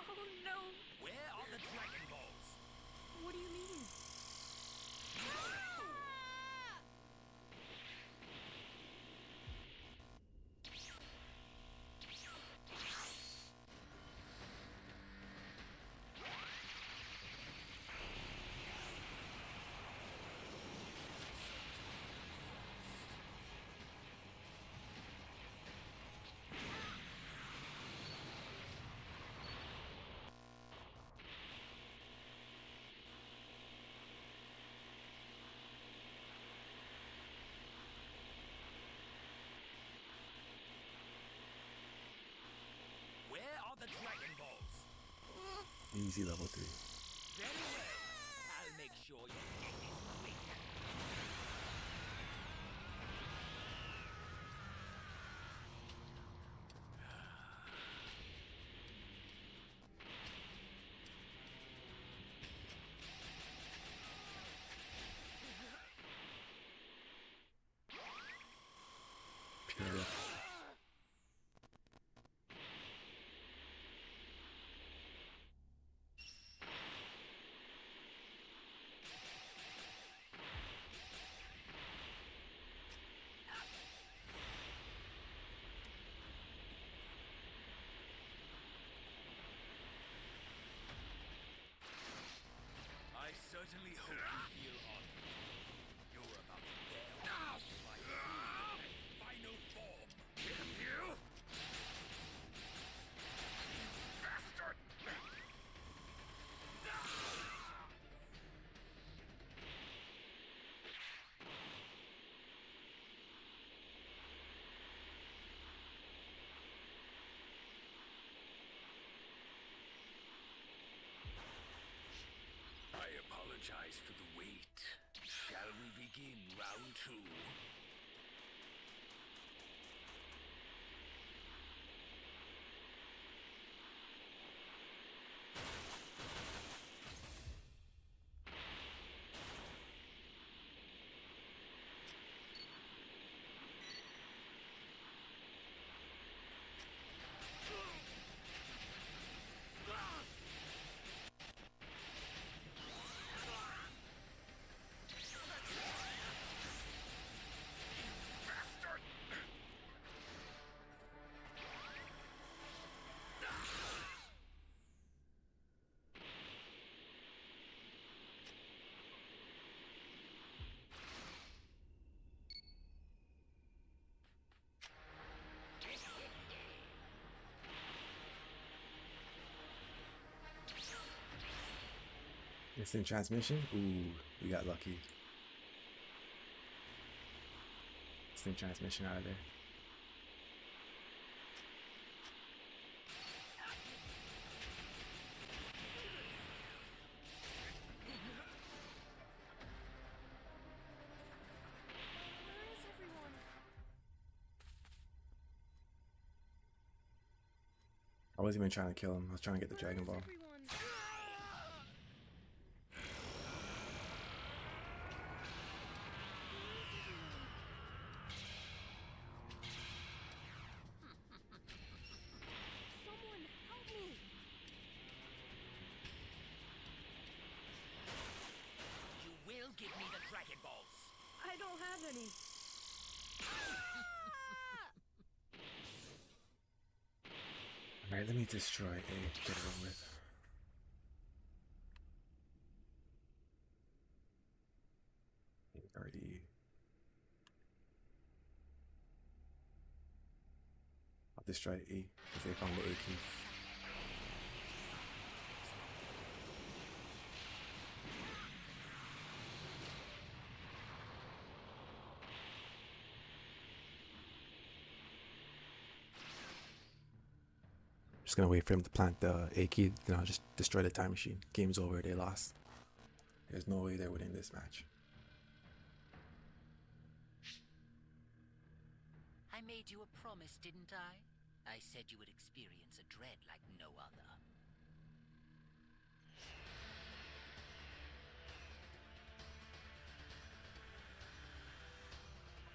Oh no! Where are the Dragon Balls? What do you mean? Where are the Dragon Balls? Easy level 3. Very well. I'll make sure your death is quick. Pure. I certainly hope you feel honored. You're about to wear off my true and final form. You! Bastard! apologize for the wait. Shall we begin round two? Instant transmission? Ooh, we got lucky. Instant transmission out of there. Where is everyone? I wasn't even trying to kill him. I was trying to get the Dragon Ball. Everyone. Someone help me! You will give me the Dragon Balls. I don't have any. Alright, let me destroy A. Get it over with. Already. I'll destroy E if they found the A key. Just gonna wait for him to plant the A key, then I'll just destroy the time machine. Game's over, they lost. There's no way they're winning this match. I made you a promise, didn't I? I said you would experience a dread like no other.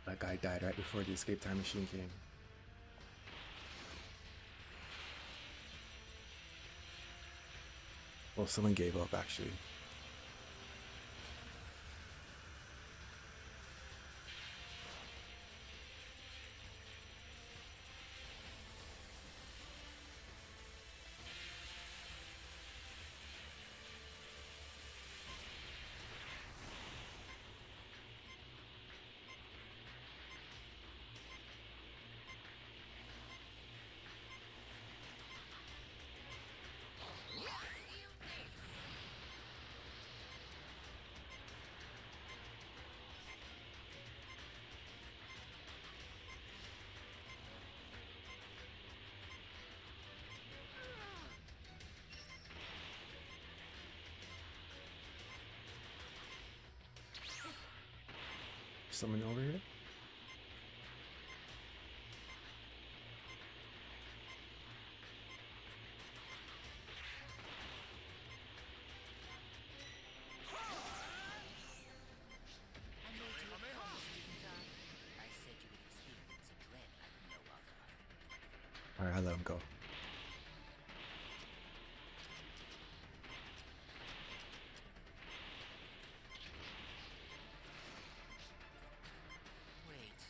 That guy died right before the escape time machine came. Well, someone gave up actually. Someone over here? I made you a promise, didn't I? I said you would experience a dread like no other. Alright, I'll let him go. Wait,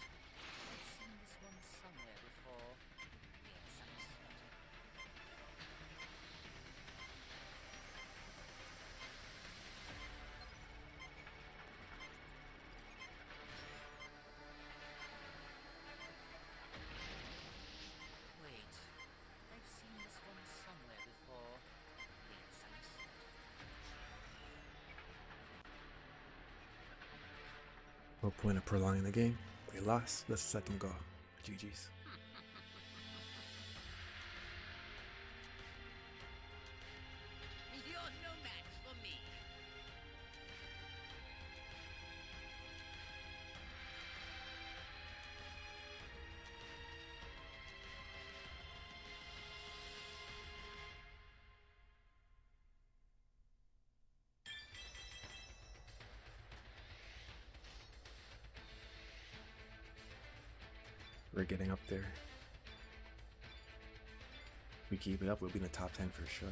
I've seen this one somewhere before. Yes, I'm certain. Wait, I've seen this one somewhere before. Yes, I'm certain. No point of prolonging the game. They lost. Let's let them go. GG's. You're no match for me. We're getting up there. If we keep it up, we'll be in the top 10 for sure.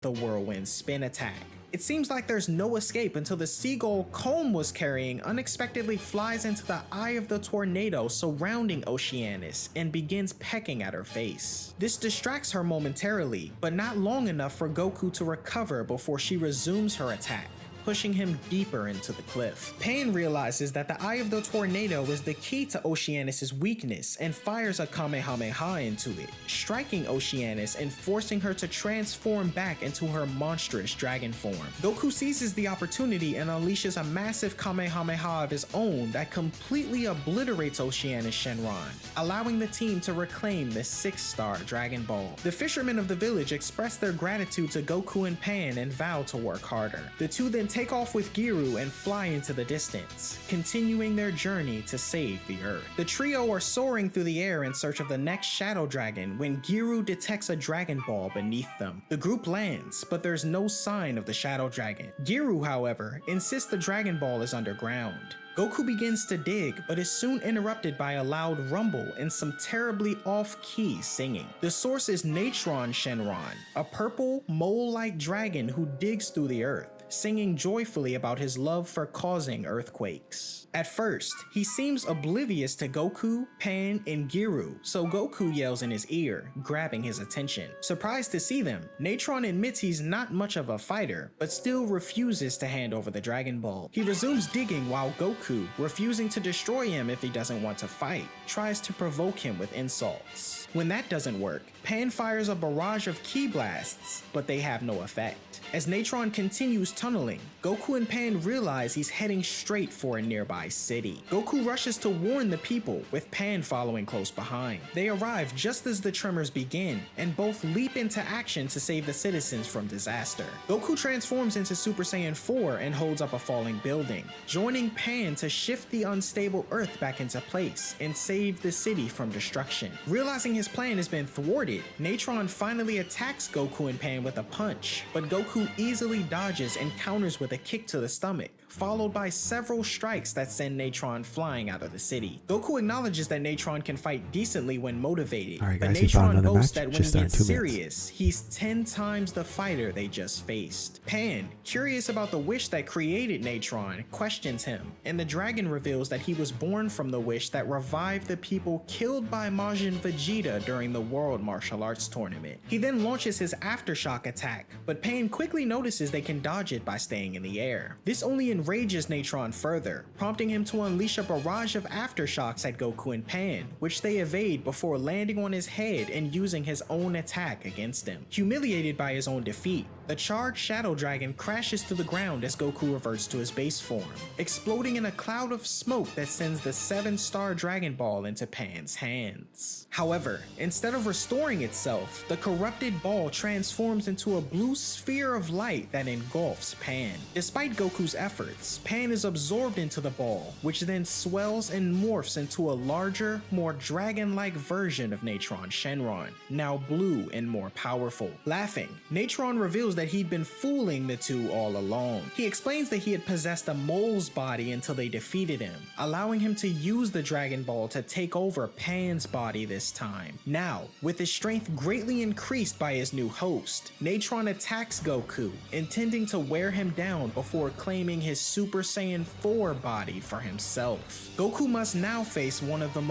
The whirlwind spin attack. It seems like there's no escape until the seagull Comb was carrying unexpectedly flies into the eye of the tornado surrounding Oceanus and begins pecking at her face. This distracts her momentarily, but not long enough for Goku to recover before she resumes her attack, pushing him deeper into the cliff. Pan realizes that the Eye of the Tornado is the key to Oceanus' weakness and fires a Kamehameha into it, striking Oceanus and forcing her to transform back into her monstrous dragon form. Goku seizes the opportunity and unleashes a massive Kamehameha of his own that completely obliterates Oceanus Shenron, allowing the team to reclaim the 6-star Dragon Ball. The fishermen of the village express their gratitude to Goku and Pan and vow to work harder. The two then take off with Giru and fly into the distance, continuing their journey to save the Earth. The trio are soaring through the air in search of the next Shadow Dragon when Giru detects a Dragon Ball beneath them. The group lands, but there's no sign of the Shadow Dragon. Giru, however, insists the Dragon Ball is underground. Goku begins to dig, but is soon interrupted by a loud rumble and some terribly off-key singing. The source is Natron Shenron, a purple, mole-like dragon who digs through the earth, singing joyfully about his love for causing earthquakes. At first, he seems oblivious to Goku, Pan, and Giru, so Goku yells in his ear, grabbing his attention. Surprised to see them, Natron admits he's not much of a fighter, but still refuses to hand over the Dragon Ball. He resumes digging while Goku, refusing to destroy him if he doesn't want to fight, tries to provoke him with insults. When that doesn't work, Pan fires a barrage of ki blasts, but they have no effect. As Natron continues tunneling, Goku and Pan realize he's heading straight for a nearby city. Goku rushes to warn the people, with Pan following close behind. They arrive just as the tremors begin, and both leap into action to save the citizens from disaster. Goku transforms into Super Saiyan 4 and holds up a falling building, joining Pan to shift the unstable Earth back into place and save the city from destruction. Realizing his plan has been thwarted, Natron finally attacks Goku and Pan with a punch, but Goku easily dodges and counters with a kick to the stomach, followed by several strikes that send Natron flying out of the city. Goku acknowledges that Natron can fight decently when motivated, Alright but guys, we found Natron another boasts match. that when Just he started gets 2 minutes. serious, he's 10 times the fighter they just faced. Pan, curious about the wish that created Natron, questions him, and the dragon reveals that he was born from the wish that revived the people killed by Majin Vegeta during the World Martial Arts Tournament. He then launches his Aftershock attack, but Pan quickly notices they can dodge it by staying in the air. This only enrages Natron further, prompting him to unleash a barrage of Aftershocks at Goku and Pan, which they evade before landing on his head and using his own attack against him. Humiliated by his own defeat, the charged Shadow Dragon crashes to the ground as Goku reverts to his base form, exploding in a cloud of smoke that sends the 7-star Dragon Ball into Pan's hands. However, instead of restoring itself, the corrupted ball transforms into a blue sphere of light that engulfs Pan. Despite Goku's efforts, Pan is absorbed into the ball, which then swells and morphs into a larger, more dragon-like version of Natron Shenron, now blue and more powerful. Laughing, Natron reveals that he'd been fooling the two all along. He explains that he had possessed a mole's body until they defeated him, allowing him to use the Dragon Ball to take over Pan's body this time. Now, with his strength greatly increased by his new host, Natron attacks Goku, intending to wear him down before claiming his Super Saiyan 4 body for himself. Goku must now face one of the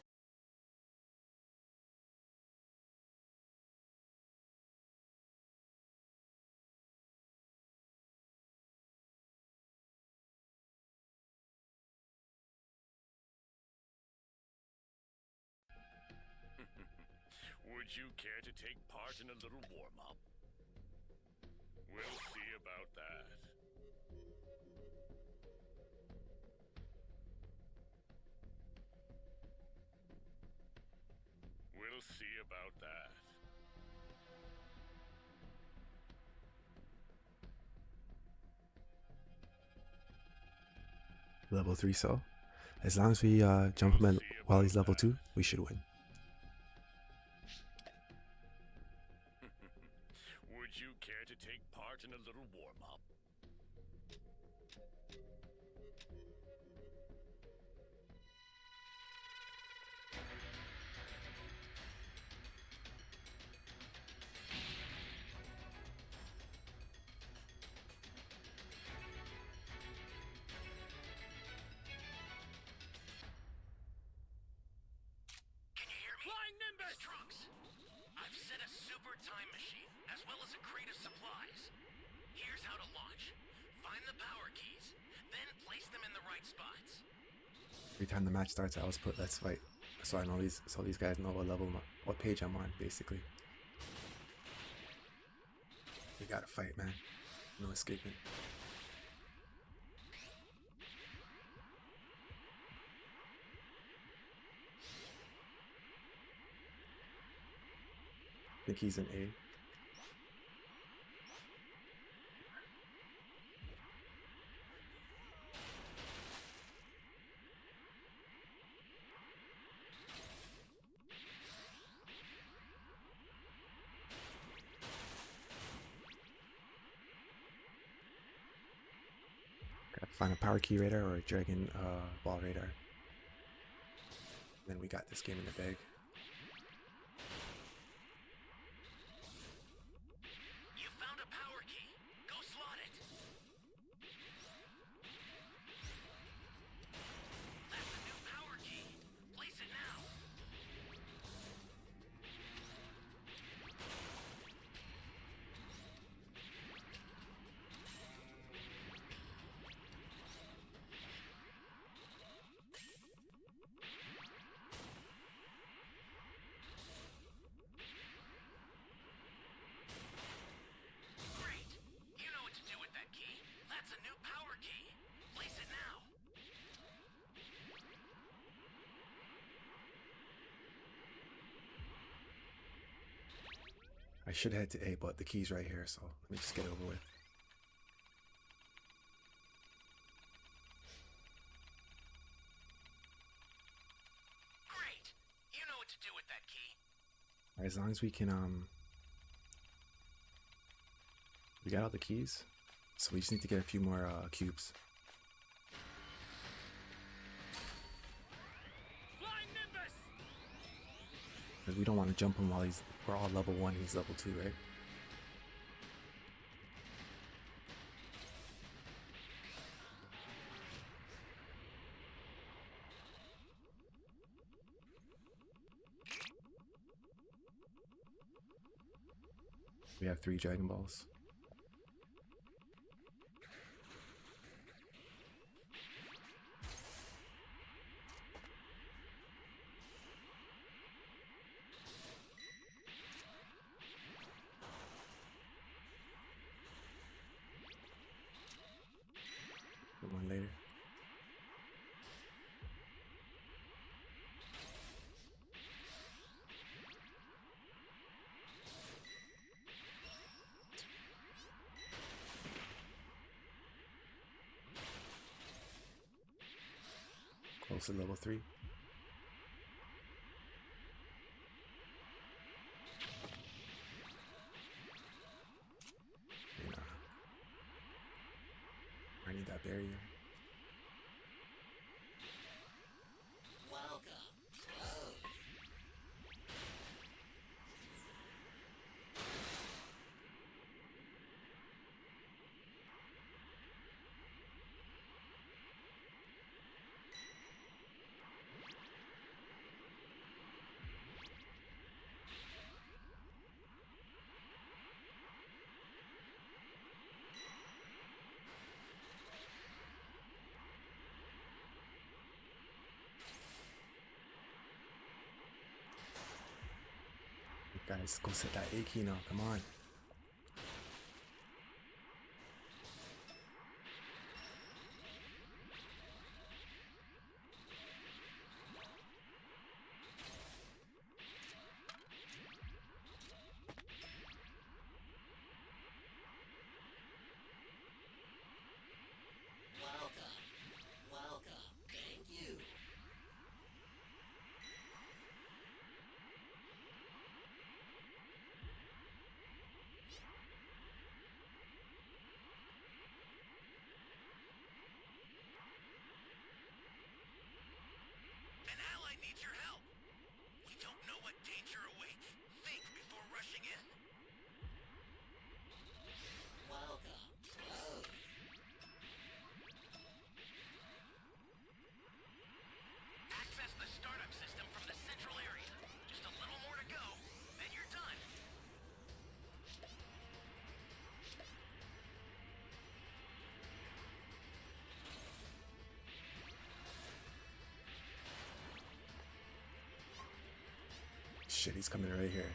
Would you care to take part in a little warm-up? We'll see about that. We'll see about that. level 3, so as long as we jump him in while he's level 2, we should win. Would you care to take part in a little warm-up? Can you hear me? Flying Nimbus! Trunks, I've set a super time machine, as well as a crate of supplies. Here's how to launch. Find the power keys, then place them in the right spots. Every time the match starts, I always put "let's fight," so I know these guys know what level, what page I'm on, basically. We gotta fight, man. No escaping. I think he's in A. Gotta find a power key radar or a dragon ball radar. Then we got this game in the bag. You found a power key. Go slot it. That's a new power key. Place it now. Great. You know what to do with that key. That's a new power key. Place it now. I should head to A, but the key's right here, so let me just get it over with. Great. You know what to do with that key. Alright, as long as we can, we got all the keys, so we just need to get a few more cubes. Flying Nimbus! Because we don't want to jump him while we're all level 1, he's level 2, right? We have 3 Dragon Balls. One later. Close to level 3. And, I need that barrier. Welcome. Guys, go set that A key now. Come on. Welcome. Welcome. shit, he's coming right here.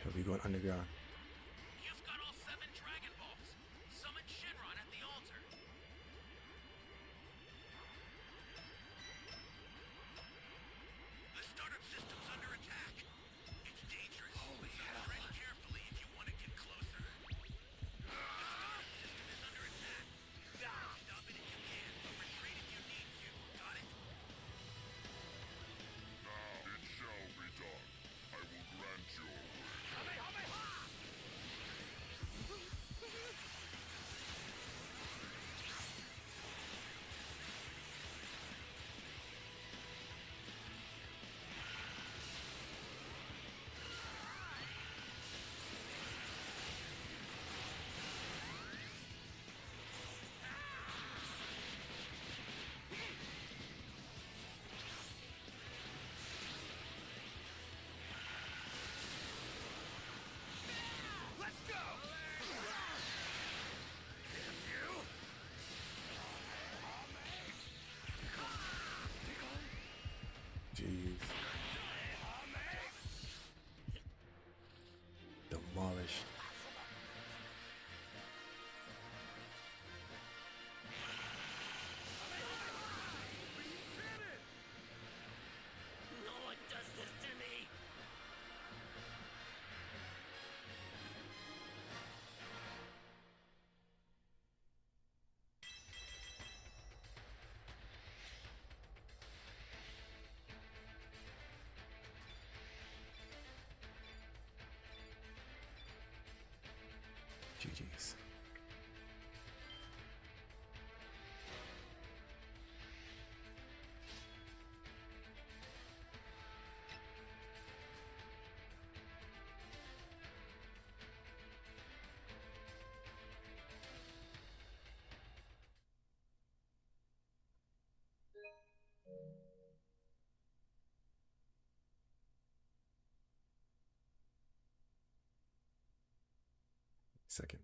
He'll be going underground. You've got all 7 Dragon Balls. Summon Shenron at the altar. The startup system's under attack. It's dangerous. Holy hell. Tread carefully if you want to get closer. The startup system is under attack. Stop it if you can, but retreat if you need to. Got it? Now it shall be done. I will grant your wish. Jeez. Demolished. No one does this to me! GG's. Second.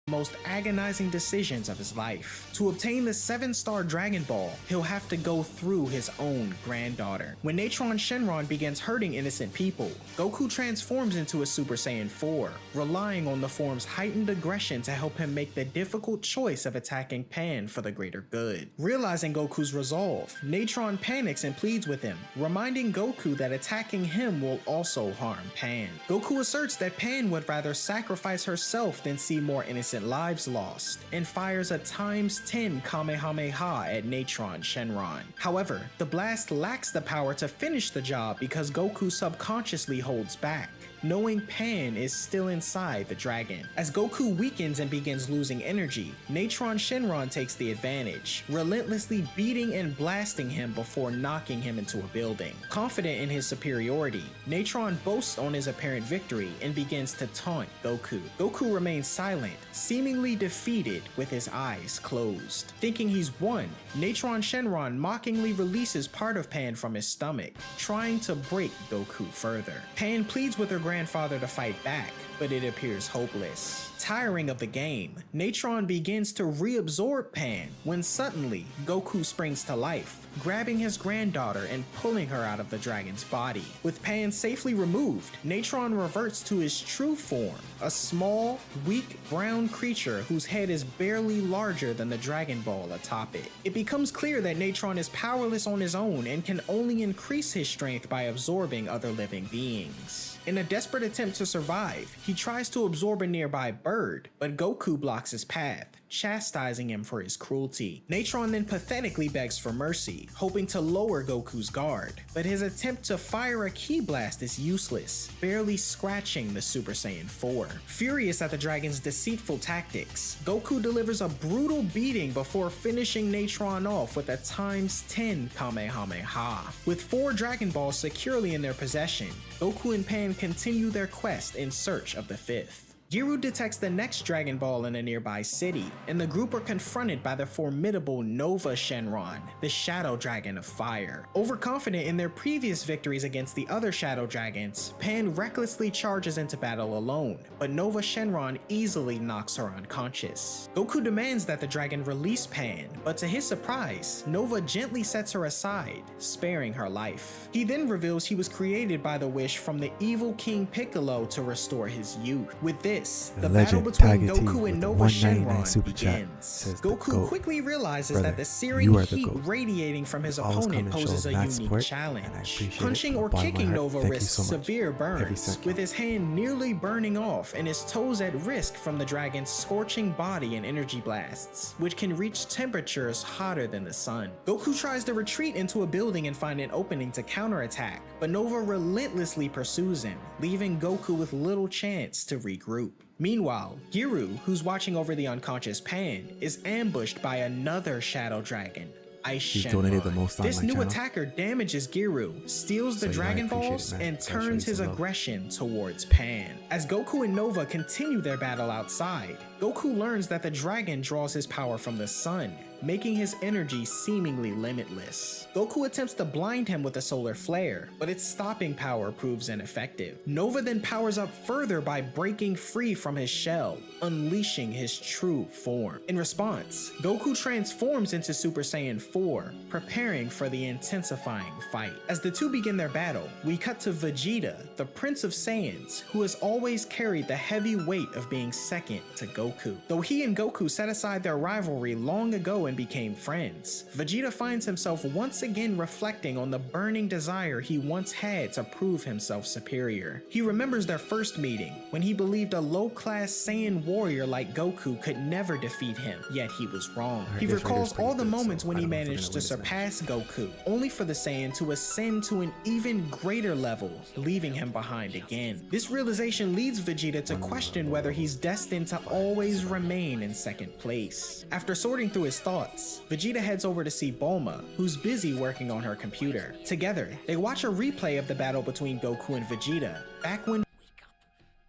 Most agonizing decisions of his life. To obtain the 7-star Dragon Ball, he'll have to go through his own granddaughter. When Natron Shenron begins hurting innocent people, Goku transforms into a Super Saiyan 4, relying on the form's heightened aggression to help him make the difficult choice of attacking Pan for the greater good. Realizing Goku's resolve, Natron panics and pleads with him, reminding Goku that attacking him will also harm Pan. Goku asserts that Pan would rather sacrifice herself than see more innocent lives lost, and fires a ×10 Kamehameha at Natron Shenron. However, the blast lacks the power to finish the job because Goku subconsciously holds back, knowing Pan is still inside the dragon. As Goku weakens and begins losing energy, Natron Shenron takes the advantage, relentlessly beating and blasting him before knocking him into a building. Confident in his superiority, Natron boasts on his apparent victory and begins to taunt Goku. Goku remains silent, seemingly defeated with his eyes closed. Thinking he's won, Natron Shenron mockingly releases part of Pan from his stomach, trying to break Goku further. Pan pleads with her grandfather to fight back, but it appears hopeless. Tiring of the game, Natron begins to reabsorb Pan when suddenly Goku springs to life, grabbing his granddaughter and pulling her out of the dragon's body. With Pan safely removed, Natron reverts to his true form, a small, weak brown creature whose head is barely larger than the Dragon Ball atop it. It becomes clear that Natron is powerless on his own and can only increase his strength by absorbing other living beings. In a desperate attempt to survive, he tries to absorb a nearby bird, but Goku blocks his path, chastising him for his cruelty. Natron then pathetically begs for mercy, hoping to lower Goku's guard, but his attempt to fire a ki blast is useless, barely scratching the Super Saiyan 4. Furious at the dragon's deceitful tactics, Goku delivers a brutal beating before finishing Natron off with a ×10 Kamehameha. With 4 Dragon Balls securely in their possession, Goku and Pan children continue their quest in search of the fifth. Giru detects the next Dragon Ball in a nearby city, and the group are confronted by the formidable Nova Shenron, the Shadow Dragon of Fire. Overconfident in their previous victories against the other Shadow Dragons, Pan recklessly charges into battle alone, but Nova Shenron easily knocks her unconscious. Goku demands that the dragon release Pan, but to his surprise, Nova gently sets her aside, sparing her life. He then reveals he was created by the wish from the evil King Piccolo to restore his youth. With this, the battle Legend between Tiger T Goku with and the Nova 199 Shenron super chat begins. says the Goku GOAT. quickly realizes Brother, that the searing you are the heat GOAT. radiating from his Always come opponent and show poses a mad unique support, and I challenge. appreciate Punching it or from the bottom of kicking my heart. Nova Thank you risks so much. severe Every burns, second. with his hand nearly burning off and his toes at risk from the dragon's scorching body and energy blasts, which can reach temperatures hotter than the sun. Goku tries to retreat into a building and find an opening to counterattack, but Nova relentlessly pursues him, leaving Goku with little chance to regroup. Meanwhile, Giru, who's watching over the unconscious Pan, is ambushed by another Shadow Dragon, Ice He's donated the Shenron. most on This my new channel. attacker damages Giru, steals the So, I Dragon appreciate Balls, it, man. and Gotta show you turns his some love. aggression towards Pan. As Goku and Nova continue their battle outside, Goku learns that the dragon draws his power from the sun, making his energy seemingly limitless. Goku attempts to blind him with a solar flare, but its stopping power proves ineffective. Nova then powers up further by breaking free from his shell, unleashing his true form. In response, Goku transforms into Super Saiyan 4, preparing for the intensifying fight. As the two begin their battle, we cut to Vegeta, the Prince of Saiyans, who has always carried the heavy weight of being second to Goku. Though he and Goku set aside their rivalry long ago and became friends, Vegeta finds himself once again reflecting on the burning desire he once had to prove himself superior. He remembers their first meeting, when he believed a low-class Saiyan warrior like Goku could never defeat him, yet he was wrong. He this recalls Raider's pretty all the good, moments so when I he don't know if we're managed to gonna win this match. surpass Goku, only for the Saiyan to ascend to an even greater level, leaving him behind again. This realization leads Vegeta to question whether he's destined to always remain in second place. After sorting through his thoughts, Vegeta heads over to see Bulma, who's busy working on her computer. Together, they watch a replay of the battle between Goku and Vegeta, back when Wake up.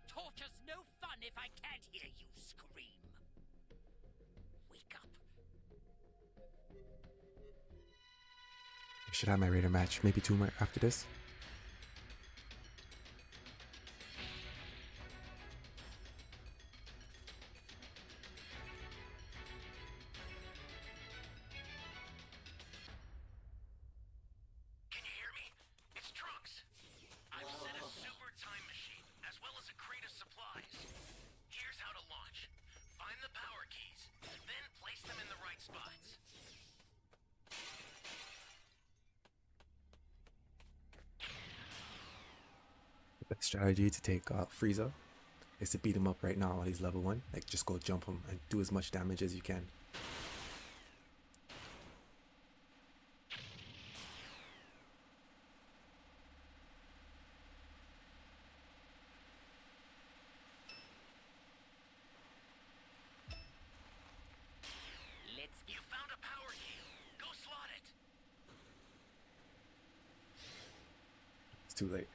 Torture's no fun if I can't hear you scream. Wake up. I should have my Raider match, maybe 2 more after this. Can you hear me? It's Trunks. I've sent a super time machine, as well as a crate of supplies. Here's how to launch. Find the power keys, then place them in the right spots. The best strategy to take Frieza is to beat him up right now while he's level 1. Like, just go jump him and do as much damage as you can. Let's You found a power key. Go slot it. It's too late.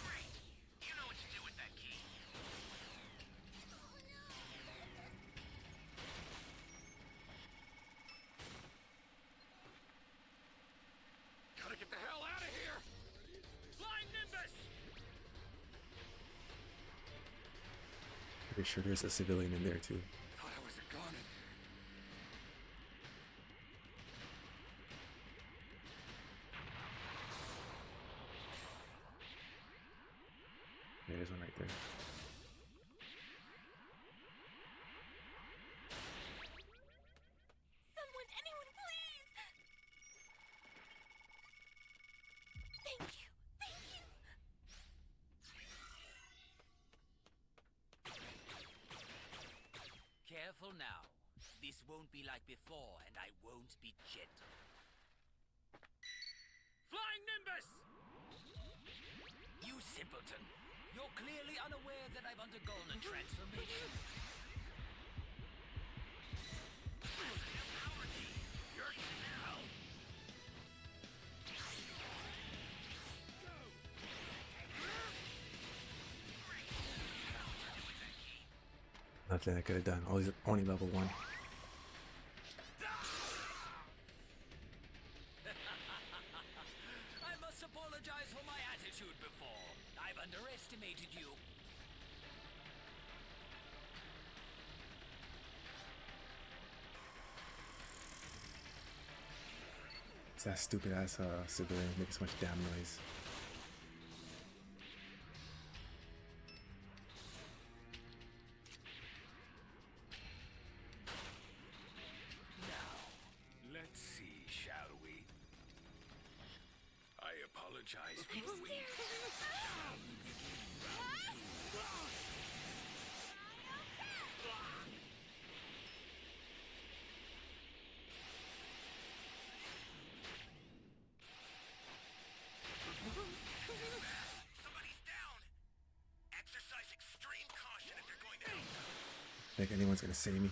Great. You know what to do with that key. Gotta get the hell out of here! Flying Nimbus! Pretty sure there's a civilian in there too. Thought I was a goner. There's one right there. Someone, anyone, please! Thank you. Thank you. Careful now. This won't be like before, and I won't be gentle. Flying Nimbus! You simpleton! You're clearly unaware that I've undergone a transformation. Power key. Nothing I could have done. Only level 1. I must apologize for my attitude before. I've underestimated you. It's that stupid ass civilian making so much damn noise. Let's see, shall we? I apologize for the wait. Somebody's down! Exercise extreme caution if you're going to help them. Think anyone's gonna save me?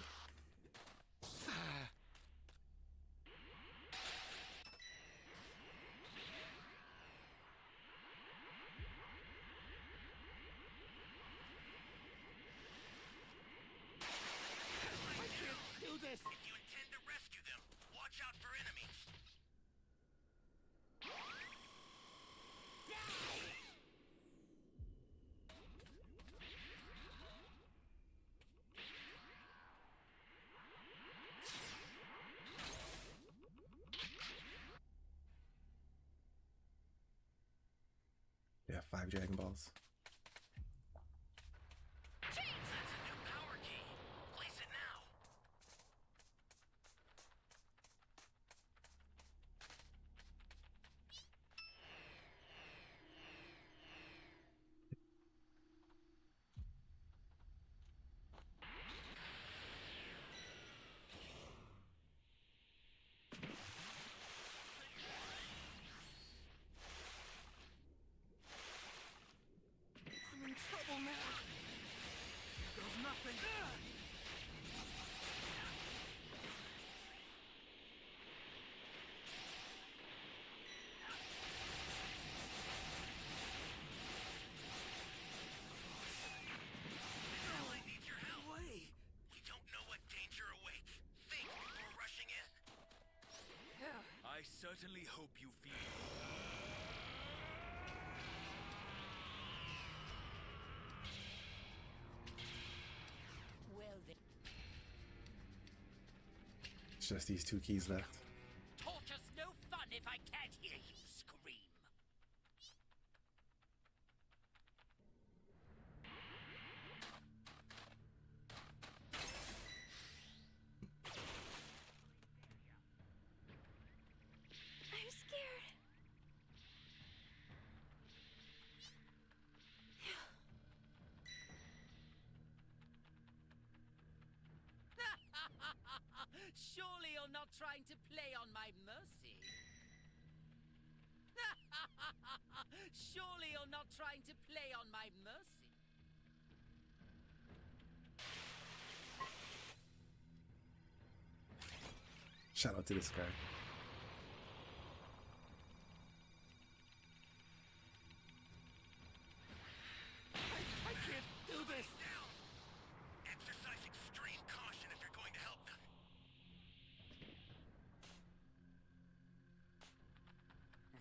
Do this! If you intend to rescue them, watch out for enemies. Yeah, 5 Dragon Balls. That's a new power key. Place it now. I'm in trouble now. Here goes nothing. Ally needs your help. Wait. You don't know what danger awaits. Think before rushing in. I certainly hope you feel. Well then, It's just these 2 keys left. torture's no fun if I can't hear you scream. I'm scared. Surely you're not trying to play on my mercy. Surely you're not trying to play on my mercy. Shout out to this guy. I can't do this! Down! Exercise extreme caution if you're going to help them.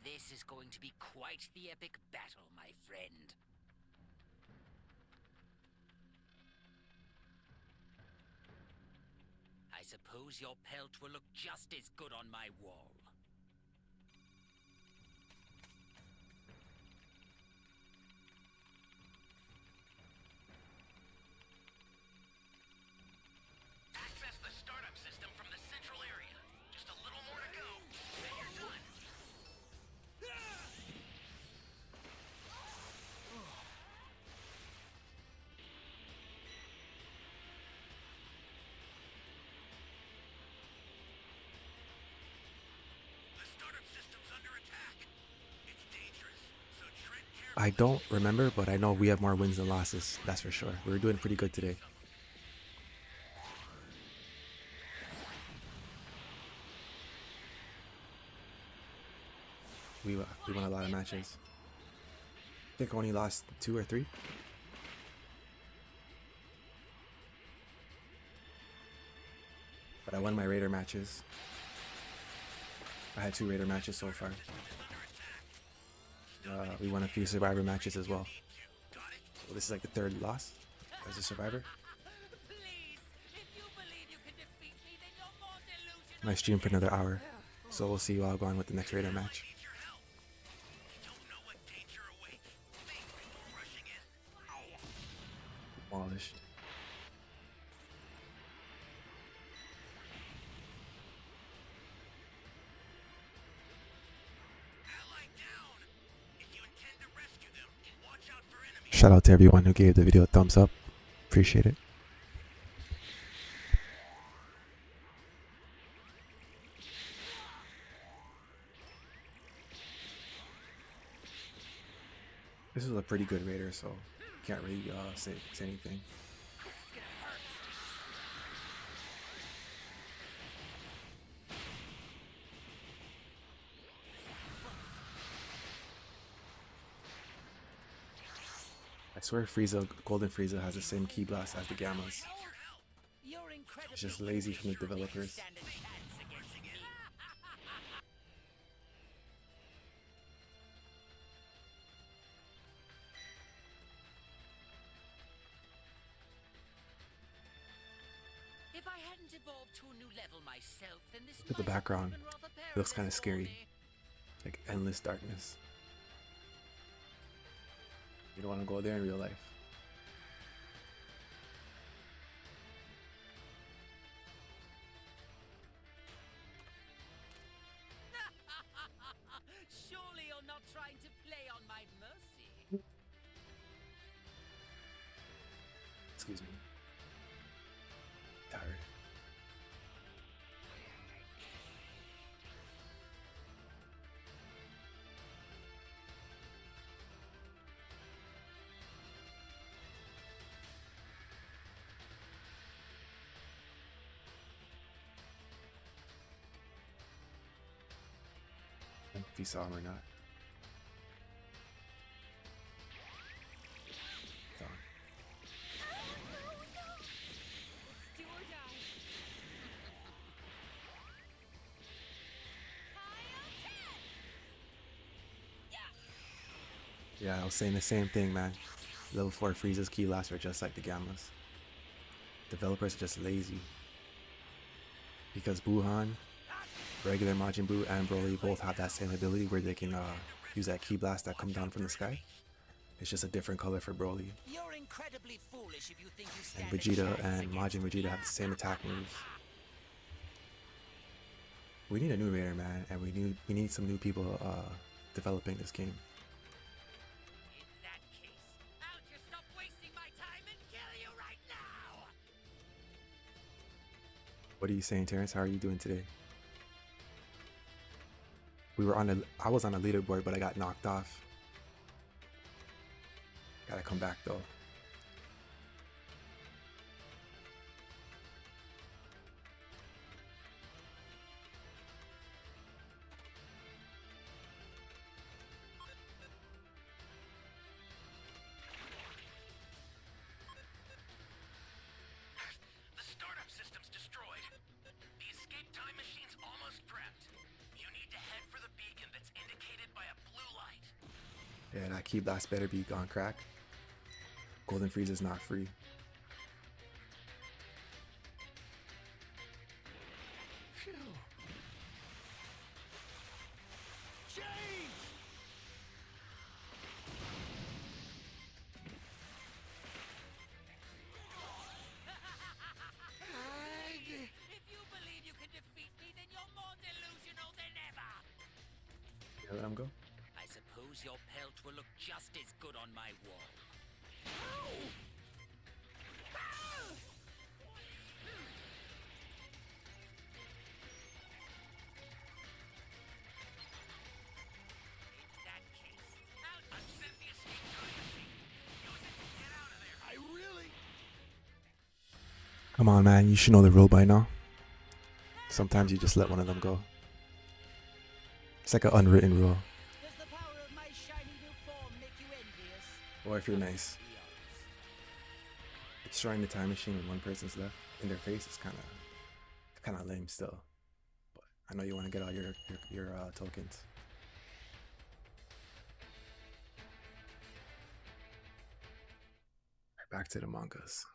This is going to be quite the epic battle, my friend. I suppose your pelt will look just as good on my wall. Access the startup system from the central area. Just a little more to go. Then you're done. The startup system's under attack. It's dangerous, so tread carefully. I don't remember, but I know we have more wins than losses. That's for sure. We're doing pretty good today. We won a lot of matches. I think I only lost 2 or 3. I won my Raider matches. I had 2 Raider matches so far. We won a few Survivor matches as well. So this is like the 3rd loss as a Survivor. Please, if you believe you can defeat me, then you're more delusional. I stream for another hour, so we'll see you all going with the next Raider match. Need your help. You don't know what danger awaits. Think before rushing in. Demolished. Ally down. If you intend to rescue them, watch out for enemies. Shout out to everyone who gave the video a thumbs up. Appreciate it. This is a pretty good Raider, so can't really say anything. I swear Frieza, Golden Frieza has the same key blast as the Gammas. You're incredibly It's just lazy from the developers. stand a chance against me. If I hadn't evolved to a new level myself, then this Look at the might have background. been rather It looks kind perilous of for scary. me. Like endless darkness. You don't want to go there in real life. Surely you're not trying to play on my mercy. Excuse me. Tired. If you saw him or not. Gone. Do or die. Yeah, I was saying the same thing, man. Level 4 Frieza's key blasts are just like the Gammas. Developers are just lazy. Because Buhan, regular Majin Buu, and Broly both have that same ability where they can use that key blast that comes down from the sky. It's just a different color for Broly. You're incredibly foolish if you think you And stand a Vegeta chance and against Majin Vegeta have the same attack moves. We need a new Raider, man, and we need some new people developing this game. In that case, I'll just stop wasting my time and kill you right now! What are you saying, Terrence? How are you doing today? I was on a leaderboard, but I got knocked off. Gotta come back though. The startup system's destroyed. The escape time machine's almost prepped. You need to head for the beacon that's indicated by a blue light. Yeah, that key blast better be on crack. Golden Frieza's not free. If you believe you can defeat me, then you're more delusional than ever! Yeah, let him go. I suppose your pelt will look just as good on my wall. In that case, I've sent the escape time machine. Use it to get out of there. I really. Come on, man. You should know the rule by now. Sometimes you just let one of them go. It's like an unwritten rule. does the power of my shiny new form make you envious? Or if you're nice. Be honest. Destroying the time machine when one person's left in their face is kind Kind of lame still, but I know you want to get all your tokens. Back to the mangas.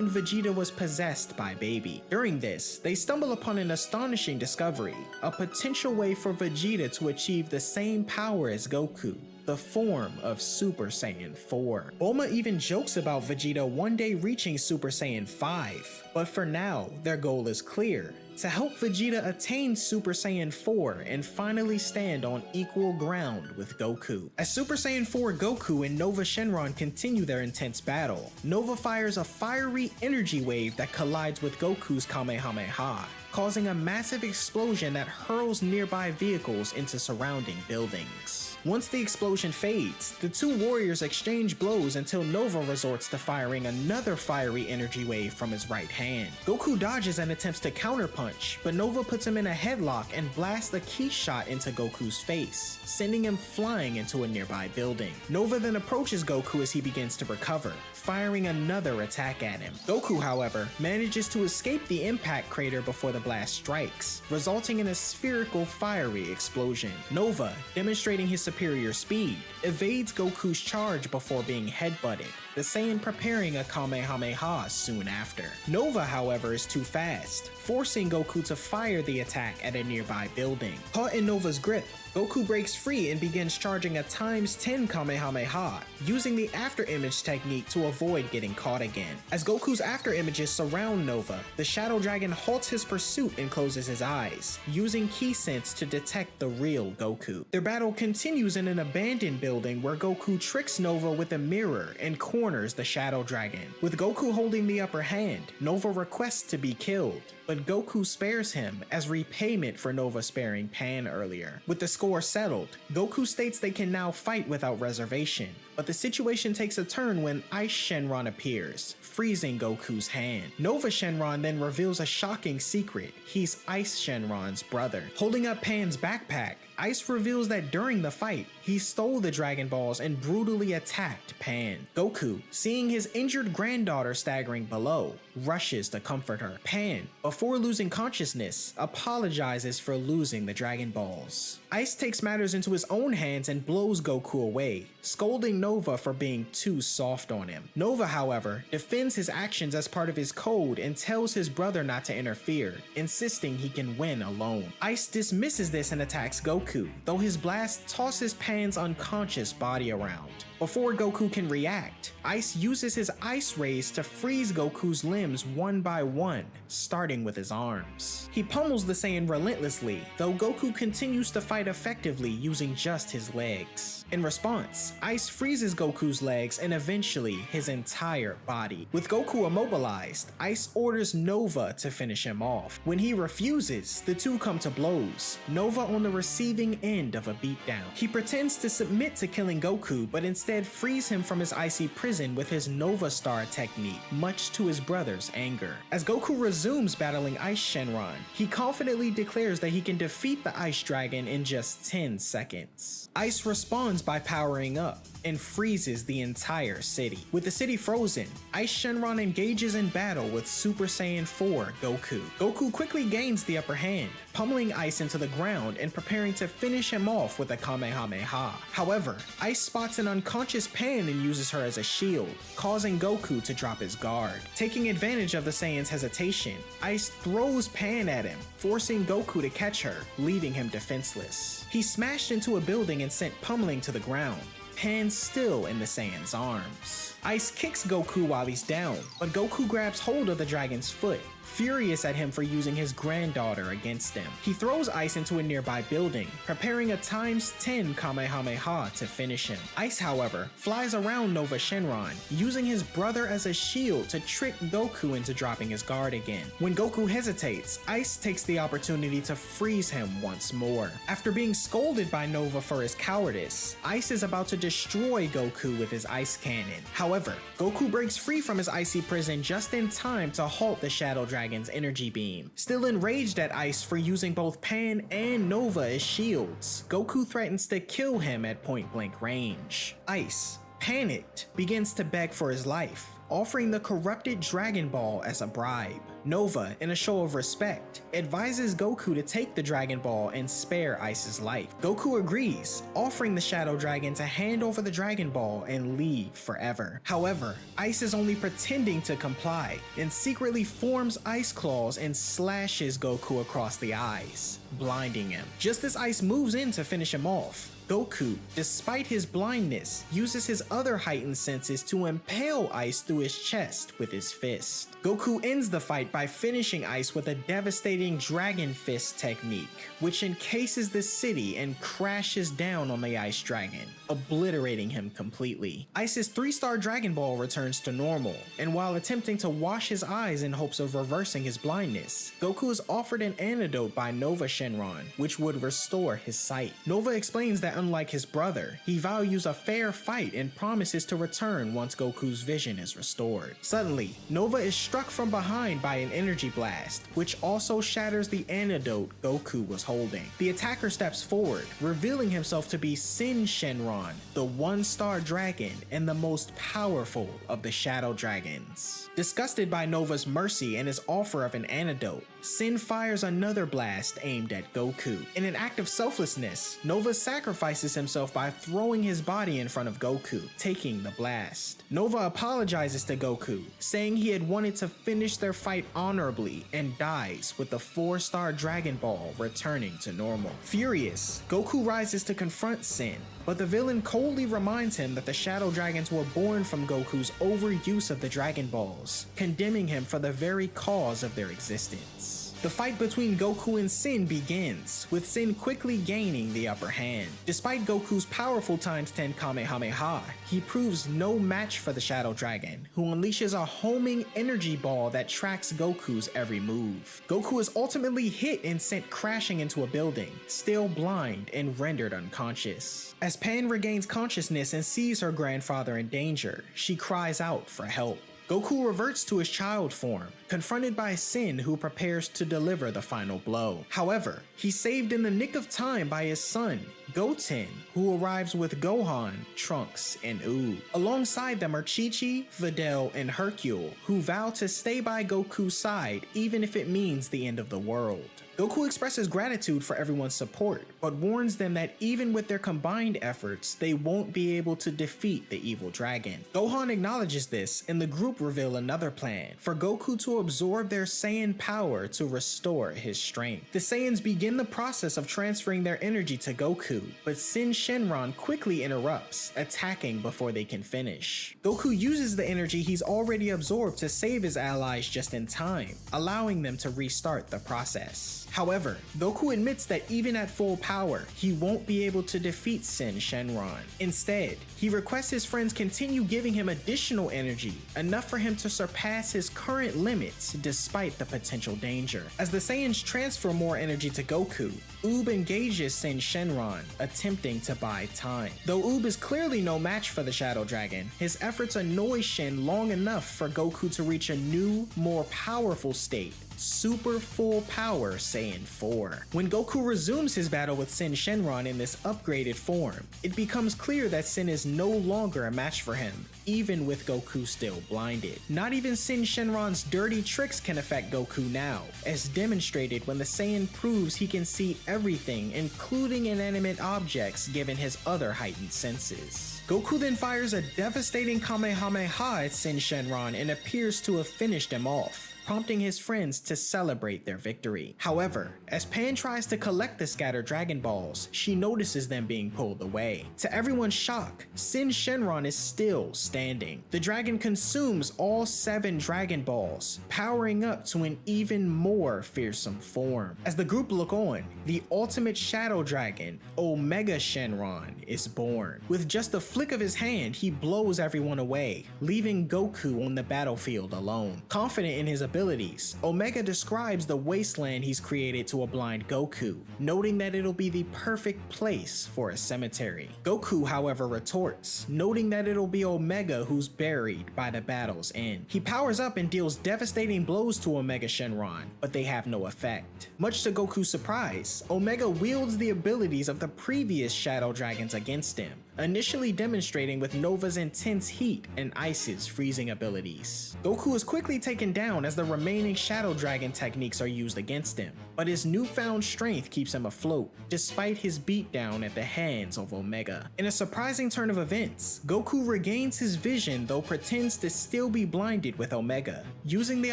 Vegeta was possessed by Baby. During this, they stumble upon an astonishing discovery, a potential way for Vegeta to achieve the same power as Goku, the form of Super Saiyan 4. Bulma even jokes about Vegeta one day reaching Super Saiyan 5, but for now, their goal is clear: to help Vegeta attain Super Saiyan 4 and finally stand on equal ground with Goku. As Super Saiyan 4 Goku and Nova Shenron continue their intense battle, Nova fires a fiery energy wave that collides with Goku's Kamehameha, causing a massive explosion that hurls nearby vehicles into surrounding buildings. Once the explosion fades, the two warriors exchange blows until Nova resorts to firing another fiery energy wave from his right hand. Goku dodges and attempts to counterpunch, but Nova puts him in a headlock and blasts a key shot into Goku's face, sending him flying into a nearby building. Nova then approaches Goku as he begins to recover, firing another attack at him. Goku, however, manages to escape the impact crater before the blast strikes, resulting in a spherical fiery explosion. Nova, demonstrating his superior speed, evades Goku's charge before being headbutted, the Saiyan preparing a Kamehameha soon after. Nova, however, is too fast, forcing Goku to fire the attack at a nearby building. Caught in Nova's grip, Goku breaks free and begins charging a ×10 Kamehameha, using the after image technique to avoid getting caught again. As Goku's after images surround Nova, the Shadow Dragon halts his pursuit and closes his eyes, using Ki Sense to detect the real Goku. Their battle continues in an abandoned building where Goku tricks Nova with a mirror and corners the Shadow Dragon. With Goku holding the upper hand, Nova requests to be killed, but Goku spares him as repayment for Nova sparing Pan earlier. With the score settled, Goku states they can now fight without reservation, but the situation takes a turn when Ice Shenron appears, freezing Goku's hand. Nova Shenron then reveals a shocking secret: he's Ice Shenron's brother. Holding up Pan's backpack, Ice reveals that during the fight, he stole the Dragon Balls and brutally attacked Pan. Goku, seeing his injured granddaughter staggering below, rushes to comfort her. Pan, before losing consciousness, apologizes for losing the Dragon Balls. Ice takes matters into his own hands and blows Goku away, scolding Nova for being too soft on him. Nova, however, defends his actions as part of his code and tells his brother not to interfere, insisting he can win alone. Ice dismisses this and attacks Goku, though his blast tosses Pan's unconscious body around. Before Goku can react, Ice uses his ice rays to freeze Goku's limbs one by one, starting with his arms. He pummels the Saiyan relentlessly, though Goku continues to fight effectively using just his legs. In response, Ice freezes Goku's legs and eventually his entire body. With Goku immobilized, Ice orders Nova to finish him off. When he refuses, the two come to blows, Nova on the receiving end of a beatdown. He pretends to submit to killing Goku, but instead frees him from his icy prison with his Nova Star technique, much to his brother's anger. As Goku resumes battling Ice Shenron, he confidently declares that he can defeat the Ice Dragon in just 10 seconds. Ice responds by powering up and freezes the entire city. With the city frozen, Ice Shenron engages in battle with Super Saiyan 4 Goku. Goku quickly gains the upper hand, pummeling Ice into the ground and preparing to finish him off with a Kamehameha. However, Ice spots an unconscious Pan and uses her as a shield, causing Goku to drop his guard. Taking advantage of the Saiyan's hesitation, Ice throws Pan at him, forcing Goku to catch her, leaving him defenseless. He smashed into a building and sent pummeling to the ground, Pan still in the Saiyan's arms. Ice kicks Goku while he's down, but Goku grabs hold of the dragon's foot, furious at him for using his granddaughter against him. He throws Ice into a nearby building, preparing a ×10 Kamehameha to finish him. Ice, however, flies around Nova Shenron, using his brother as a shield to trick Goku into dropping his guard again. When Goku hesitates, Ice takes the opportunity to freeze him once more. After being scolded by Nova for his cowardice, Ice is about to destroy Goku with his ice cannon. However, Goku breaks free from his icy prison just in time to halt the Shadow Dragon's energy beam. Still enraged at Ice for using both Pan and Nova as shields, Goku threatens to kill him at point-blank range. Ice, panicked, begins to beg for his life, offering the corrupted Dragon Ball as a bribe. Nova, in a show of respect, advises Goku to take the Dragon Ball and spare Ice's life. Goku agrees, offering the Shadow Dragon to hand over the Dragon Ball and leave forever. However, Ice is only pretending to comply and secretly forms ice claws and slashes Goku across the eyes, blinding him. Just as Ice moves in to finish him off, Goku, despite his blindness, uses his other heightened senses to impale Ice through his chest with his fist. Goku ends the fight by finishing Ice with a devastating Dragon Fist technique, which encases the city and crashes down on the Ice Dragon, obliterating him completely. Ice's 3-star Dragon Ball returns to normal, and while attempting to wash his eyes in hopes of reversing his blindness, Goku is offered an antidote by Nova Shenron, which would restore his sight. Nova explains that unlike his brother, he values a fair fight and promises to return once Goku's vision is restored. Suddenly, Nova is struck from behind by an energy blast, which also shatters the antidote Goku was holding. The attacker steps forward, revealing himself to be Sin Shenron, the 1-star dragon and the most powerful of the Shadow Dragons. Disgusted by Nova's mercy and his offer of an antidote, Sin fires another blast aimed at Goku. In an act of selflessness, Nova sacrifices himself by throwing his body in front of Goku, taking the blast. Nova apologizes to Goku, saying he had wanted to finish their fight honorably, and dies with the 4-star Dragon Ball returning to normal. Furious, Goku rises to confront Sin, but the villain coldly reminds him that the Shadow Dragons were born from Goku's overuse of the Dragon Balls, condemning him for the very cause of their existence. The fight between Goku and Sin begins, with Sin quickly gaining the upper hand. Despite Goku's powerful ×10 Kamehameha, he proves no match for the Shadow Dragon, who unleashes a homing energy ball that tracks Goku's every move. Goku is ultimately hit and sent crashing into a building, still blind and rendered unconscious. As Pan regains consciousness and sees her grandfather in danger, she cries out for help. Goku reverts to his child form, confronted by Sin, who prepares to deliver the final blow. However, he's saved in the nick of time by his son, Goten, who arrives with Gohan, Trunks, and Oob. Alongside them are Chi-Chi, Videl, and Hercule, who vow to stay by Goku's side even if it means the end of the world. Goku expresses gratitude for everyone's support, but warns them that even with their combined efforts, they won't be able to defeat the evil dragon. Gohan acknowledges this, and the group reveal another plan, for Goku to absorb their Saiyan power to restore his strength. The Saiyans begin the process of transferring their energy to Goku, but Sin Shenron quickly interrupts, attacking before they can finish. Goku uses the energy he's already absorbed to save his allies just in time, allowing them to restart the process. However, Goku admits that even at full power, he won't be able to defeat Sin Shenron. Instead, he requests his friends continue giving him additional energy, enough for him to surpass his current limits despite the potential danger. As the Saiyans transfer more energy to Goku, Oob engages Sin Shenron, attempting to buy time. Though Oob is clearly no match for the Shadow Dragon, his efforts annoy Shin long enough for Goku to reach a new, more powerful state, Super Full Power Saiyan 4. When Goku resumes his battle with Sin Shenron in this upgraded form, it becomes clear that Sin is no longer a match for him, even with Goku still blinded. Not even Sin Shenron's dirty tricks can affect Goku now, as demonstrated when the Saiyan proves he can see everything, including inanimate objects, given his other heightened senses. Goku then fires a devastating Kamehameha at Sin Shenron and appears to have finished him off, prompting his friends to celebrate their victory. However, as Pan tries to collect the scattered Dragon Balls, she notices them being pulled away. To everyone's shock, Sin Shenron is still standing. The dragon consumes all 7 Dragon Balls, powering up to an even more fearsome form. As the group look on, the ultimate Shadow Dragon, Omega Shenron, is born. With just a flick of his hand, he blows everyone away, leaving Goku on the battlefield alone. Confident in his abilities, Omega describes the wasteland he's created to a blind Goku, noting that it'll be the perfect place for a cemetery. Goku, however, retorts, noting that it'll be Omega who's buried by the battle's end. He powers up and deals devastating blows to Omega Shenron, but they have no effect. Much to Goku's surprise, Omega wields the abilities of the previous Shadow Dragons against him, initially demonstrating with Nova's intense heat and Ice's freezing abilities. Goku is quickly taken down as the remaining Shadow Dragon techniques are used against him, but his newfound strength keeps him afloat, despite his beatdown at the hands of Omega. In a surprising turn of events, Goku regains his vision though pretends to still be blinded with Omega, using the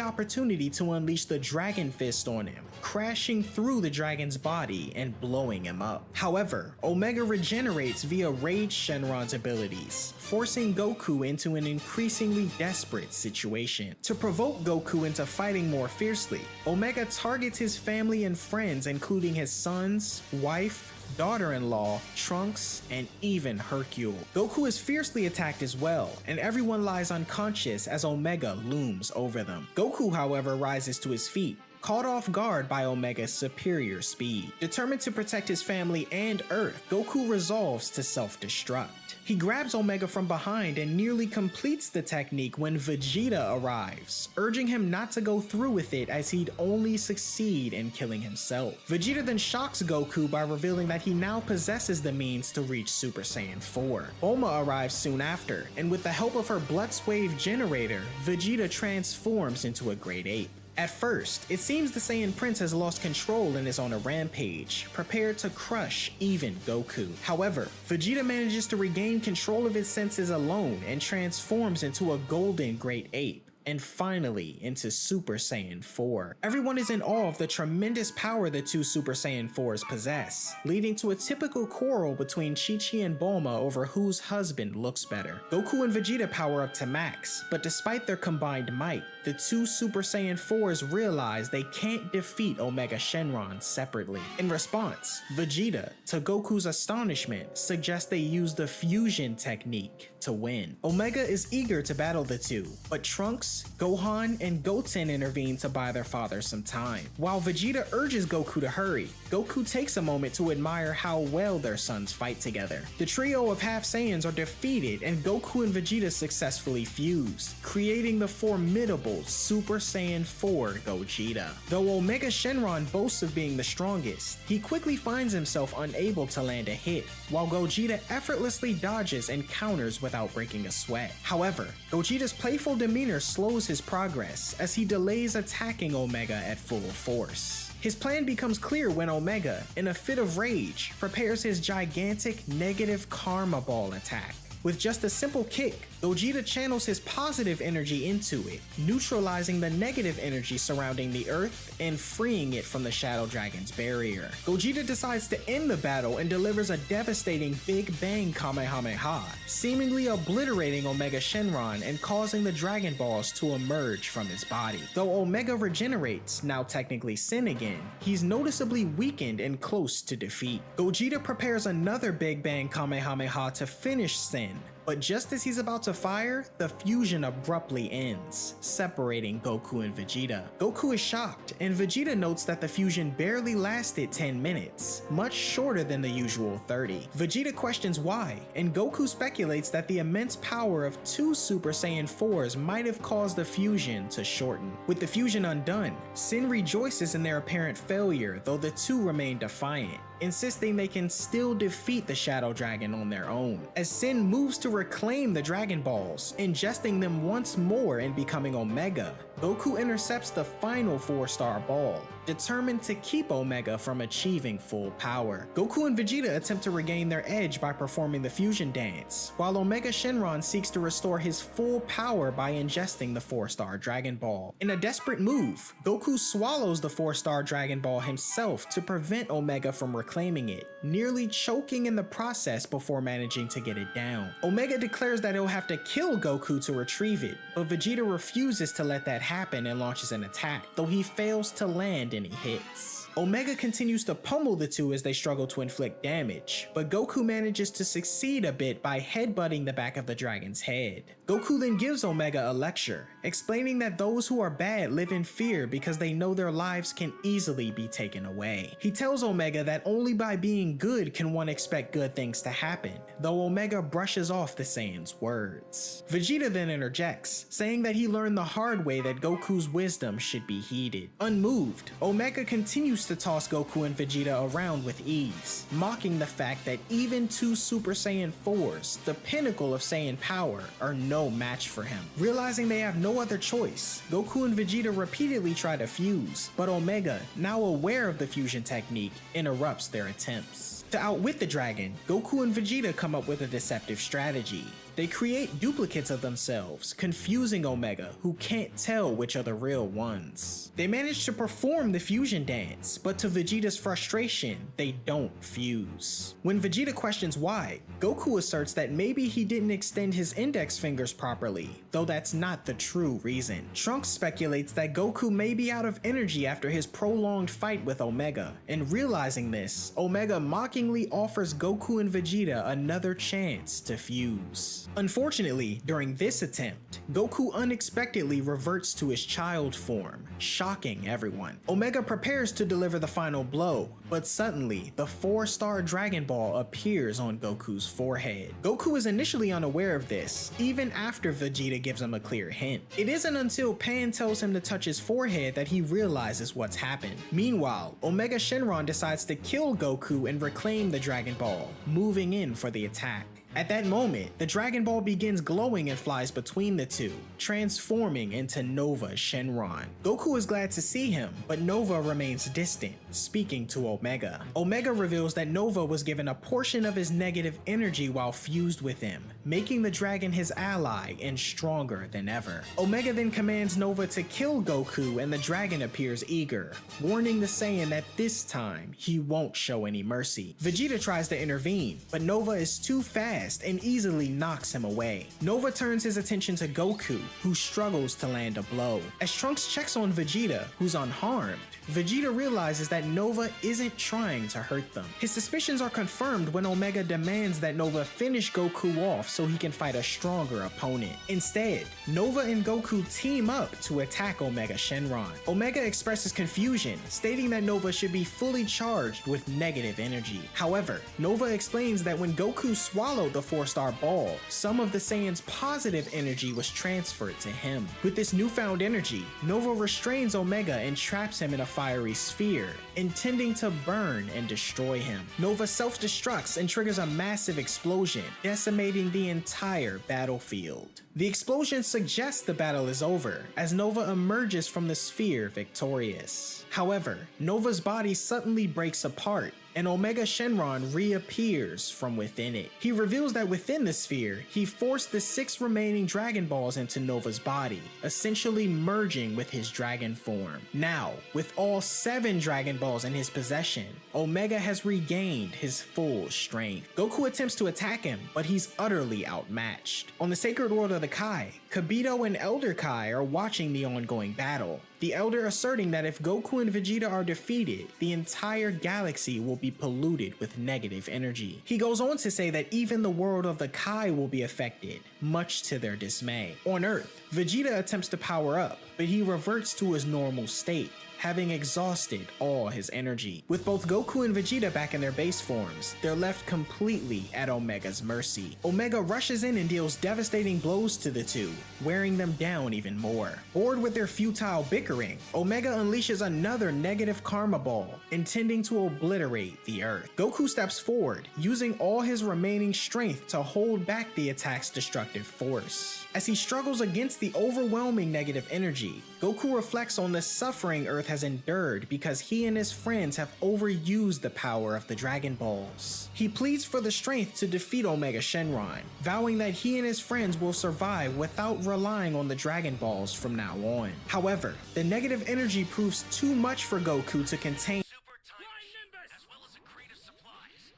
opportunity to unleash the Dragon Fist on him, crashing through the dragon's body and blowing him up. However, Omega regenerates via Rage Shenron's abilities, forcing Goku into an increasingly desperate situation. To provoke Goku into fighting more fiercely, Omega targets his family and friends, including his sons, wife, daughter-in-law, Trunks, and even Hercule. Goku is fiercely attacked as well, and everyone lies unconscious as Omega looms over them. Goku, however, rises to his feet, caught off guard by Omega's superior speed. Determined to protect his family and Earth, Goku resolves to self-destruct. He grabs Omega from behind and nearly completes the technique when Vegeta arrives, urging him not to go through with it as he'd only succeed in killing himself. Vegeta then shocks Goku by revealing that he now possesses the means to reach Super Saiyan 4. Bulma arrives soon after, and with the help of her Bloodwave generator, Vegeta transforms into a Great Ape. At first, it seems the Saiyan Prince has lost control and is on a rampage, prepared to crush even Goku. However, Vegeta manages to regain control of his senses alone and transforms into a golden Great Ape, and finally into Super Saiyan 4. Everyone is in awe of the tremendous power the two Super Saiyan 4s possess, leading to a typical quarrel between Chi-Chi and Bulma over whose husband looks better. Goku and Vegeta power up to max, but despite their combined might, the two Super Saiyan 4s realize they can't defeat Omega Shenron separately. In response, Vegeta, to Goku's astonishment, suggests they use the fusion technique to win. Omega is eager to battle the two, but Trunks, Gohan, and Goten intervene to buy their father some time. While Vegeta urges Goku to hurry, Goku takes a moment to admire how well their sons fight together. The trio of half Saiyans are defeated and Goku and Vegeta successfully fuse, creating the formidable Super Saiyan 4 Gogeta. Though Omega Shenron boasts of being the strongest, he quickly finds himself unable to land a hit, while Gogeta effortlessly dodges and counters without breaking a sweat. However, Gogeta's playful demeanor slows his progress as he delays attacking Omega at full force. His plan becomes clear when Omega, in a fit of rage, prepares his gigantic negative Karma Ball attack. With just a simple kick, Gogeta channels his positive energy into it, neutralizing the negative energy surrounding the Earth and freeing it from the Shadow Dragon's barrier. Gogeta decides to end the battle and delivers a devastating Big Bang Kamehameha, seemingly obliterating Omega Shenron and causing the Dragon Balls to emerge from his body. Though Omega regenerates, now technically Sin again, he's noticeably weakened and close to defeat. Gogeta prepares another Big Bang Kamehameha to finish Sin, but just as he's about to fire, the fusion abruptly ends, separating Goku and Vegeta. Goku is shocked, and Vegeta notes that the fusion barely lasted 10 minutes, much shorter than the usual 30. Vegeta questions why, and Goku speculates that the immense power of two Super Saiyan 4s might have caused the fusion to shorten. With the fusion undone, Sin rejoices in their apparent failure, though the two remain defiant, insisting they can still defeat the Shadow Dragon on their own. As Sin moves to reclaim the Dragon Balls, ingesting them once more and becoming Omega, Goku intercepts the final 4-star ball, determined to keep Omega from achieving full power. Goku and Vegeta attempt to regain their edge by performing the fusion dance, while Omega Shenron seeks to restore his full power by ingesting the 4-star Dragon Ball. In a desperate move, Goku swallows the 4-star Dragon Ball himself to prevent Omega from reclaiming it, nearly choking in the process before managing to get it down. Omega declares that he'll have to kill Goku to retrieve it, but Vegeta refuses to let that happen and launches an attack, though he fails to land any hits. Omega continues to pummel the two as they struggle to inflict damage, but Goku manages to succeed a bit by headbutting the back of the dragon's head. Goku then gives Omega a lecture, explaining that those who are bad live in fear because they know their lives can easily be taken away. He tells Omega that only by being good can one expect good things to happen, though Omega brushes off the Saiyan's words. Vegeta then interjects, saying that he learned the hard way that Goku's wisdom should be heeded. Unmoved, Omega continues used to toss Goku and Vegeta around with ease, mocking the fact that even two Super Saiyan 4s, the pinnacle of Saiyan power, are no match for him. Realizing they have no other choice, Goku and Vegeta repeatedly try to fuse, but Omega, now aware of the fusion technique, interrupts their attempts. To outwit the dragon, Goku and Vegeta come up with a deceptive strategy. They create duplicates of themselves, confusing Omega, who can't tell which are the real ones. They manage to perform the fusion dance, but to Vegeta's frustration, they don't fuse. When Vegeta questions why, Goku asserts that maybe he didn't extend his index fingers properly, though that's not the true reason. Trunks speculates that Goku may be out of energy after his prolonged fight with Omega, and realizing this, Omega mockingly offers Goku and Vegeta another chance to fuse. Unfortunately, during this attempt, Goku unexpectedly reverts to his child form, shocking everyone. Omega prepares to deliver the final blow, but suddenly, the 4-star Dragon Ball appears on Goku's forehead. Goku is initially unaware of this, even after Vegeta gives him a clear hint. It isn't until Pan tells him to touch his forehead that he realizes what's happened. Meanwhile, Omega Shenron decides to kill Goku and reclaim the Dragon Ball, moving in for the attack. At that moment, the Dragon Ball begins glowing and flies between the two, transforming into Nova Shenron. Goku is glad to see him, but Nova remains distant, speaking to Omega. Omega reveals that Nova was given a portion of his negative energy while fused with him, making the dragon his ally and stronger than ever. Omega then commands Nova to kill Goku, and the dragon appears eager, warning the Saiyan that this time he won't show any mercy. Vegeta tries to intervene, but Nova is too fast and easily knocks him away. Nova turns his attention to Goku, who struggles to land a blow. As Trunks checks on Vegeta, who's unharmed, Vegeta realizes that Nova isn't trying to hurt them. His suspicions are confirmed when Omega demands that Nova finish Goku off so he can fight a stronger opponent. Instead, Nova and Goku team up to attack Omega Shenron. Omega expresses confusion, stating that Nova should be fully charged with negative energy. However, Nova explains that when Goku swallowed the 4-star ball, some of the Saiyan's positive energy was transferred to him. With this newfound energy, Nova restrains Omega and traps him in a fiery sphere, intending to burn and destroy him. Nova self-destructs and triggers a massive explosion, decimating the entire battlefield. The explosion suggests the battle is over, as Nova emerges from the sphere victorious. However, Nova's body suddenly breaks apart, and Omega Shenron reappears from within it. He reveals that within the sphere, he forced the 6 remaining Dragon Balls into Nova's body, essentially merging with his dragon form. Now, with all 7 Dragon Balls in his possession, Omega has regained his full strength. Goku attempts to attack him, but he's utterly outmatched. On the sacred world of the Kai, Kibito and Elder Kai are watching the ongoing battle, the Elder asserting that if Goku and Vegeta are defeated, the entire galaxy will be polluted with negative energy. He goes on to say that even the world of the Kai will be affected, much to their dismay. On Earth, Vegeta attempts to power up, but he reverts to his normal state, having exhausted all his energy. With both Goku and Vegeta back in their base forms, they're left completely at Omega's mercy. Omega rushes in and deals devastating blows to the two, wearing them down even more. Bored with their futile bickering, Omega unleashes another negative karma ball, intending to obliterate the Earth. Goku steps forward, using all his remaining strength to hold back the attack's destructive force. As he struggles against the overwhelming negative energy, Goku reflects on the suffering Earth has endured because he and his friends have overused the power of the Dragon Balls. He pleads for the strength to defeat Omega Shenron, vowing that he and his friends will survive without relying on the Dragon Balls from now on. However, the negative energy proves too much for Goku to contain. Super time machine, as well as a crate of supplies.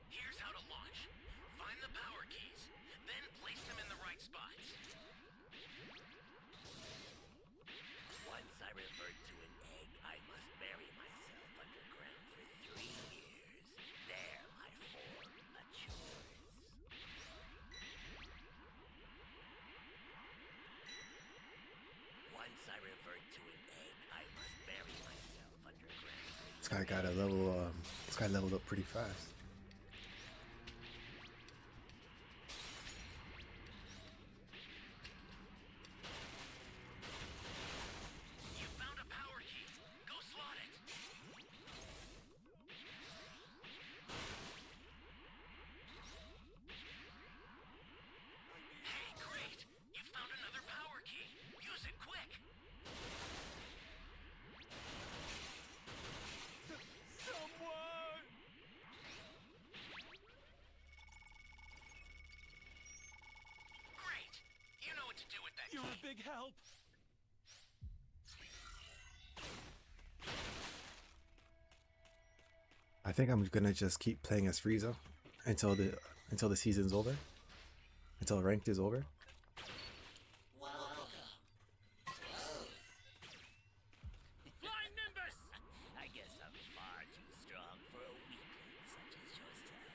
Here's how to launch. Find the power keys, then place them in the right spots. Once I revert to an egg, I must bury myself underground for 3 years. There my form matures. Once I revert to an egg, I must bury myself underground. This guy got a level. This guy leveled up pretty fast. You found a power key. Go slot it. big help. I think I'm gonna just keep playing as Frieza until the season's over, until ranked is over. Flying Nimbus! I guess I'm far too strong for a weakling such as yourself.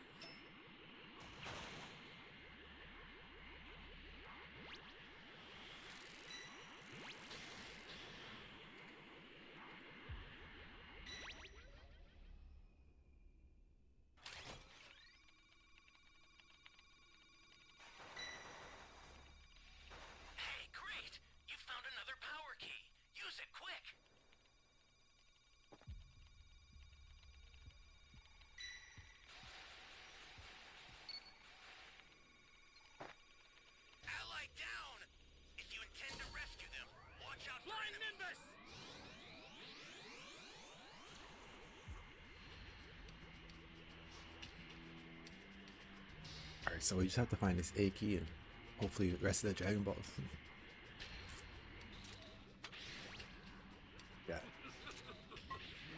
Hey, great! You found another power key. Use it quick. Ally down! If you intend to rescue them, watch out for enemies. Nimbus! Alright, so we just have to find this A key and hopefully the rest of the Dragon Balls. Yeah.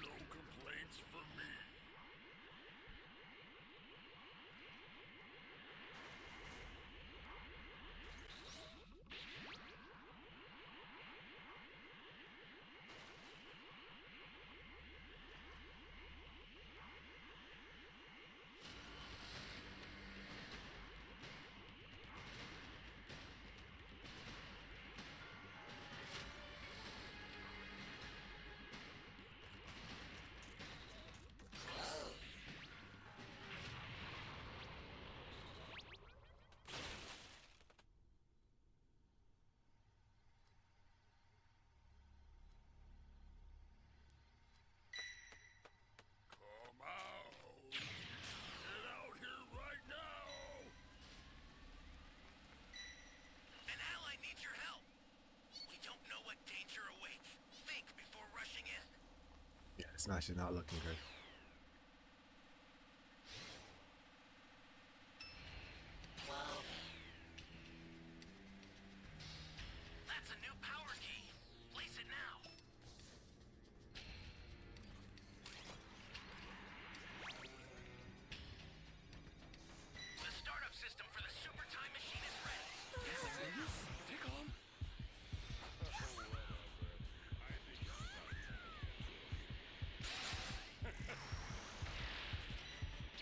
No complaints from me. Come out! Get out here right now! An ally needs your help. We don't know what danger awaits. Think before rushing in. Yeah, it's actually not looking good. That's a new power key. Place it now. The startup system for the super time machine is ready. Take on.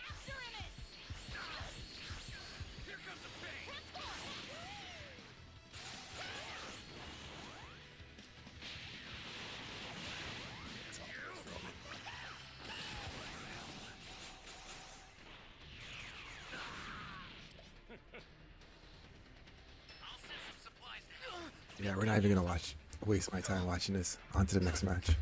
After him! Here comes the pain. I'll send some supplies to help. Yeah, we're not even gonna waste my time watching this. On to the next match.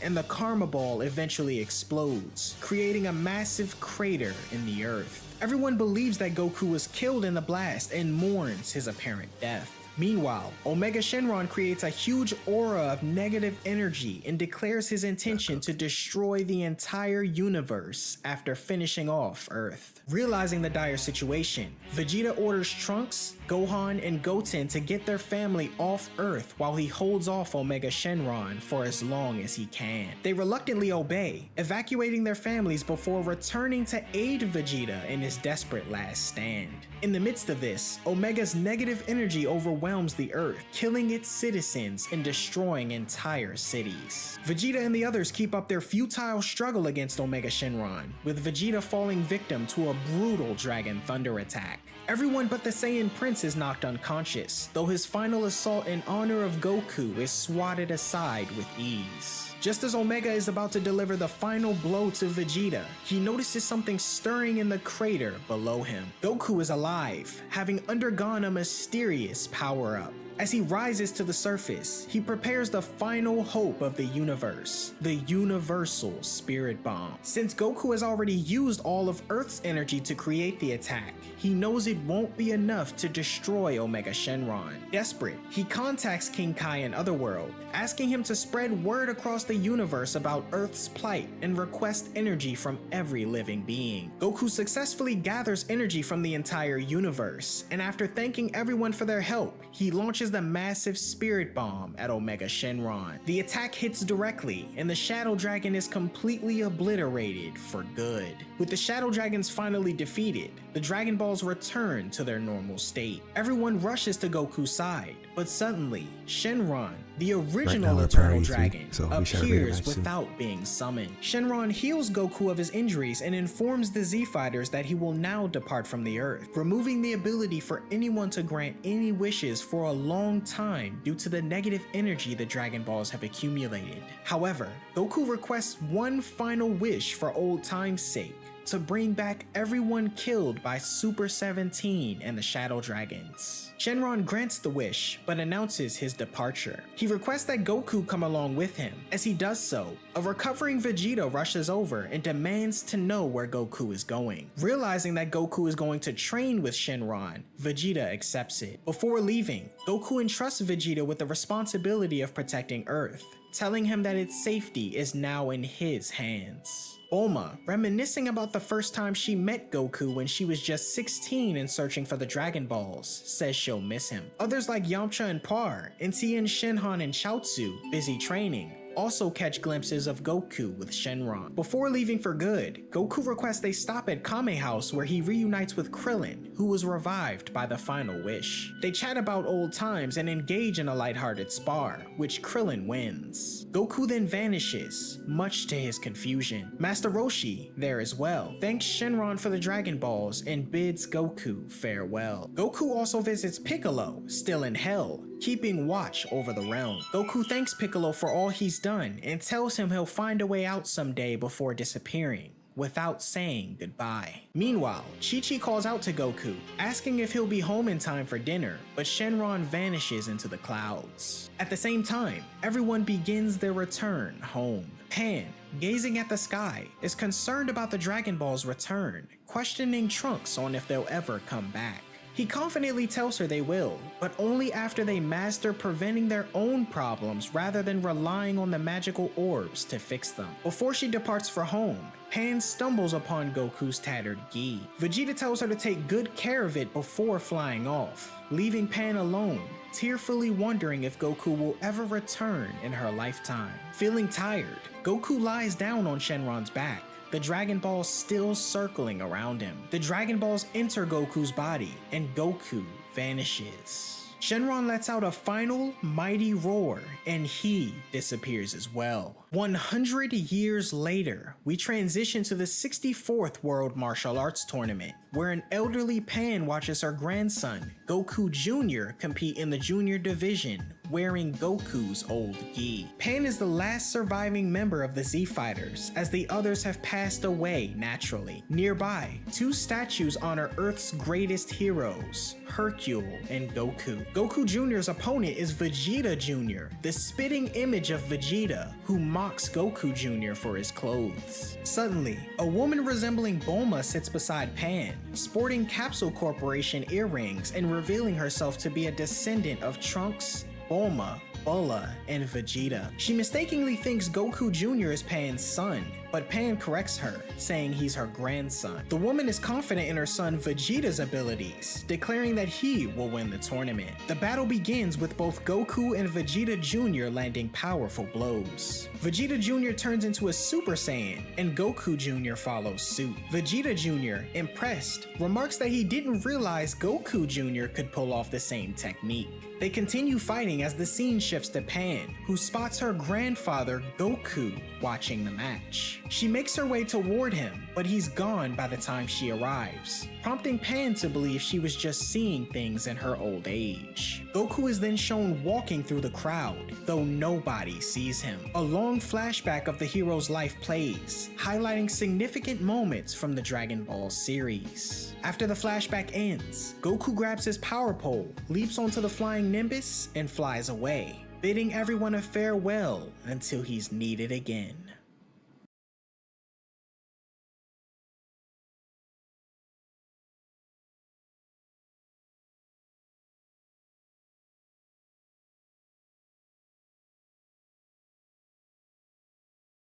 And the Karma Ball eventually explodes, creating a massive crater in the earth. Everyone believes that Goku was killed in the blast and mourns his apparent death. Meanwhile, Omega Shenron creates a huge aura of negative energy and declares his intention to destroy the entire universe after finishing off Earth. Realizing the dire situation, Vegeta orders Trunks, Gohan, and Goten to get their family off Earth while he holds off Omega Shenron for as long as he can. They reluctantly obey, evacuating their families before returning to aid Vegeta in his desperate last stand. In the midst of this, Omega's negative energy overwhelms the Earth, killing its citizens and destroying entire cities. Vegeta and the others keep up their futile struggle against Omega Shenron, with Vegeta falling victim to a brutal Dragon Thunder attack. Everyone but the Saiyan Prince is knocked unconscious, though his final assault in honor of Goku is swatted aside with ease. Just as Omega is about to deliver the final blow to Vegeta, he notices something stirring in the crater below him. Goku is alive, having undergone a mysterious power-up. As he rises to the surface, he prepares the final hope of the universe, the Universal Spirit Bomb. Since Goku has already used all of Earth's energy to create the attack, he knows it won't be enough to destroy Omega Shenron. Desperate, he contacts King Kai in Otherworld, asking him to spread word across the universe about Earth's plight and request energy from every living being. Goku successfully gathers energy from the entire universe, and after thanking everyone for their help, he launches the massive Spirit Bomb at Omega Shenron. The attack hits directly, and the Shadow Dragon is completely obliterated for good. With the Shadow Dragons finally defeated, the Dragon Balls return to their normal state. Everyone rushes to Goku's side, but suddenly, Shenron, the original Eternal Dragon, appears without being summoned. Shenron heals Goku of his injuries and informs the Z-Fighters that he will now depart from the Earth, removing the ability for anyone to grant any wishes for a long time due to the negative energy the Dragon Balls have accumulated. However, Goku requests one final wish for old time's sake, to bring back everyone killed by Super 17 and the Shadow Dragons. Shenron grants the wish, but announces his departure. He requests that Goku come along with him. As he does so, a recovering Vegeta rushes over and demands to know where Goku is going. Realizing that Goku is going to train with Shenron, Vegeta accepts it. Before leaving, Goku entrusts Vegeta with the responsibility of protecting Earth, telling him that its safety is now in his hands. Bulma, reminiscing about the first time she met Goku when she was just 16 and searching for the Dragon Balls, says she'll miss him. Others like Yamcha and Par, and Tien Shinhan and Chaozu, busy training, also catch glimpses of Goku with Shenron. Before leaving for good, Goku requests they stop at Kame House where he reunites with Krillin, who was revived by the final wish. They chat about old times and engage in a lighthearted spar, which Krillin wins. Goku then vanishes, much to his confusion. Master Roshi, there as well, thanks Shenron for the Dragon Balls and bids Goku farewell. Goku also visits Piccolo, still in Hell, keeping watch over the realm. Goku thanks Piccolo for all he's done and tells him he'll find a way out someday before disappearing, without saying goodbye. Meanwhile, Chi-Chi calls out to Goku, asking if he'll be home in time for dinner, but Shenron vanishes into the clouds. At the same time, everyone begins their return home. Pan, gazing at the sky, is concerned about the Dragon Ball's return, questioning Trunks on if they'll ever come back. He confidently tells her they will, but only after they master preventing their own problems rather than relying on the magical orbs to fix them. Before she departs for home, Pan stumbles upon Goku's tattered gi. Vegeta tells her to take good care of it before flying off, leaving Pan alone, tearfully wondering if Goku will ever return in her lifetime. Feeling tired, Goku lies down on Shenron's back, the Dragon Balls still circling around him. The Dragon Balls enter Goku's body, and Goku vanishes. Shenron lets out a final mighty roar, and he disappears as well. 100 years later, we transition to the 64th World Martial Arts Tournament, where an elderly Pan watches her grandson, Goku Jr., compete in the junior division, wearing Goku's old gi. Pan is the last surviving member of the Z-Fighters, as the others have passed away naturally. Nearby, two statues honor Earth's greatest heroes, Hercule and Goku. Goku Jr.'s opponent is Vegeta Jr., the spitting image of Vegeta, who mocks Goku Jr. for his clothes. Suddenly, a woman resembling Bulma sits beside Pan, sporting Capsule Corporation earrings and revealing herself to be a descendant of Trunks, Bulma, Bulla, and Vegeta. She mistakenly thinks Goku Jr. is Pan's son, but Pan corrects her, saying he's her grandson. The woman is confident in her son Vegeta's abilities, declaring that he will win the tournament. The battle begins with both Goku and Vegeta Jr. landing powerful blows. Vegeta Jr. turns into a Super Saiyan, and Goku Jr. follows suit. Vegeta Jr., impressed, remarks that he didn't realize Goku Jr. could pull off the same technique. They continue fighting as the scene shifts to Pan, who spots her grandfather Goku watching the match. She makes her way toward him, but he's gone by the time she arrives, prompting Pan to believe she was just seeing things in her old age. Goku is then shown walking through the crowd, though nobody sees him. A long flashback of the hero's life plays, highlighting significant moments from the Dragon Ball series. After the flashback ends, Goku grabs his power pole, leaps onto the flying Nimbus, and flies away, bidding everyone a farewell until he's needed again.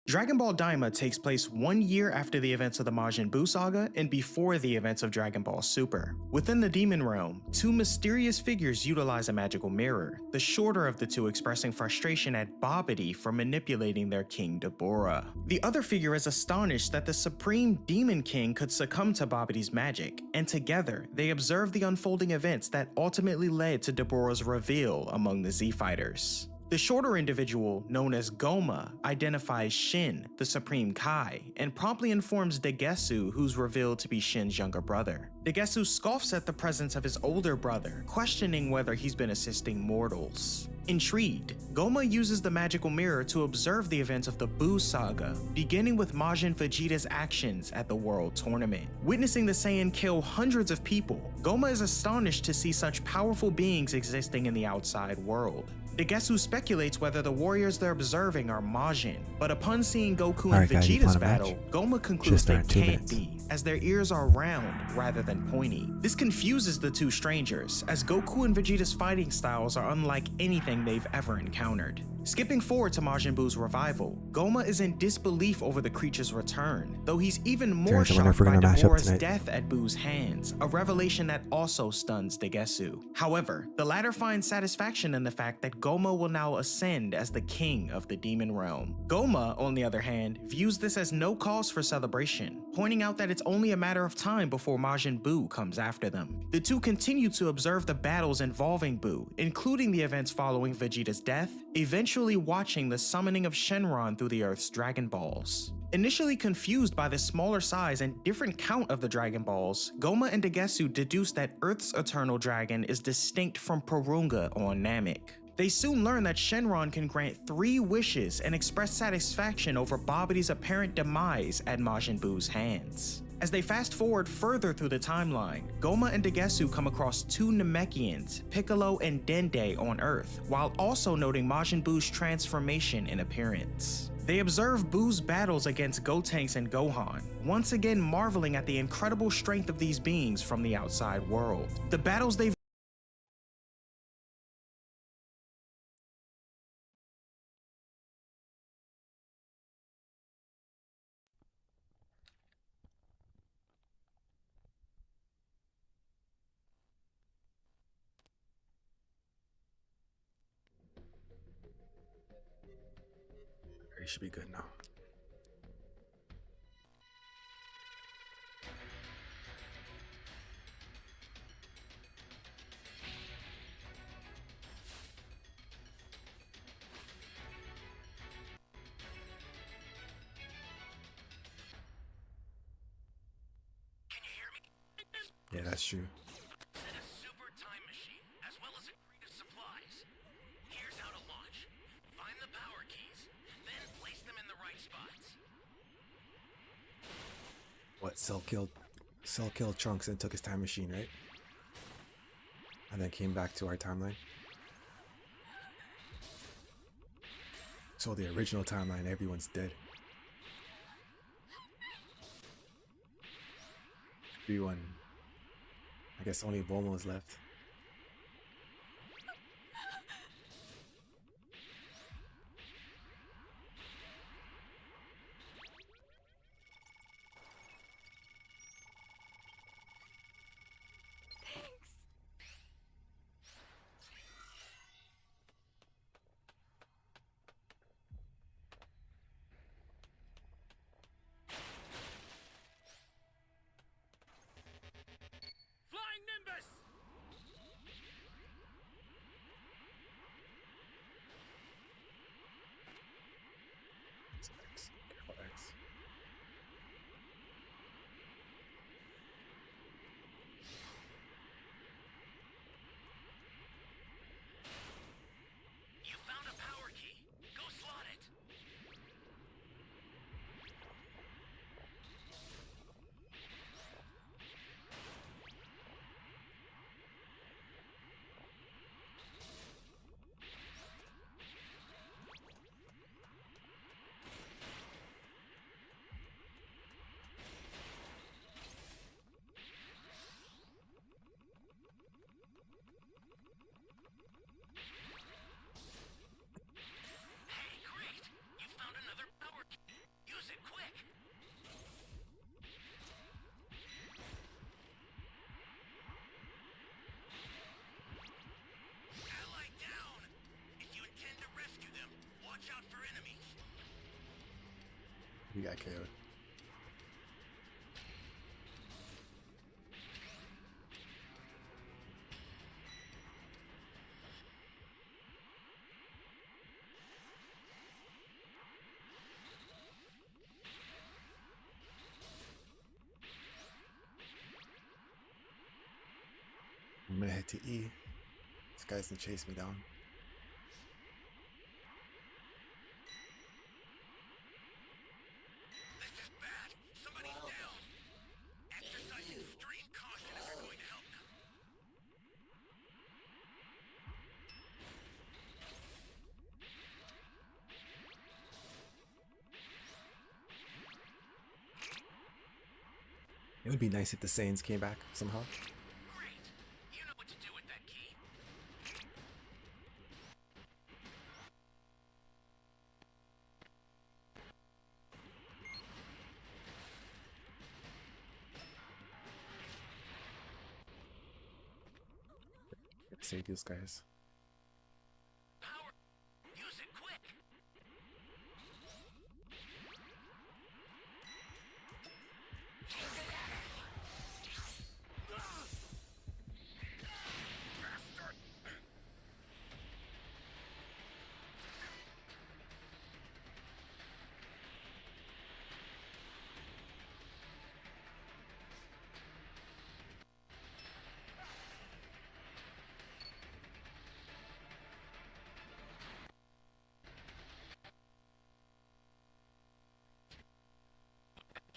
Dragon Ball Daima takes place 1 year after the events of the Majin Buu saga and before the events of Dragon Ball Super. Within the Demon Realm, two mysterious figures utilize a magical mirror, the shorter of the two expressing frustration at Babidi for manipulating their king Dabura. The other figure is astonished that the Supreme Demon King could succumb to Babidi's magic, and together they observe the unfolding events that ultimately led to Dabura's reveal among the Z-Fighters. The shorter individual, known as Goma, identifies Shin, the Supreme Kai, and promptly informs Degesu, who's revealed to be Shin's younger brother. Degesu scoffs at the presence of his older brother, questioning whether he's been assisting mortals. Intrigued, Goma uses the magical mirror to observe the events of the Buu saga, beginning with Majin Vegeta's actions at the World Tournament. Witnessing the Saiyan kill hundreds of people, Goma is astonished to see such powerful beings existing in the outside world. Degesu speculates whether the warriors they're observing are Majin, but upon seeing Goku and guys, you Vegeta's want a battle, match? Goma concludes they start in 2 can't minutes. be, as their ears are round rather than pointy. This confuses the two strangers, as Goku and Vegeta's fighting styles are unlike anything they've ever encountered. Skipping forward to Majin Buu's revival, Goma is in disbelief over the creature's return, though he's even more Terrence, I wonder if shocked we're by gonna match up Dabura's tonight. death at Buu's hands, a revelation that also stuns Degesu. However, the latter finds satisfaction in the fact that Goma will now ascend as the king of the Demon Realm. Goma, on the other hand, views this as no cause for celebration, pointing out that it's only a matter of time before Majin Buu comes after them. The two continue to observe the battles involving Buu, including the events following Vegeta's death, eventually watching the summoning of Shenron through the Earth's Dragon Balls. Initially confused by the smaller size and different count of the Dragon Balls, Goma and Degesu deduce that Earth's Eternal Dragon is distinct from Porunga on Namek. They soon learn that Shenron can grant 3 wishes and express satisfaction over Babidi's apparent demise at Majin Buu's hands. As they fast forward further through the timeline, Goma and Degesu come across 2 Namekians, Piccolo and Dende, on Earth, while also noting Majin Buu's transformation in appearance. They observe Buu's battles against Gotenks and Gohan, once again marveling at the incredible strength of these beings from the outside world. The battles they've You should be good now. Can you hear me? Yeah, that's true. Send a super time machine, as well as a crate of supplies. Here's how to launch. Find the power keys, then place them in the right spots. What, Cell killed Trunks and took his time machine, right? And then came back to our timeline. So the original timeline, everyone's dead. Everyone, I guess only Bulma is left. Flying Nimbus! We got KO'd. I'm gonna head to E. This guy's gonna chase me down. This is bad. Somebody's down. Exercise extreme caution if you're going to help them. It would be nice if the Saiyans came back somehow. Great. You know what to do with that key. Save these guys. Power. Use it quick. Bastard.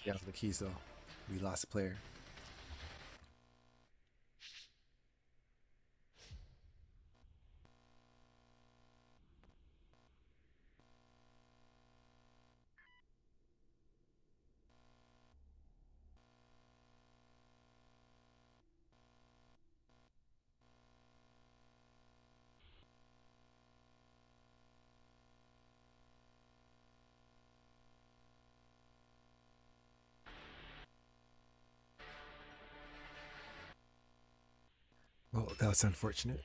Yeah, the keys though. We lost a player. Well, that was unfortunate.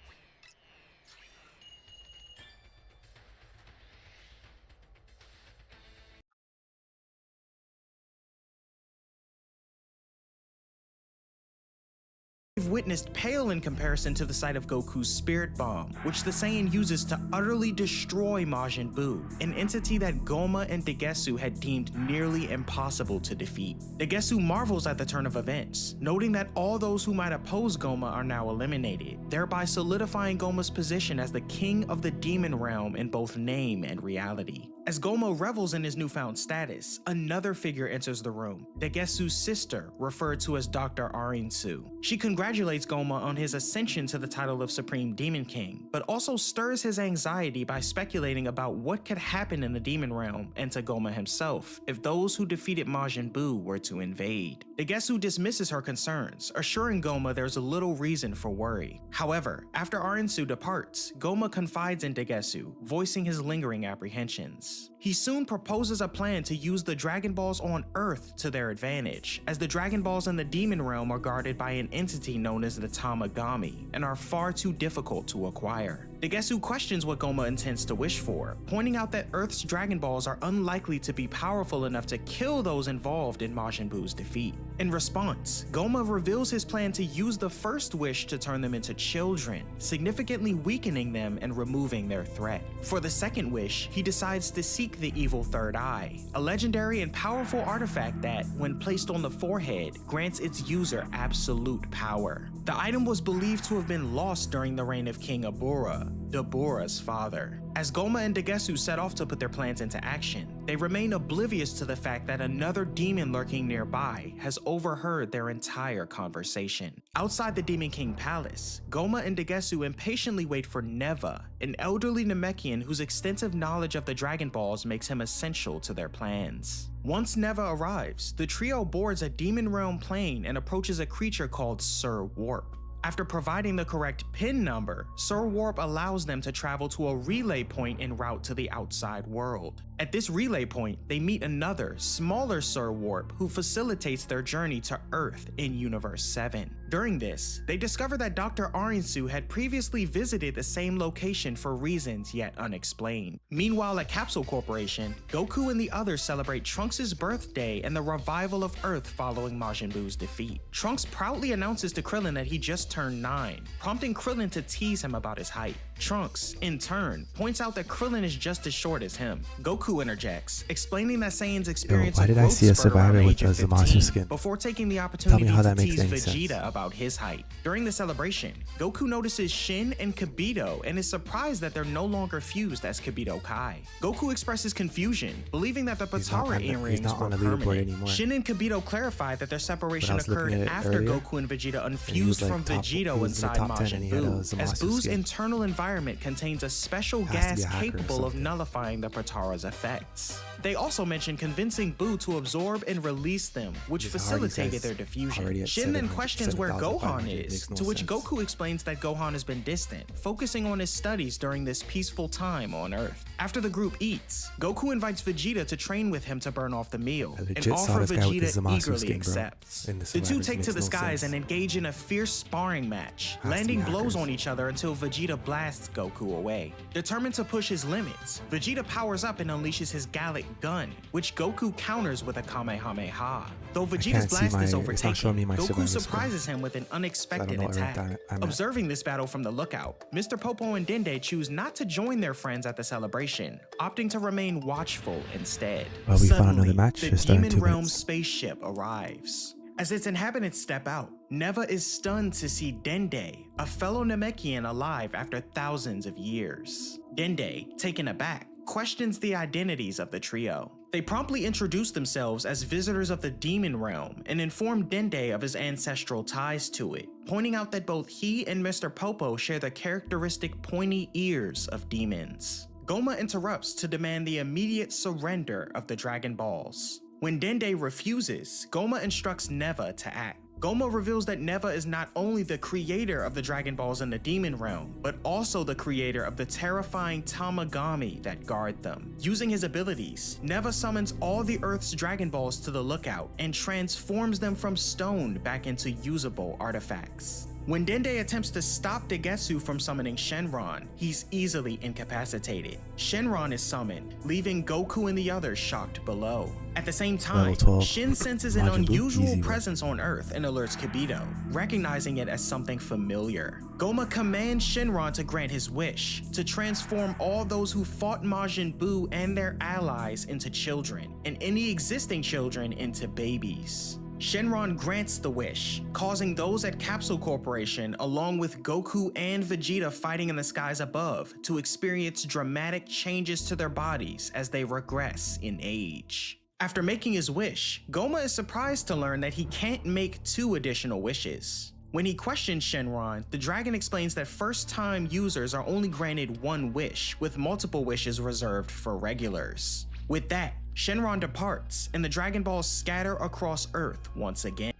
We've witnessed pale in comparison to the sight of Goku's Spirit Bomb, which the Saiyan uses to utterly destroy Majin Buu, an entity that Goma and Degesu had deemed nearly impossible to defeat. Degesu marvels at the turn of events, noting that all those who might oppose Goma are now eliminated, thereby solidifying Goma's position as the king of the demon realm in both name and reality. As Goma revels in his newfound status, another figure enters the room, Degesu's sister, referred to as Dr. Arinsu. She congratulates Goma on his ascension to the title of Supreme Demon King, but also stirs his anxiety by speculating about what could happen in the demon realm and to Goma himself if those who defeated Majin Buu were to invade. Degesu dismisses her concerns, assuring Goma there's little reason for worry. However, after Arinsu departs, Goma confides in Degesu, voicing his lingering apprehensions. He soon proposes a plan to use the Dragon Balls on Earth to their advantage, as the Dragon Balls in the Demon Realm are guarded by an entity known as the Tamagami, and are far too difficult to acquire. Degesu questions what Goma intends to wish for, pointing out that Earth's Dragon Balls are unlikely to be powerful enough to kill those involved in Majin Buu's defeat. In response, Goma reveals his plan to use the first wish to turn them into children, significantly weakening them and removing their threat. For the second wish, he decides to seek the evil third eye, a legendary and powerful artifact that, when placed on the forehead, grants its user absolute power. The item was believed to have been lost during the reign of King Abura, Dabura's father. As Goma and Degesu set off to put their plans into action, they remain oblivious to the fact that another demon lurking nearby has overheard their entire conversation. Outside the Demon King Palace, Goma and Degesu impatiently wait for Neva, an elderly Namekian whose extensive knowledge of the Dragon Balls makes him essential to their plans. Once Neva arrives, the trio boards a Demon Realm plane and approaches a creature called Sir Warp. After providing the correct PIN number, Sir Warp allows them to travel to a relay point en route to the outside world. At this relay point, they meet another, smaller Sir Warp who facilitates their journey to Earth in Universe 7. During this, they discover that Dr. Arinsu had previously visited the same location for reasons yet unexplained. Meanwhile, at Capsule Corporation, Goku and the others celebrate Trunks' birthday and the revival of Earth following Majin Buu's defeat. Trunks proudly announces to Krillin that he just turned 9, prompting Krillin to tease him about his height. Trunks, in turn, points out that Krillin is just as short as him. Goku interjects, explaining that Saiyans experience why a did I growth see a spurt around survivor the with age of a Zamasu 15, skin? before taking the opportunity how to that makes tease any Vegeta sense. about his height. During the celebration, Goku notices Shin and Kibito and is surprised that they're no longer fused as Kibito Kai. Goku expresses confusion, believing that the He's not Patara on the- he's earrings not were on the leaderboard permanent. anymore. Shin and Kibito clarify that their separation was looking occurred at it after earlier, Goku and Vegeta and he was unfused like from top- he Vegeta was in the inside top 10 and Majin he had a Buu, as Zamasu Buu's skin. internal environment contains a special Has to gas be a hacker or capable of something. nullifying the Patara's effects. They also mention convincing Buu to absorb and release them, which This already facilitated says- their diffusion. already at Shin then questions where 7,500, Gohan it is, makes no to which sense. Goku explains that Gohan has been distant, focusing on his studies during this peaceful time on Earth. After the group eats, Goku invites Vegeta to train with him to burn off the meal, I an legit saw offer this guy with the Vegeta Zamasu eagerly skin, bro, accepts. in the The two Survivors. take to Makes the no skies sense. and engage in a fierce sparring match, Has to be landing blows hackers. on each other until Vegeta blasts Goku away. Determined to push his limits, Vegeta powers up and unleashes his Gallic gun, which Goku counters with a Kamehameha. Though Vegeta's can't see blast is my- it's not showing me overtaken, my Goku Survivor skin. surprises him with an unexpected know what rank attack. I'm at. Observing this battle from the lookout, Mr. Popo and Dende choose not to join their friends at the celebration, opting to remain watchful instead. Well, we found Suddenly, another match. the It started in Demon 2 Realm minutes. spaceship arrives. As its inhabitants step out, Neva is stunned to see Dende, a fellow Namekian alive after thousands of years. Dende, taken aback, questions the identities of the trio. They promptly introduce themselves as visitors of the Demon Realm and inform Dende of his ancestral ties to it, pointing out that both he and Mr. Popo share the characteristic pointy ears of demons. Goma interrupts to demand the immediate surrender of the Dragon Balls. When Dende refuses, Goma instructs Neva to act. Goma reveals that Neva is not only the creator of the Dragon Balls in the Demon Realm, but also the creator of the terrifying Tamagami that guard them. Using his abilities, Neva summons all the Earth's Dragon Balls to the lookout and transforms them from stone back into usable artifacts. When Dende attempts to stop Degetsu from summoning Shenron, he's easily incapacitated. Shenron is summoned, leaving Goku and the others shocked below. At the same time, Level 12. Shin senses an Majin Buu, unusual easy, bro. presence on Earth and alerts Kibito, recognizing it as something familiar. Goma commands Shenron to grant his wish, to transform all those who fought Majin Buu and their allies into children, and any existing children into babies. Shenron grants the wish, causing those at Capsule Corporation, along with Goku and Vegeta fighting in the skies above, to experience dramatic changes to their bodies as they regress in age. After making his wish, Goma is surprised to learn that he can't make 2 additional wishes. When he questions Shenron, the dragon explains that first-time users are only granted 1 wish, with multiple wishes reserved for regulars. With that, Shenron departs, and the Dragon Balls scatter across Earth once again.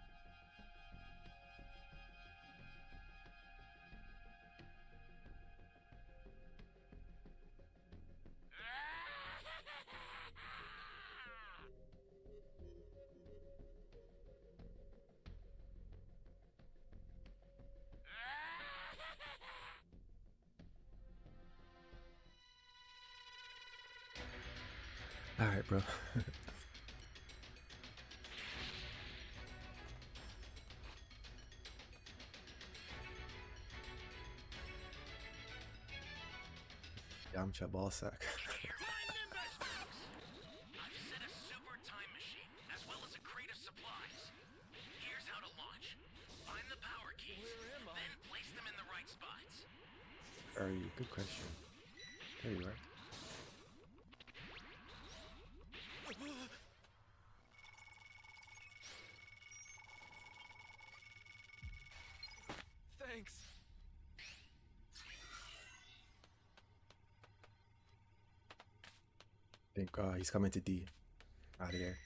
Alright, bro. Yamcha ballsack. I've set a super time machine, as well as a crate of supplies. Here's how to launch. Find the power keys, then place them in the right spots. Are you? Good question. There you are. Thanks. I think he's coming to D. Out of here.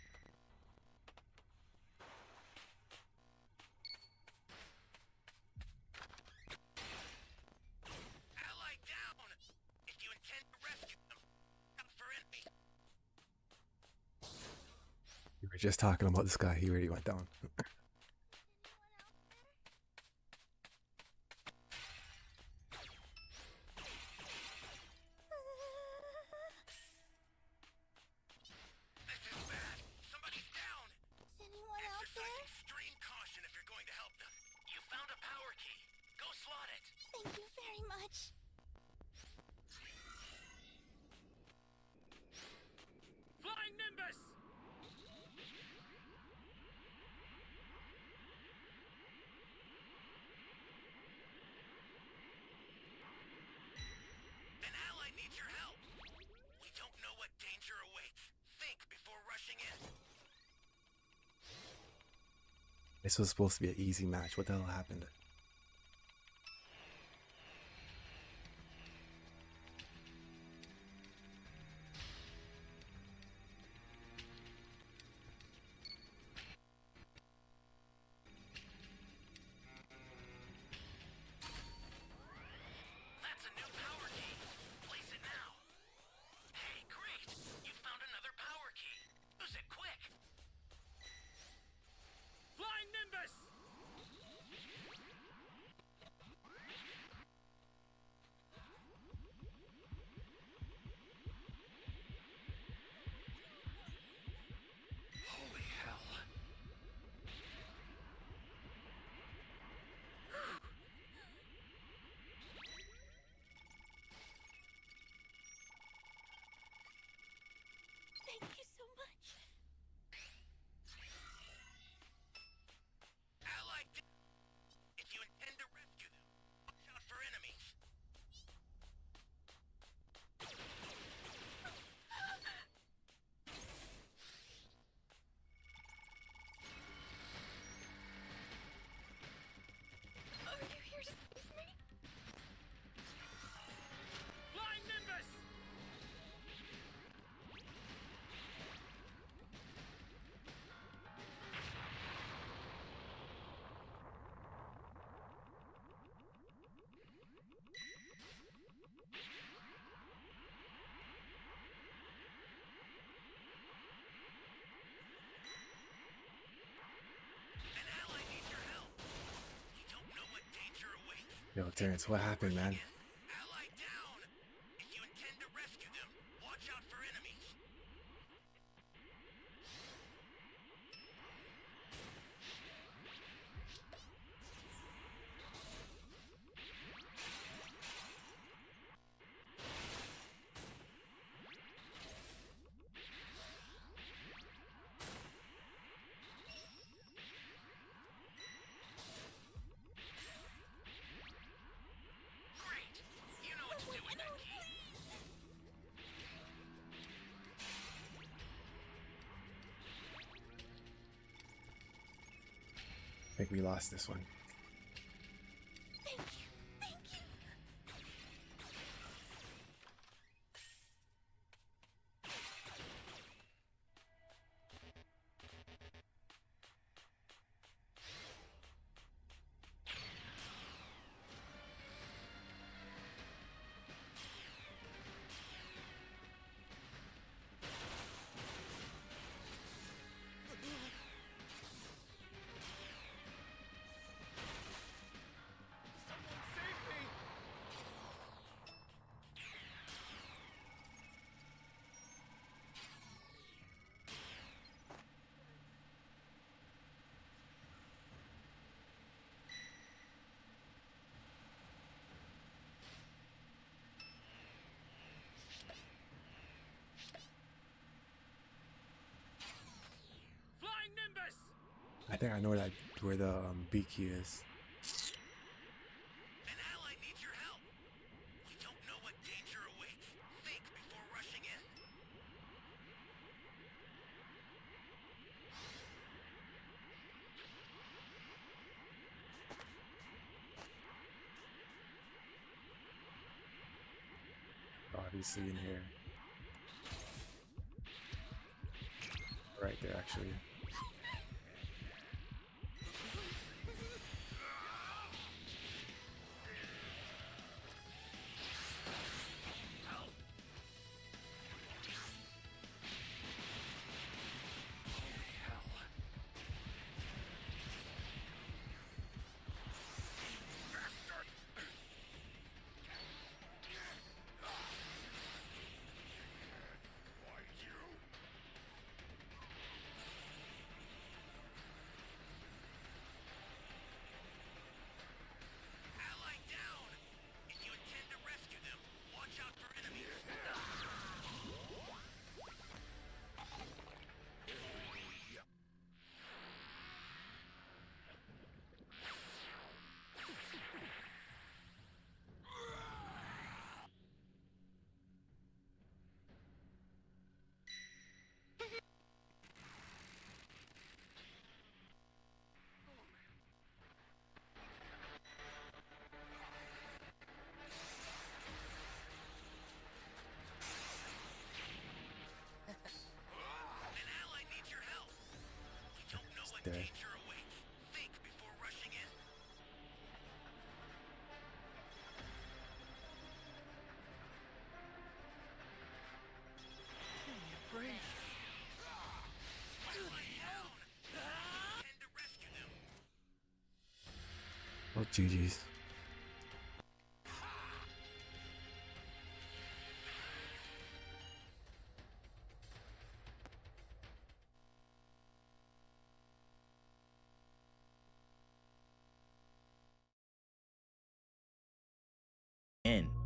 Ally down! If you intend to rescue them, look for enemy. We were just talking about this guy. He already went down. in. This was supposed to be an easy match. What the hell happened? That's a new power key. Place it now. Hey, great! You found another power key. Use it quick. Flying Nimbus! Holy hell. Thank you so much. Allied. If you intend to rescue them, watch out for enemies. Are you here to save me? Flying Nimbus! An ally needs your help. You don't know what danger awaits. Yo, Terrence, what happened, man? Ally down. If you intend to rescue them, watch out for enemies. Great. You know what to do with that key. I think we lost this one. Thank you. Thank you. Flying Nimbus! I think I know where the B key is. An ally needs your help. You don't know what danger awaits. Think before rushing in. Obviously in here. Right there, actually. Oh, GG's.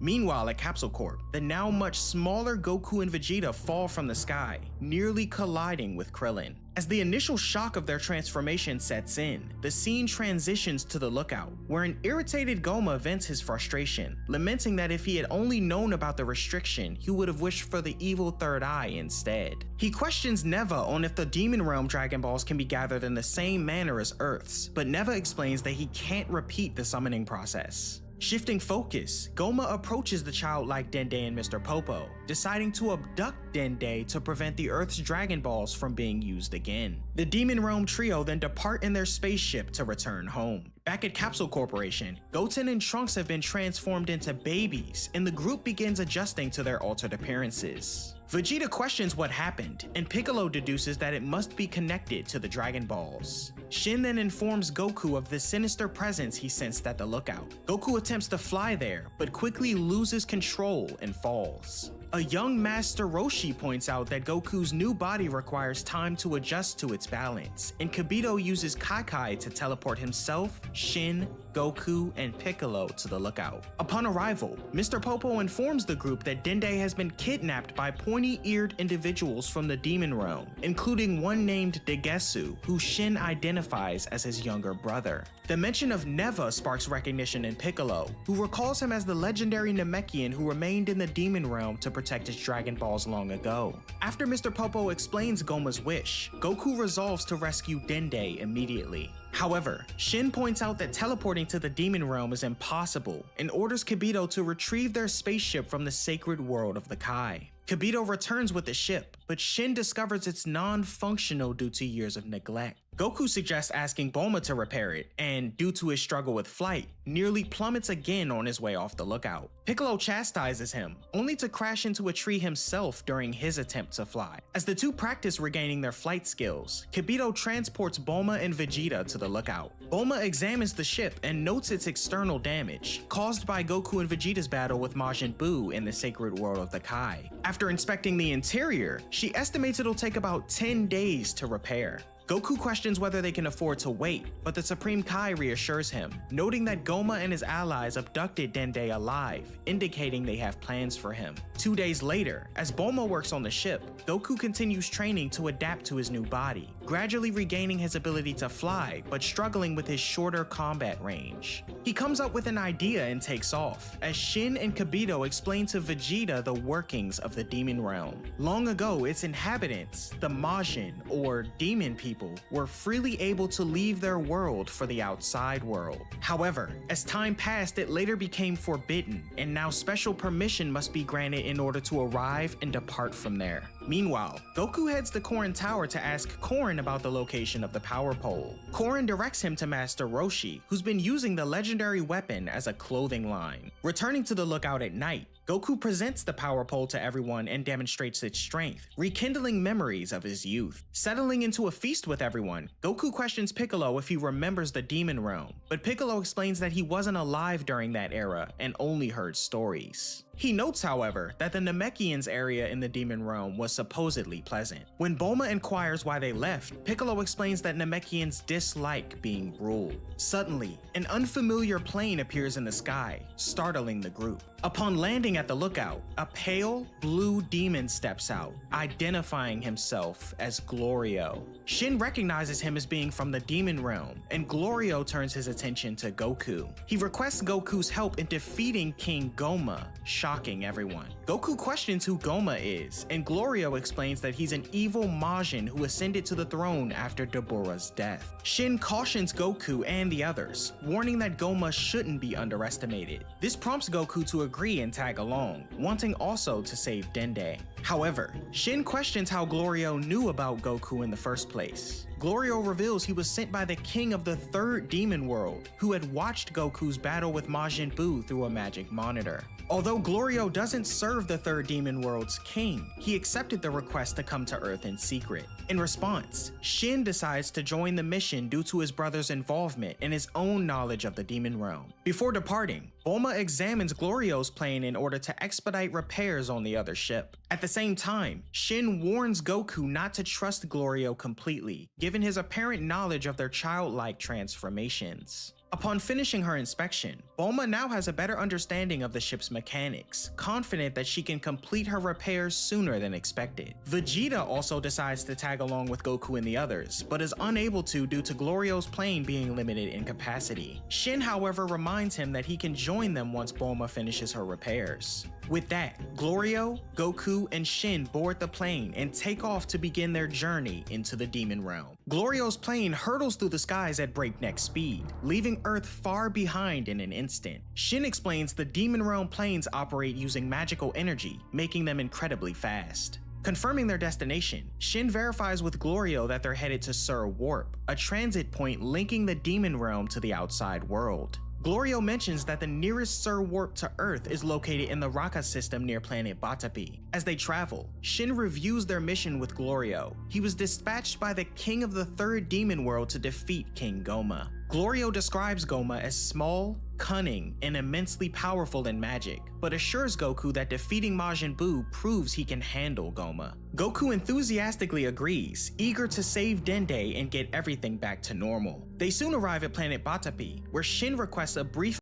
Meanwhile, at Capsule Corp, the now much smaller Goku and Vegeta fall from the sky, nearly colliding with Krillin. As the initial shock of their transformation sets in, the scene transitions to the Lookout, where an irritated Goma vents his frustration, lamenting that if he had only known about the restriction, he would have wished for the evil third eye instead. He questions Neva on if the Demon Realm Dragon Balls can be gathered in the same manner as Earth's, but Neva explains that he can't repeat the summoning process. Shifting focus, Goma approaches the childlike Dende and Mr. Popo, deciding to abduct Dende to prevent the Earth's Dragon Balls from being used again. The Demon Realm trio then depart in their spaceship to return home. Back at Capsule Corporation, Goten and Trunks have been transformed into babies, and the group begins adjusting to their altered appearances. Vegeta questions what happened, and Piccolo deduces that it must be connected to the Dragon Balls. Shin then informs Goku of the sinister presence he sensed at the Lookout. Goku attempts to fly there, but quickly loses control and falls. A young Master Roshi points out that Goku's new body requires time to adjust to its balance, and Kibito uses Kai to teleport himself, Shin, Goku, and Piccolo to the Lookout. Upon arrival, Mr. Popo informs the group that Dende has been kidnapped by pointy-eared individuals from the Demon Realm, including one named Degesu, who Shin identifies as his younger brother. The mention of Neva sparks recognition in Piccolo, who recalls him as the legendary Namekian who remained in the Demon Realm to protect his Dragon Balls long ago. After Mr. Popo explains Goma's wish, Goku resolves to rescue Dende immediately. However, Shin points out that teleporting to the Demon Realm is impossible and orders Kibito to retrieve their spaceship from the sacred world of the Kai. Kibito returns with the ship, but Shin discovers it's non-functional due to years of neglect. Goku suggests asking Bulma to repair it, and due to his struggle with flight, nearly plummets again on his way off the Lookout. Piccolo chastises him, only to crash into a tree himself during his attempt to fly. As the two practice regaining their flight skills, Kibito transports Bulma and Vegeta to the Lookout. Bulma examines the ship and notes its external damage, caused by Goku and Vegeta's battle with Majin Buu in the sacred world of the Kai. After inspecting the interior, she estimates it'll take about 10 days to repair. Goku questions whether they can afford to wait, but the Supreme Kai reassures him, noting that Goma and his allies abducted Dende alive, indicating they have plans for him. 2 days later, as Bulma works on the ship, Goku continues training to adapt to his new body, gradually regaining his ability to fly, but struggling with his shorter combat range. He comes up with an idea and takes off, as Shin and Kibito explain to Vegeta the workings of the Demon Realm. Long ago, its inhabitants, the Majin, or Demon People, were freely able to leave their world for the outside world. However, as time passed, it later became forbidden, and now special permission must be granted in order to arrive and depart from there. Meanwhile, Goku heads to Korin Tower to ask Korin about the location of the power pole. Korin directs him to Master Roshi, who's been using the legendary weapon as a clothing line. Returning to the Lookout at night, Goku presents the power pole to everyone and demonstrates its strength, rekindling memories of his youth. Settling into a feast with everyone, Goku questions Piccolo if he remembers the Demon Realm, but Piccolo explains that he wasn't alive during that era and only heard stories. He notes, however, that the Namekians area in the Demon Realm was supposedly pleasant. When Bulma inquires why they left, Piccolo explains that Namekians dislike being ruled. Suddenly, an unfamiliar plane appears in the sky, startling the group. Upon landing at the Lookout, a pale, blue demon steps out, identifying himself as Glorio. Shin recognizes him as being from the Demon Realm, and Glorio turns his attention to Goku. He requests Goku's help in defeating King Goma, shocking everyone. Goku questions who Goma is, and Glorio explains that he's an evil Majin who ascended to the throne after Dabura's death. Shin cautions Goku and the others, warning that Goma shouldn't be underestimated. This prompts Goku to agree and tag along, wanting also to save Dende. However, Shin questions how Glorio knew about Goku in the first place. Glorio reveals he was sent by the king of the third demon world, who had watched Goku's battle with Majin Buu through a magic monitor. Although Glorio doesn't serve the third demon world's king, he accepted the request to come to Earth in secret. In response, Shin decides to join the mission due to his brother's involvement and his own knowledge of the demon realm. Before departing, Bulma examines Glorio's plane in order to expedite repairs on the other ship. At the same time, Shin warns Goku not to trust Glorio completely, given his apparent knowledge of their childlike transformations. Upon finishing her inspection, Bulma now has a better understanding of the ship's mechanics, confident that she can complete her repairs sooner than expected. Vegeta also decides to tag along with Goku and the others, but is unable to due to Glorio's plane being limited in capacity. Shin, however, reminds him that he can join them once Bulma finishes her repairs. With that, Glorio, Goku, and Shin board the plane and take off to begin their journey into the demon realm. Glorio's plane hurtles through the skies at breakneck speed, leaving Earth far behind in an instant. Shin explains the demon realm planes operate using magical energy, making them incredibly fast. Confirming their destination, Shin verifies with Glorio that they're headed to Sur Warp, a transit point linking the demon realm to the outside world. Glorio mentions that the nearest Sur Warp to Earth is located in the Raka system near planet Batapi. As they travel, Shin reviews their mission with Glorio. He was dispatched by the king of the third demon world to defeat King Goma. Glorio describes Goma as small, cunning, and immensely powerful in magic, but assures Goku that defeating Majin Buu proves he can handle Goma. Goku enthusiastically agrees, eager to save Dende and get everything back to normal. They soon arrive at planet Batapi, where Shin requests a brief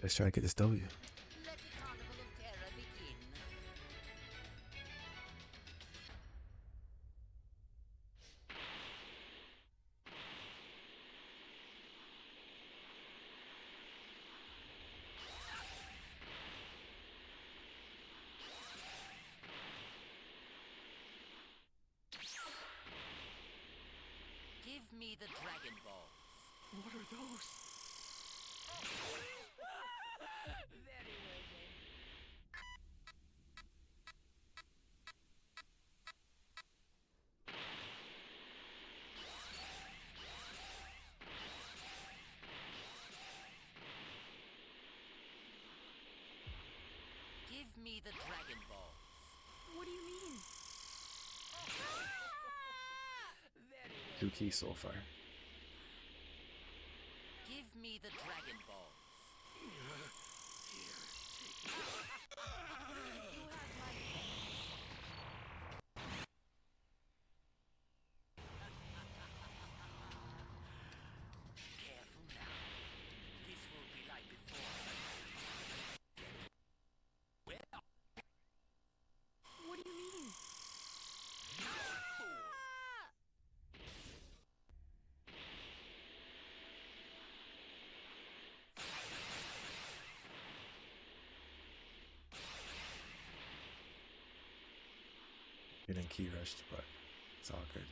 Let's try to get this W. Let the carnival of terror begin. Give me the Dragon Ball. What are those? Very well then. Give me the Dragon Ball. What do you mean? Very well. Two keys so far. Give me the Dragon Ball. You have my Careful now. This won't be like before. What do you mean? Getting key rushed, but it's all good.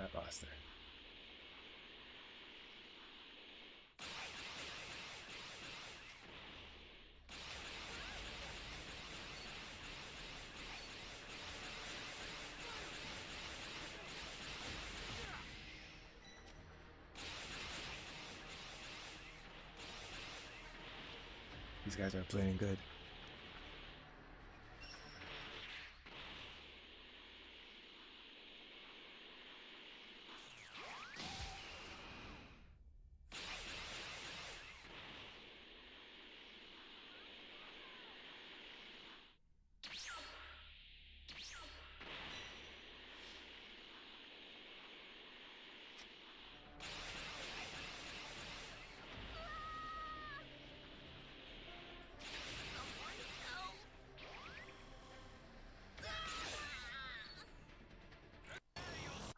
I lost there. These guys are playing good.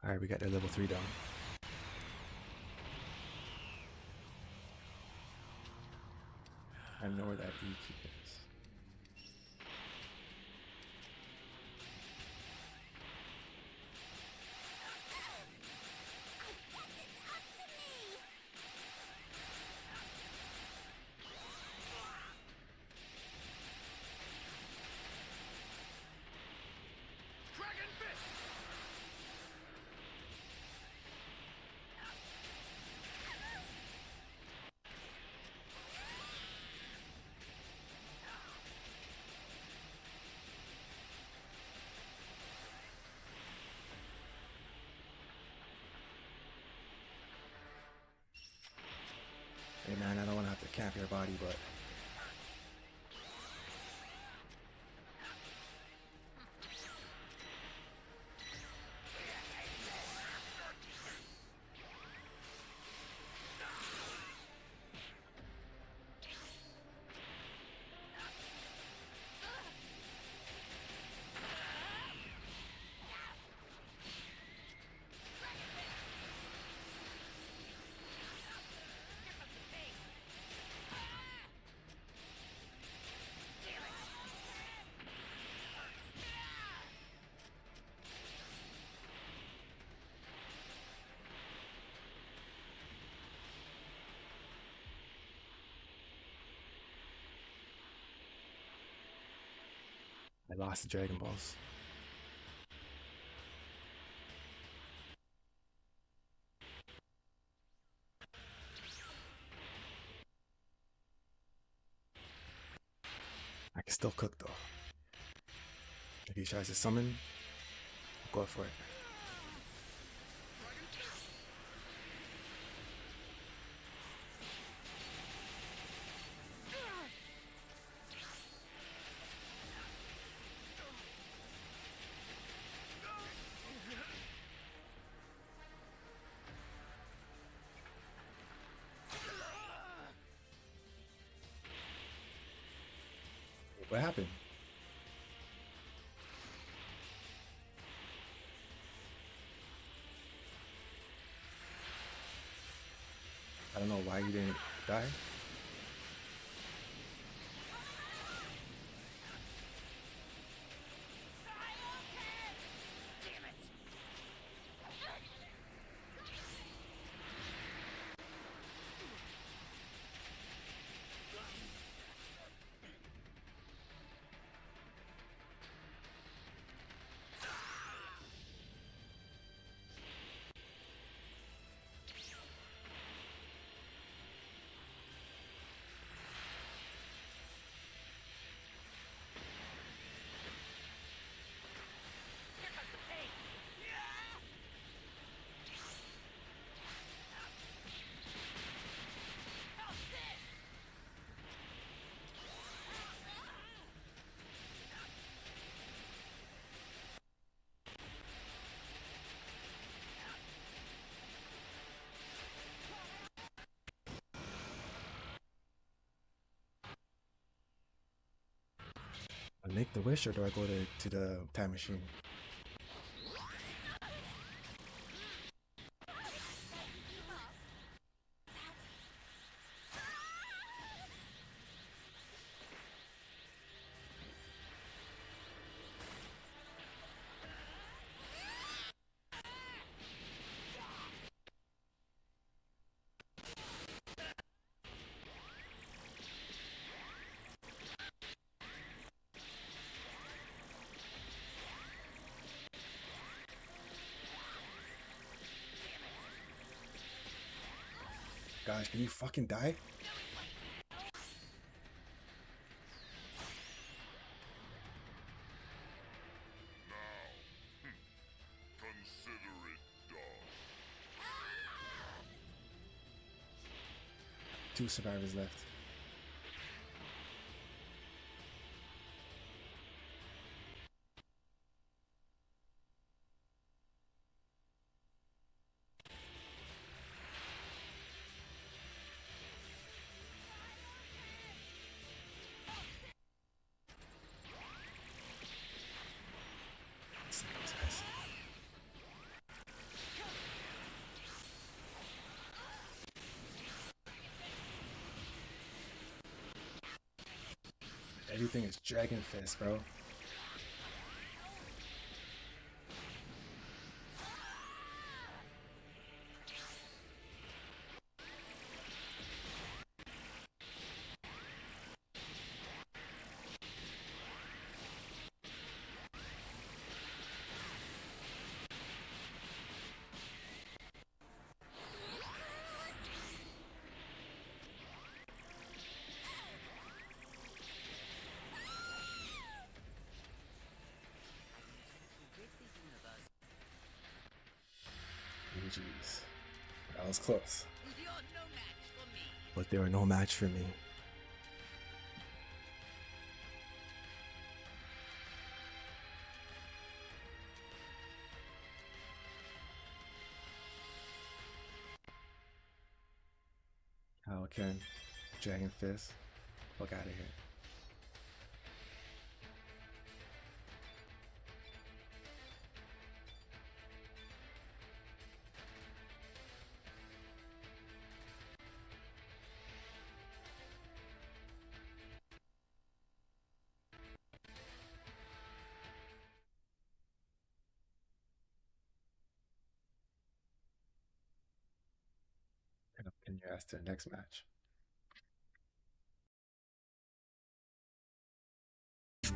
Alright, we got their level 3 down. I know where that E key is. Dragon Fist! Hey man, I don't want to have to camp your body, but I lost the Dragon Balls. I can still cook though. If he tries to summon, go for it. What happened? I don't know why you didn't die. I make the wish or do I go to the time machine? Gosh, can you fucking die? Consider it done. 2 survivors left. Everything is Dragon Fist, bro. Jeez, that was close. You're no match for me. But they were no match for me. Kaioken, Dragon Fist, fuck out of here. Can you ask to the next match?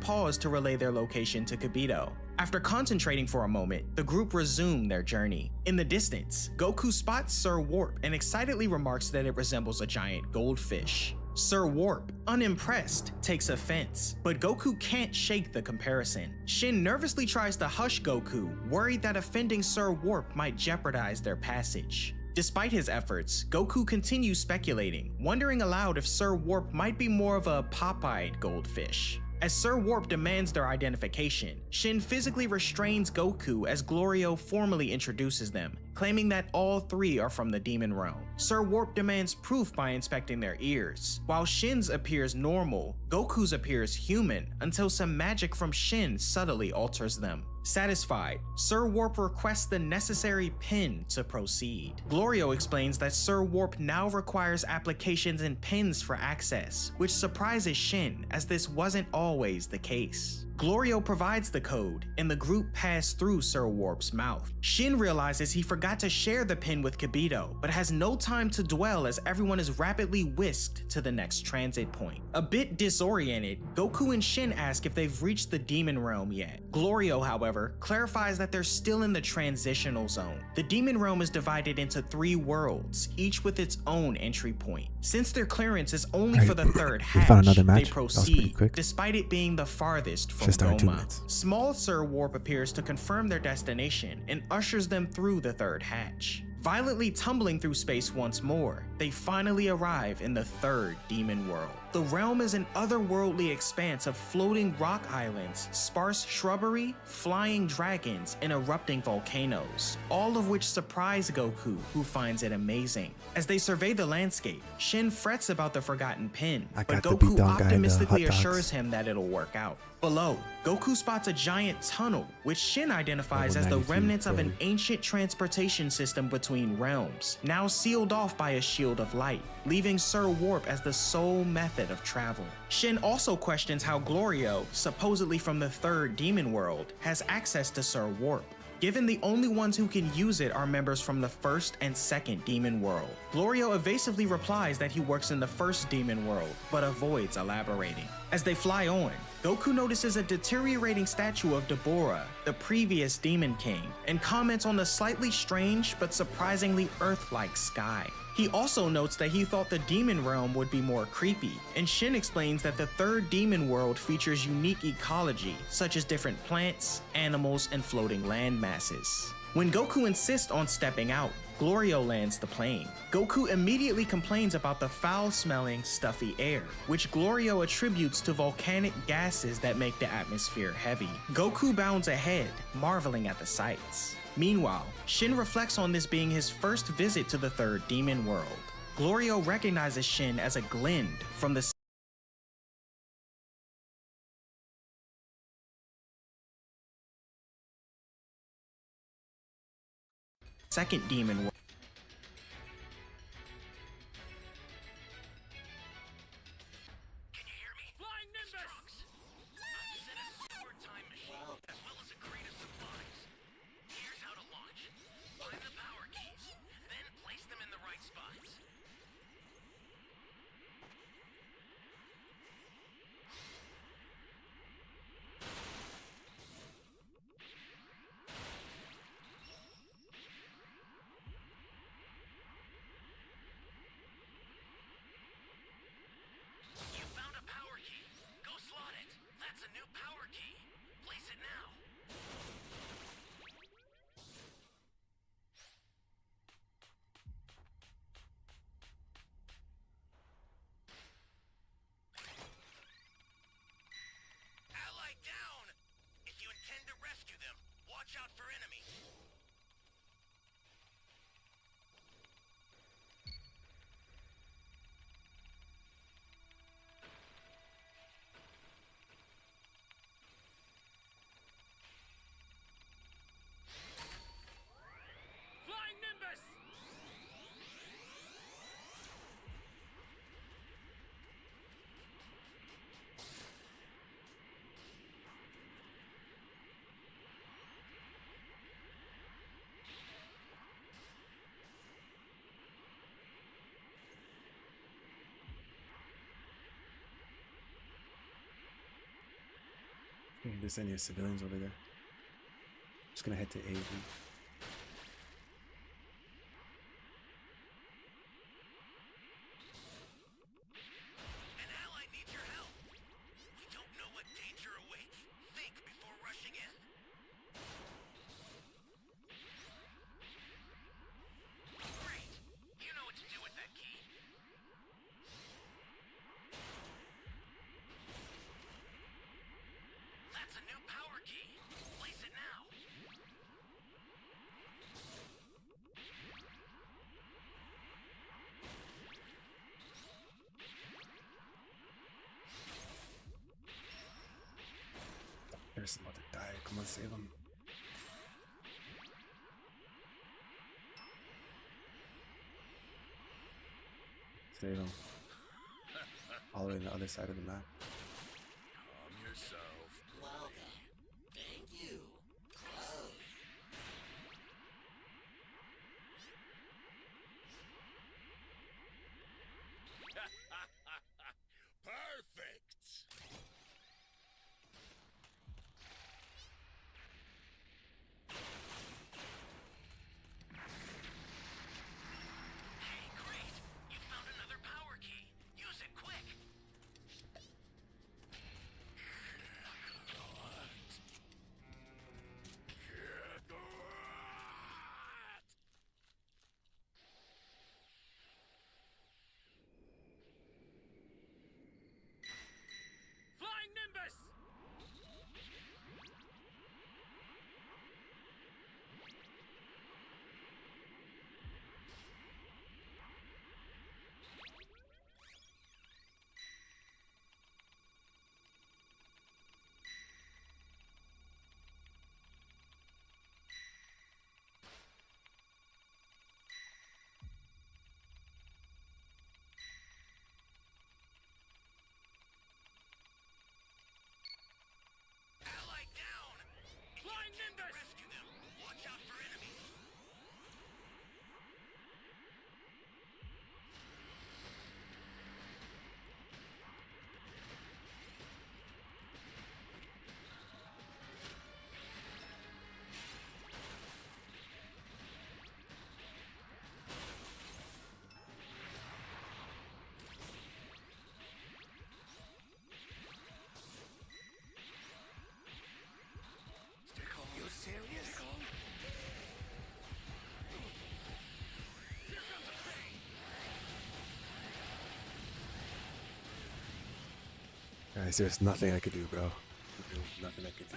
Paused to relay their location to Kibito. After concentrating for a moment, the group resumed their journey. In the distance, Goku spots Sir Warp and excitedly remarks that it resembles a giant goldfish. Sir Warp, unimpressed, takes offense, but Goku can't shake the comparison. Shin nervously tries to hush Goku, worried that offending Sir Warp might jeopardize their passage. Despite his efforts, Goku continues speculating, wondering aloud if Sir Warp might be more of a pop-eyed goldfish. As Sir Warp demands their identification, Shin physically restrains Goku as Glorio formally introduces them, claiming that all 3 are from the Demon Realm. Sir Warp demands proof by inspecting their ears. While Shin's appears normal, Goku's appears human until some magic from Shin subtly alters them. Satisfied, Sir Warp requests the necessary pin to proceed. Glorio explains that Sir Warp now requires applications and pins for access, which surprises Shin as this wasn't always the case. Glorio provides the code, and the group pass through Sir Warp's mouth. Shin realizes he forgot to share the pin with Kibito, but has no time to dwell as everyone is rapidly whisked to the next transit point. A bit disoriented, Goku and Shin ask if they've reached the Demon Realm yet. Glorio, however, clarifies that they're still in the transitional zone. The Demon Realm is divided into 3 worlds, each with its own entry point. Since their clearance is only for the third hatch, found another match. they That was pretty proceed, quick. despite it being the farthest from Just started 2 Goma. minutes. Small Sir Warp appears to confirm their destination and ushers them through the third hatch. Violently tumbling through space once more, they finally arrive in the 3rd Demon World. The realm is an otherworldly expanse of floating rock islands, sparse shrubbery, flying dragons, and erupting volcanoes, all of which surprise Goku, who finds it amazing. As they survey the landscape, Shin frets about the forgotten pin, I but got the beat Goku down guy, the optimistically hot dogs. assures him that it'll work out. Below, Goku spots a giant tunnel, which Shin identifies as the 93, remnants of an bro. ancient transportation system between realms, now sealed off by a shield of light, leaving Sir Warp as the sole method of travel. Shin also questions how Glorio, supposedly from the 3rd Demon World, has access to Sir Warp, given the only ones who can use it are members from the 1st and 2nd Demon World. Glorio evasively replies that he works in the 1st Demon World, but avoids elaborating. As they fly on, Goku notices a deteriorating statue of Dabura, the previous Demon King, and comments on the slightly strange but surprisingly Earth-like sky. He also notes that he thought the demon realm would be more creepy, and Shin explains that the third demon world features unique ecology, such as different plants, animals, and floating land masses. When Goku insists on stepping out, Glorio lands the plane. Goku immediately complains about the foul-smelling, stuffy air, which Glorio attributes to volcanic gases that make the atmosphere heavy. Goku bounds ahead, marveling at the sights. Meanwhile, Shin reflects on this being his first visit to the third demon world. Glorio recognizes Shin as a Glend from the second demon world. Can you hear me? Flying Nimbus! Trunks! I've set a super time machine, as well as a crate of supplies. Here's how to launch. Find the power keys, then place them in the right spots. You found a power key. Go slot it. That's a new power key. Place it now. Ally down! If you intend to rescue them, watch out for enemies. Flying Nimbus! There's any civilians over there. Just gonna head to AV. An ally needs your help. We don't know what danger awaits. Think before rushing in. Great! You know what to do with that key. That's a new power key. Place it now. There's about to die. Come on, save him. Save him. All the way on the other side of the map. Calm yourself. Well then, thank you. Close. Perfect. Hey, great! You found another power key. Use it quick. Guys, there's nothing I could do, bro. There's nothing I could do.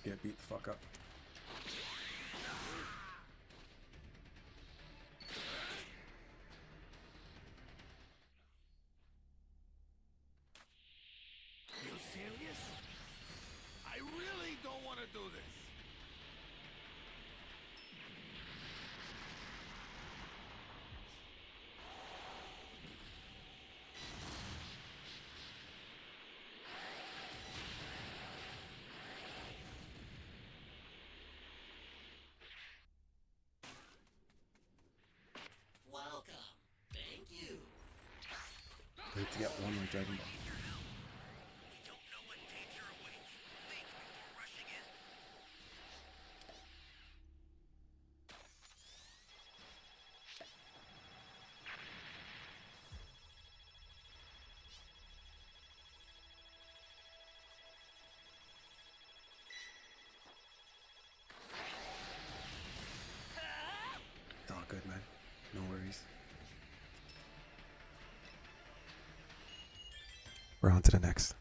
Get beat the fuck up. You serious? I really don't want to do this. Welcome. Thank you. Wait to get one more Dragon Ball. We don't know what danger awaits. Think before rushing in. It's all good, man. No worries. We're on to the next.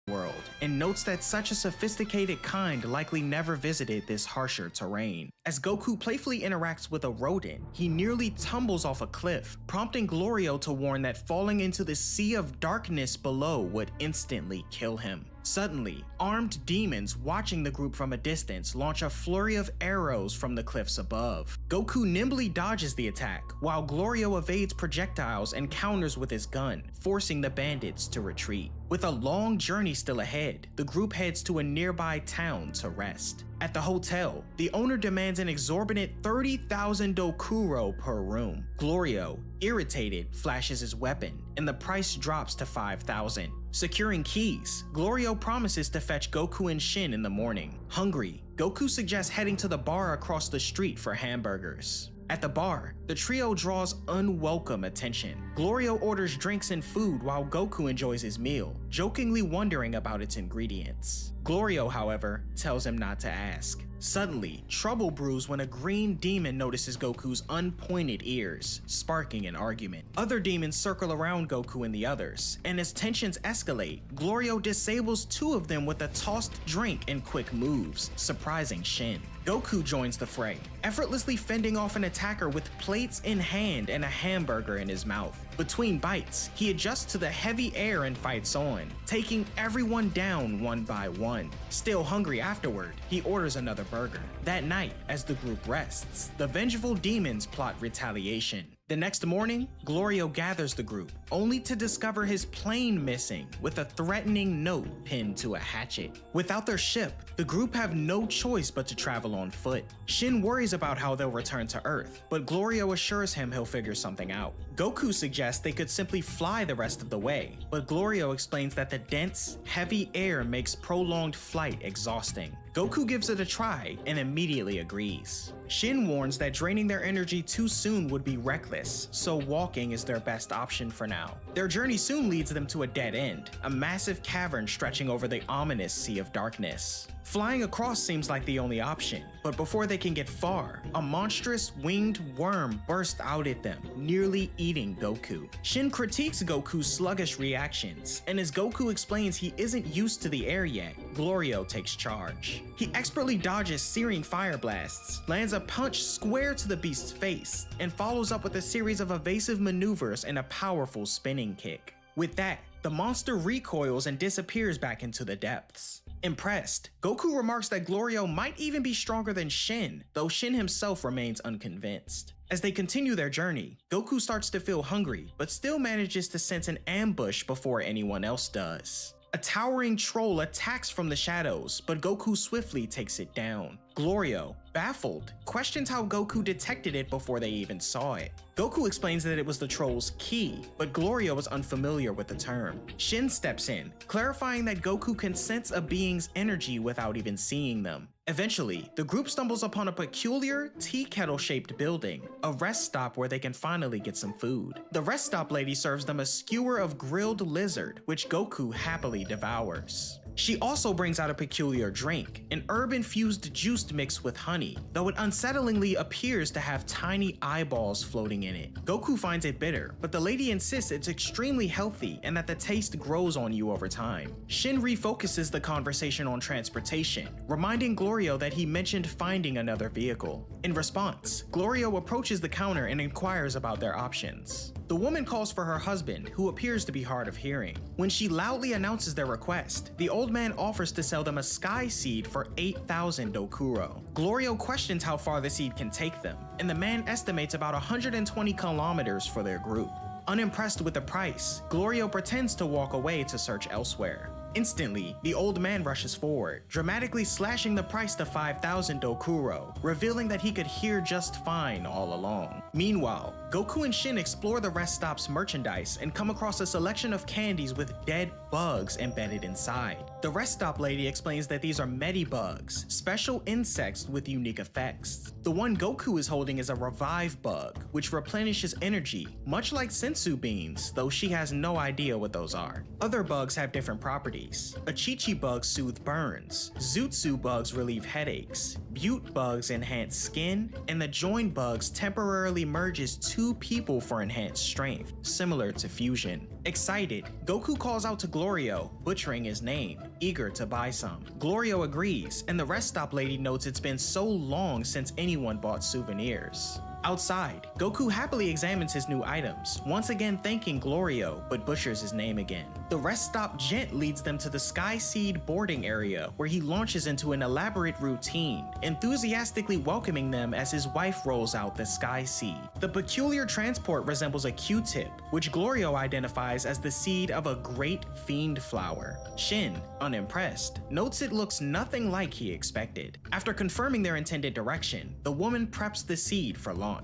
World, and notes that such a sophisticated kind likely never visited this harsher terrain. As Goku playfully interacts with a rodent, he nearly tumbles off a cliff, prompting Glorio to warn that falling into the sea of darkness below would instantly kill him. Suddenly, armed demons watching the group from a distance launch a flurry of arrows from the cliffs above. Goku nimbly dodges the attack, while Glorio evades projectiles and counters with his gun, forcing the bandits to retreat. With a long journey still ahead, the group heads to a nearby town to rest. At the hotel, the owner demands an exorbitant 30,000 Dokuro per room. Glorio, irritated, flashes his weapon, and the price drops to 5,000. Securing keys, Glorio promises to fetch Goku and Shin in the morning. Hungry, Goku suggests heading to the bar across the street for hamburgers. At the bar, the trio draws unwelcome attention. Glorio orders drinks and food while Goku enjoys his meal, jokingly wondering about its ingredients. Glorio, however, tells him not to ask. Suddenly, trouble brews when a green demon notices Goku's unpointed ears, sparking an argument. Other demons circle around Goku and the others, and as tensions escalate, Glorio disables two of them with a tossed drink and quick moves, surprising Shin. Goku joins the fray, effortlessly fending off an attacker with plates in hand and a hamburger in his mouth. Between bites, he adjusts to the heavy air and fights on, taking everyone down one by one. Still hungry afterward, he orders another burger. That night, as the group rests, the vengeful demons plot retaliation. The next morning, Glorio gathers the group, only to discover his plane missing with a threatening note pinned to a hatchet. Without their ship, the group have no choice but to travel on foot. Shin worries about how they'll return to Earth, but Glorio assures him he'll figure something out. Goku suggests they could simply fly the rest of the way, but Glorio explains that the dense, heavy air makes prolonged flight exhausting. Goku gives it a try and immediately agrees. Shin warns that draining their energy too soon would be reckless, so walking is their best option for now. Their journey soon leads them to a dead end, a massive cavern stretching over the ominous Sea of Darkness. Flying across seems like the only option, but before they can get far, a monstrous winged worm bursts out at them, nearly eating Goku. Shin critiques Goku's sluggish reactions, and as Goku explains he isn't used to the air yet, Glorio takes charge. He expertly dodges searing fire blasts, lands a punch square to the beast's face, and follows up with a series of evasive maneuvers and a powerful spinning kick. With that, the monster recoils and disappears back into the depths. Impressed, Goku remarks that Glorio might even be stronger than Shin, though Shin himself remains unconvinced. As they continue their journey, Goku starts to feel hungry, but still manages to sense an ambush before anyone else does. A towering troll attacks from the shadows, but Goku swiftly takes it down. Glorio, baffled, questions how Goku detected it before they even saw it. Goku explains that it was the troll's ki, but Glorio is unfamiliar with the term. Shin steps in, clarifying that Goku can sense a being's energy without even seeing them. Eventually, the group stumbles upon a peculiar tea kettle-shaped building, a rest stop where they can finally get some food. The rest stop lady serves them a skewer of grilled lizard, which Goku happily devours. She also brings out a peculiar drink, an herb-infused juice mixed with honey, though it unsettlingly appears to have tiny eyeballs floating in it. Goku finds it bitter, but the lady insists it's extremely healthy and that the taste grows on you over time. Shin refocuses the conversation on transportation, reminding Glorio that he mentioned finding another vehicle. In response, Glorio approaches the counter and inquires about their options. The woman calls for her husband, who appears to be hard of hearing. When she loudly announces their request, the old man offers to sell them a sky seed for 8,000 Dokuro. Glorio questions how far the seed can take them, and the man estimates about 120 kilometers for their group. Unimpressed with the price, Glorio pretends to walk away to search elsewhere. Instantly, the old man rushes forward, dramatically slashing the price to 5,000 Dokuro, revealing that he could hear just fine all along. Meanwhile, Goku and Shin explore the rest stop's merchandise and come across a selection of candies with dead bugs embedded inside. The rest stop lady explains that these are Medibugs, special insects with unique effects. The one Goku is holding is a revive bug, which replenishes energy, much like sensu beans, though she has no idea what those are. Other bugs have different properties. Achichi bugs soothe burns, Zutsu bugs relieve headaches, Butte bugs enhance skin, and the join bugs temporarily merges two people for enhanced strength, similar to fusion. Excited, Goku calls out to Glorio, butchering his name, eager to buy some. Glorio agrees, and the rest stop lady notes it's been so long since anyone bought souvenirs. Outside, Goku happily examines his new items, once again thanking Glorio, but butchers his name again. The rest stop gent leads them to the Sky Seed boarding area, where he launches into an elaborate routine, enthusiastically welcoming them as his wife rolls out the Sky Seed. The peculiar transport resembles a Q-tip, which Glorio identifies as the seed of a great fiend flower. Shin, unimpressed, notes it looks nothing like he expected. After confirming their intended direction, the woman preps the seed for launch.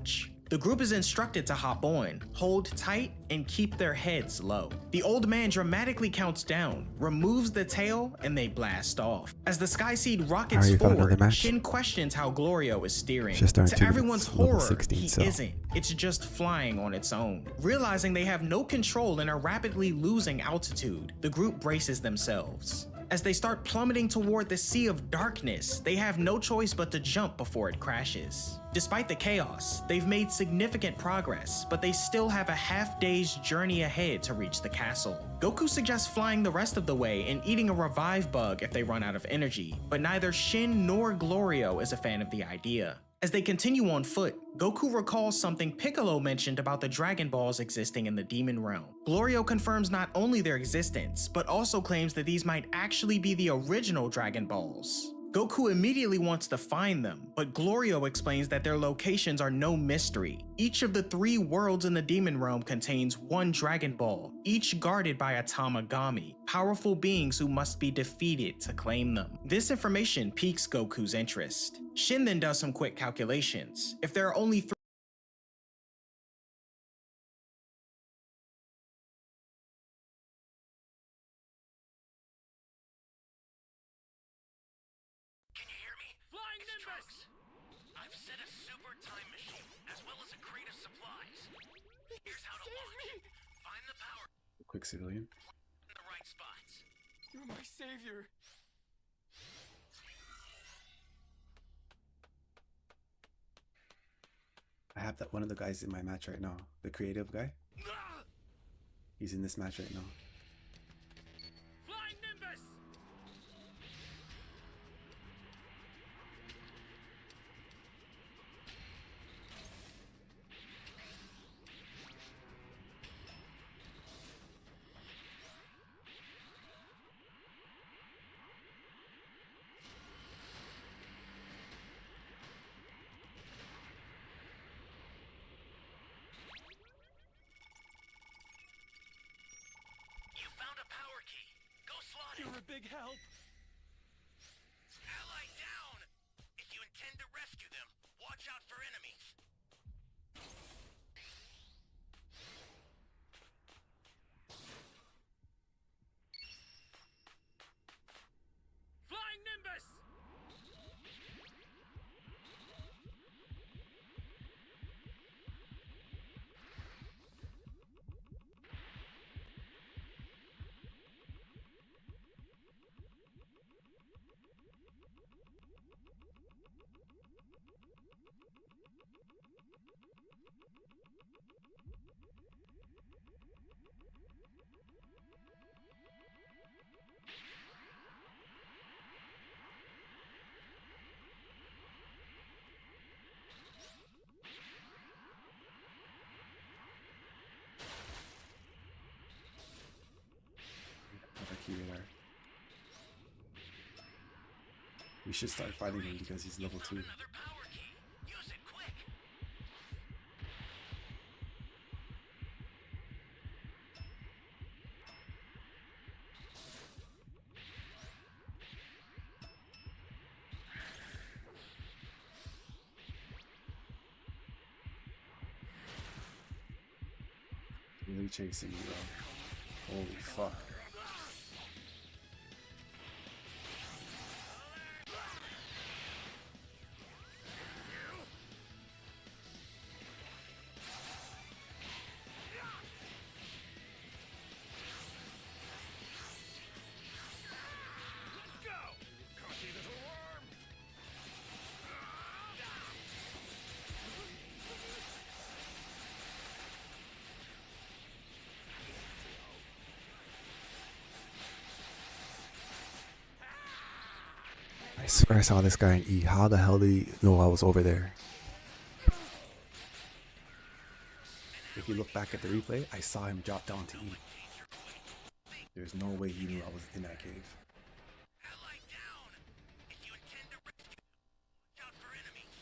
The group is instructed to hop on, hold tight, and keep their heads low. The old man dramatically counts down, removes the tail, and they blast off. As the Sky Seed rockets Alright, found another forward, match. Shin questions how Glorio is steering. Just started To 2 everyone's minutes, level horror, 16, he so. isn't. It's just flying on its own. Realizing they have no control and are rapidly losing altitude, the group braces themselves. As they start plummeting toward the sea of darkness, they have no choice but to jump before it crashes. Despite the chaos, they've made significant progress, but they still have a half-day's journey ahead to reach the castle. Goku suggests flying the rest of the way and eating a revive bug if they run out of energy, but neither Shin nor Glorio is a fan of the idea. As they continue on foot, Goku recalls something Piccolo mentioned about the Dragon Balls existing in the Demon Realm. Glorio confirms not only their existence, but also claims that these might actually be the original Dragon Balls. Goku immediately wants to find them, but Glorio explains that their locations are no mystery. Each of the 3 worlds in the Demon Realm contains one Dragon Ball, each guarded by a Tamagami, powerful beings who must be defeated to claim them. This information piques Goku's interest. Shin then does some quick calculations. If there are only 3 Can you hear me? Flying It's Nimbus! Trunks. I've set a super time machine, as well as a crate of supplies. Here's how to launch. Find the power Quick civilian. in the right spots. You're my savior. I have that one of the guys in my match right now. The creative guy. He's in this match right now. Flying Nimbus! You found a power key. Go slot it. You're a big help. Ally down! If you intend to rescue them, watch out for enemies. Flying Nimbus! We should start fighting him because he's level 2. Another power key. Use it quick. Really chasing you, bro. Holy fuck. Go! Cocky little worm! I swear I saw this guy in E. How the hell did he know I was over there? If you look back at the replay, I saw him drop down to E. There's no way he knew I was in that cave. Ally down. If you intend to rescue, watch out for enemies.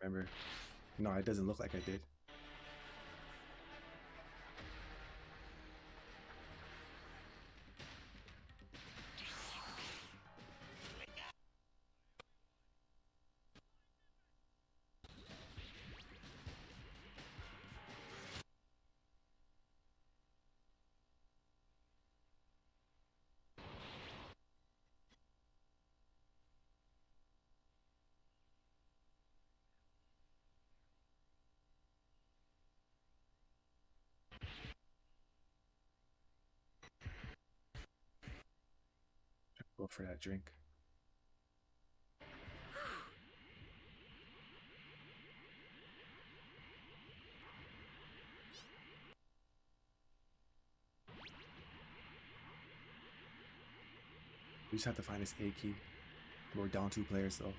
Remember? No, it doesn't look like I did. Go for that drink. We just have to find this A key. We're down 2 players though.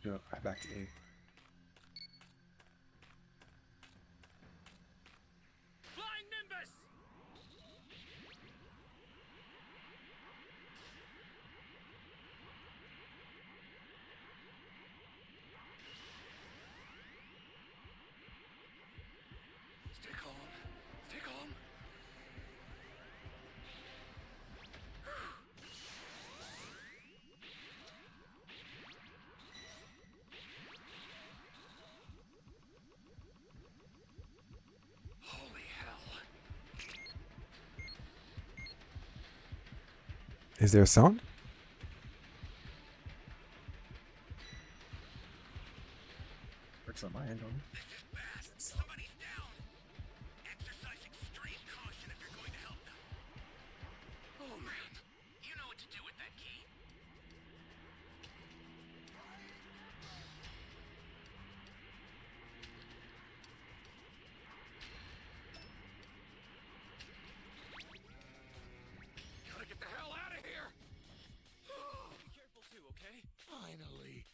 Go back to A. Flying Nimbus! Stay calm. Stay calm. Holy hell. Is there a sound? Works on my end, homie. This is bad. Somebody's down. Exercise extreme caution if you're going to help them. Oh man. You know what to do with that key. Gotta get the hell out of here. Be careful too, okay? Finally.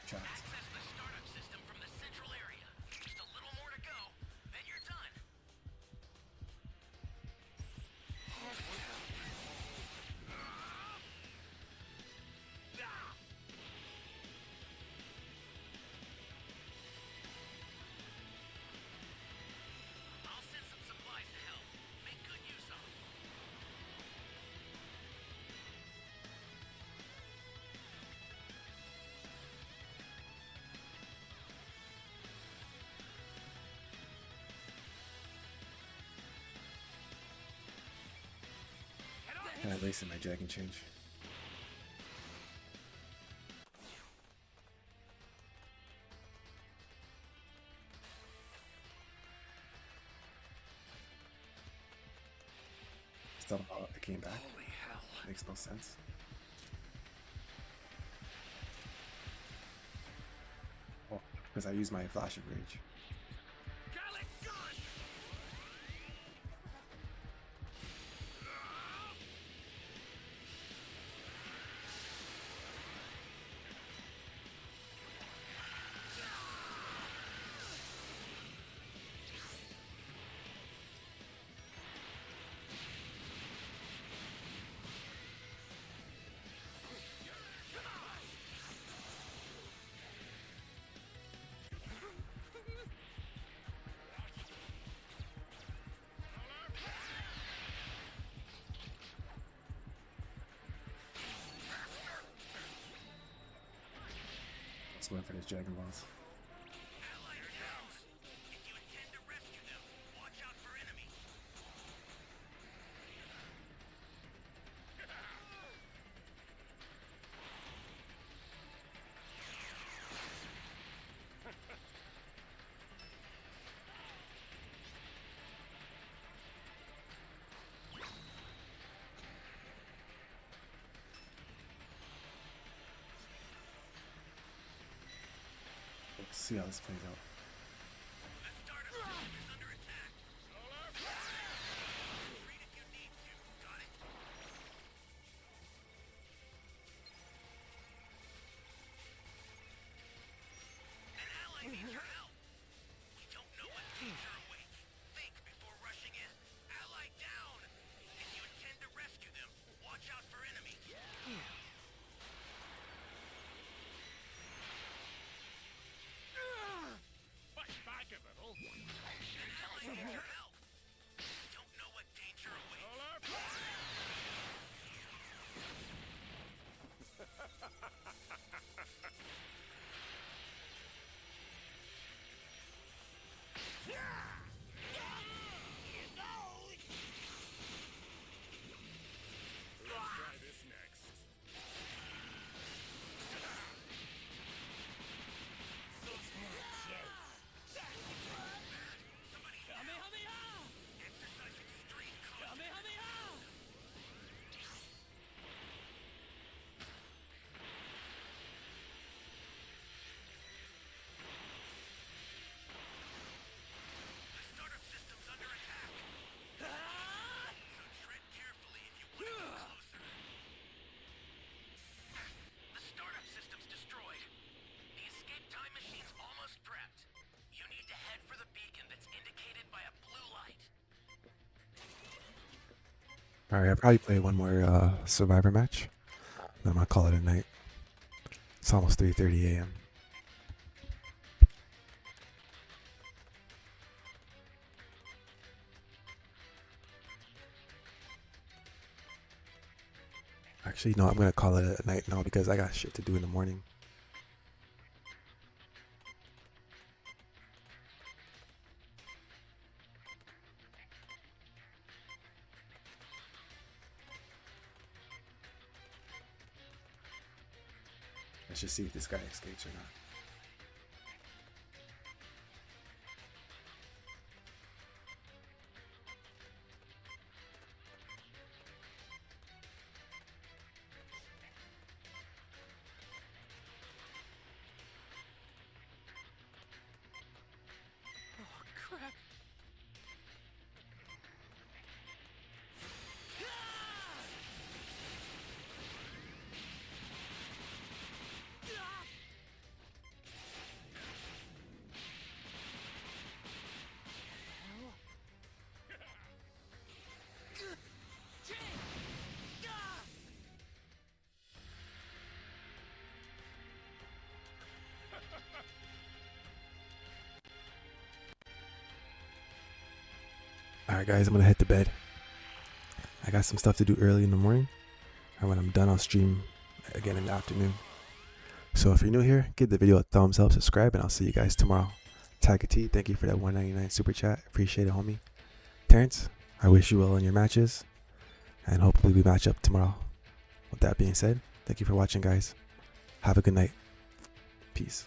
Chat. Access the startup system from the central area. Just a little more to go, then you're done. Oh, well. And I wasted my dragon change. Still, it came back. Holy hell. Makes no sense. Oh, because I used my Flash of Rage. Gallic gun! Let's wait for this Dragon Balls. Allied down! If you intend to rescue them, watch out for enemies. Let's see how this plays out. The starter system is under attack. Retreat if you need to. Got it? An ally needs your help. We don't know what danger awaits. Think before rushing in. Ally down! If you intend to rescue them, watch out for enemies. Fight back a little. An ally needs your help. We don't know what danger awaits. Let's try this next. Exercise extreme caution. The startup system's under attack. So tread carefully if you want to go closer. The startup system's destroyed. The escape time machine's almost prepped. You need to head for the beacon that's indicated by a blue light. Alright, I'll probably play one more Survivor match. Then I'm gonna call it a night. It's almost 3:30 a.m. Actually, no, I'm gonna call it a night now because I got shit to do in the morning. Let's just see if this guy escapes or not. Crap. Alright guys, I'm gonna head to bed. I got some stuff to do early in the morning. And when I'm done, I'll stream again in the afternoon. So if you're new here, give the video a thumbs up, subscribe, and I'll see you guys tomorrow. Tiger T, thank you for that $1.99 super chat. Appreciate it, homie. Terrence, I wish you well in your matches. and hopefully we match up tomorrow. With that being said, thank you for watching, guys. Have a good night. Peace.